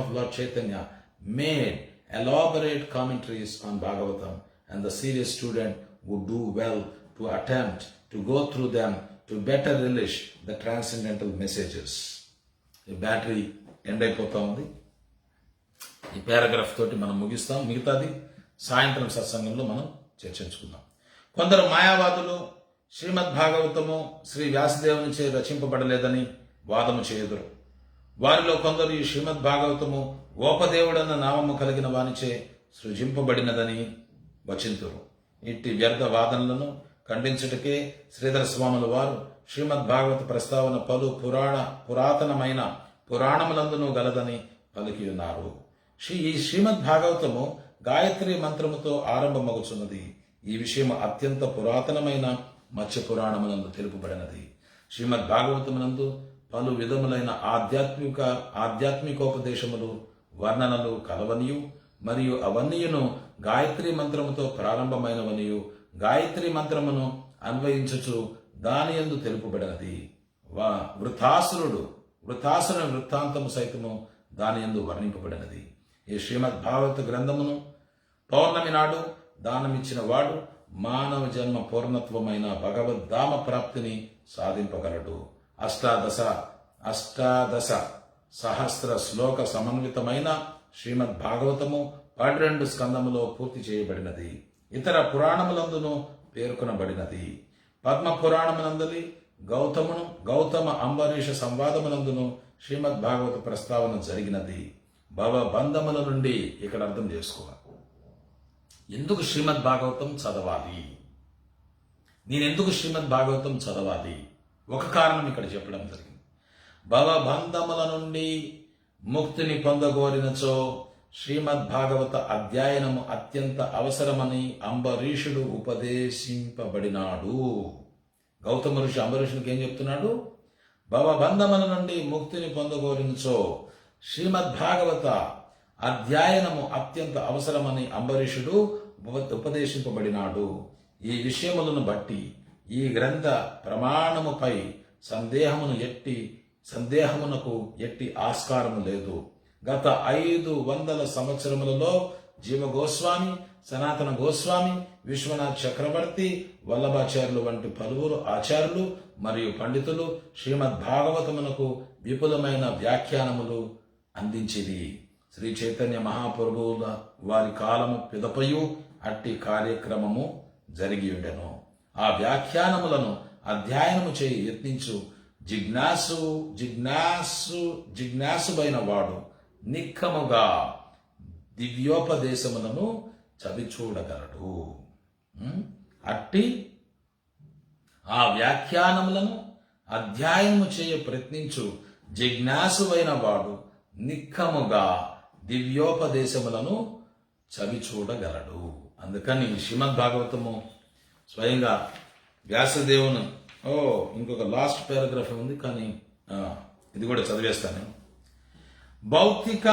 of Lord Chaitanya, made elaborate commentaries on Bhagavatam, and the serious student would do well to attempt to go through them to better relish the transcendental messages. ఈ battery end అయిపోతా ఉంది. ఈ paragraph తోటి మనం ముగిస్తాం. మిగతాది సాయంత్రం సత్సంగంలో మనం చర్చించుకుందాం. కొందరు మాయావాదులు శ్రీమద్ భాగవతము శ్రీ వ్యాసదేవునిచే రచింపబడలేదని వాదము చేయుదురు. వారిలో కొందరు ఈ శ్రీమద్ భాగవతము ఓపదేవుడన్న నామము కలిగిన వానిచే సృజింపబడినదని వచింతురు. ఇట్టి వ్యర్థ వాదనలను ఖండించుటకే శ్రీధర స్వాముల వారు శ్రీమద్ భాగవత ప్రస్తావన పలు పురాతనమైన పురాణములందును గలదని పలికి ఉన్నారు. ఈ శ్రీమద్ భాగవతము గాయత్రి మంత్రముతో ఆరంభమగుచున్నది. ఈ విషయం అత్యంత పురాతనమైన మత్స్య పురాణమునందు తెలుపబడినది. శ్రీమద్ భాగవతమునందు పలు విధములైన ఆధ్యాత్మికోపదేశములు వర్ణనలు కలవనియు మరియు అవన్నీయును గాయత్రి మంత్రముతో ప్రారంభమైనవనియు గాయత్రి మంత్రమును అన్వయించుచు దాని యందు తెలుపబడినది. వృతాసురుని వృత్తాంతము సైతము దాని యందు వర్ణింపబడినది. ఈ శ్రీమద్ భాగవత గ్రంథమును పౌర్ణమి నాడు దానమిచ్చిన వాడు మానవ జన్మ పూర్ణత్వమైన భగవద్ధామ ప్రాప్తిని సాధింపగలడు. అష్టాదశ సహస్ర శ్లోక సమన్వితమైన శ్రీమద్ భాగవతము 12 స్కందములో పూర్తి చేయబడినది. ఇతర పురాణములందును పేర్కొనబడినది. పద్మ పురాణమునందలి గౌతమ అంబరీష సంవాదమునందును శ్రీమద్ భాగవత ప్రస్తావన జరిగినది. భవబంధముల నుండి ఇక్కడ అర్థం చేసుకోవాలి. ఎందుకు శ్రీమద్ భాగవతం చదవాలి, నేనెందుకు శ్రీమద్ భాగవతం చదవాలి? ఒక కారణం ఇక్కడ చెప్పడం జరిగింది. భవబంధముల నుండి ముక్తిని పొందగోరినచో శ్రీమద్ భాగవత అధ్యయనము అత్యంత అవసరమని అంబరీషుడు ఉపదేశింపబడినాడు. గౌతమ ఋషి అంబరీషునికి ఏం చెప్తున్నాడు? భవబంధముల నుండి ముక్తిని పొందగోరినచో శ్రీమద్ భాగవత అధ్యయనము అత్యంత అవసరమని అంబరీషుడు ఉపదేశింపబడినాడు. ఈ విషయములను బట్టి ఈ గ్రంథ ప్రమాణముపై సందేహమునకు ఎట్టి ఆస్కారము లేదు. గత 500 సంవత్సరములలో జీవ గోస్వామి, సనాతన గోస్వామి, విశ్వనాథ్ చక్రవర్తి, వల్లభాచార్యులు వంటి పలువురు ఆచార్యులు మరియు పండితులు శ్రీమద్ భాగవతమునకు విపులమైన వ్యాఖ్యానములు అందించిది. శ్రీ చైతన్య మహాప్రభువుల వారి కాలము పిదపయు అట్టి కార్యక్రమము జరిగి ఉండెను. ఆ వ్యాఖ్యానములను అధ్యయనము చేయి యత్నించు జిజ్ఞాసుబైన వాడు నిక్కముగా దివ్యోపదేశములను చవిచూడగలడు. అట్టి ఆ వ్యాఖ్యానములను అధ్యయనము చేయ ప్రయత్నించు జిజ్ఞాసువైన వాడు నిక్కముగా దివ్యోపదేశములను చవిచూడగలడు. అందుకని శ్రీమద్ భాగవతము స్వయంగా వ్యాసదేవును ఇంకొక లాస్ట్ పారాగ్రాఫ్ ఉంది, కానీ ఇది కూడా చదివేస్తాను. భౌతిక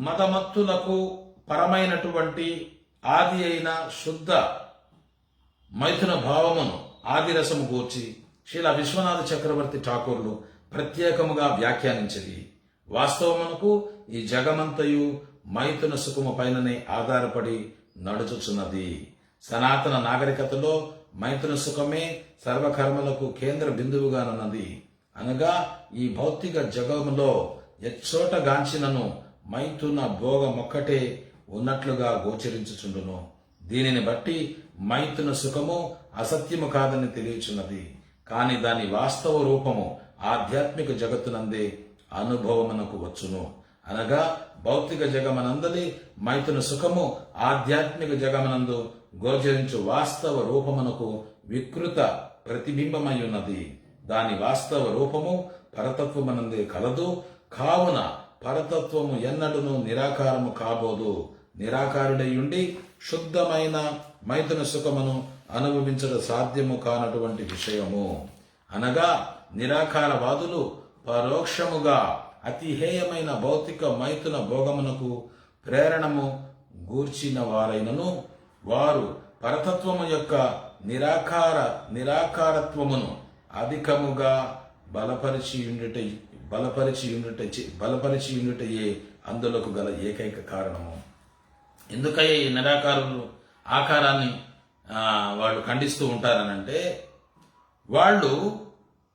మతమత్తులకు పరమైనటువంటి ఆది అయిన శుద్ధ మైథున భావమును ఆదిరసము గూర్చి శ్రీల విశ్వనాథ చక్రవర్తి ఠాకూర్లు ప్రత్యేకముగా వ్యాఖ్యానించింది. వాస్తవమునకు ఈ జగమంతయు మైథున సుఖము పైననే ఆధారపడి నడుచుచున్నది. సనాతన నాగరికతలో మైథున సుఖమే సర్వకర్మలకు కేంద్ర బిందువుగానున్నది. అనగా ఈ భౌతిక జగములో ఎచ్చోట గాంచినను మైథున భోగమొక్కటే ఉన్నట్లుగా గోచరించుచుండును. దీనిని బట్టి మైథున సుఖము అసత్యము కాదని తెలియచున్నది. కాని దాని వాస్తవ రూపము ఆధ్యాత్మిక జగత్తునందే అనుభవమునకు వచ్చును. అనగా భౌతిక జగమనందలి మైథున సుఖము ఆధ్యాత్మిక జగమనందు గోచరించు వాస్తవ రూపమునకు వికృత ప్రతిబింబమై ఉన్నది. దాని వాస్తవ రూపము పరతత్వమనందే కలదు. కావున పరతత్వము ఎన్నడూను నిరాకారము కాబోదు. నిరాకారుడైయుండి శుద్ధమైన మైథున సుఖమును అనుభవించడం సాధ్యము కానటువంటి విషయము. అనగా నిరాకారవాదులు పరోక్షముగా అతిహేయమైన భౌతిక మైథున భోగమునకు ప్రేరణము గూర్చిన వారైనను వారు పరతత్వము యొక్క నిరాకారత్వమును అధికముగా బలపరిచి ఉండుటయే అందులకు గల ఏకైక కారణము. ఎందుకయ్యే ఈ నిరాకారులు ఆకారాన్ని వాళ్ళు ఖండిస్తూ ఉంటారనంటే, వాళ్ళు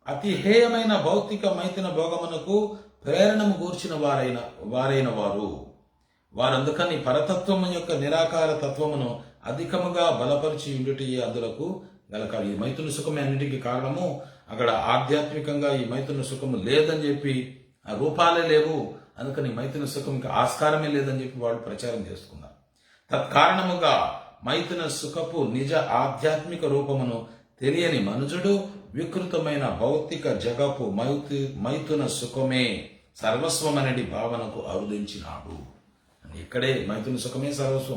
అతిహేయమైన భౌతిక మైథున భోగమునకు ప్రేరణము గూర్చిన వారైన వారందుకని పరతత్వము యొక్క నిరాకార తత్వమును అధికముగా బలపరిచి ఉండుటయే అందులకు గల ఈ మైథున సుఖమే అన్నిటికీ కారణము. అక్కడ ఆధ్యాత్మికంగా ఈ మైథున సుఖము లేదని చెప్పి, ఆ రూపాలే లేవు, అందుకని మైథున సుఖంకి ఆస్కారమే లేదని చెప్పి వాళ్ళు ప్రచారం చేసుకున్నారు. తత్కారణముగా మైథున సుఖపు నిజ ఆధ్యాత్మిక రూపమును తెలియని మనుజుడు వికృతమైన భౌతిక జగపు మైథున సుఖమే సర్వస్వమనడి భావనకు అరుదించినాడు. ఇక్కడే మైథున సుఖమే సర్వస్వం.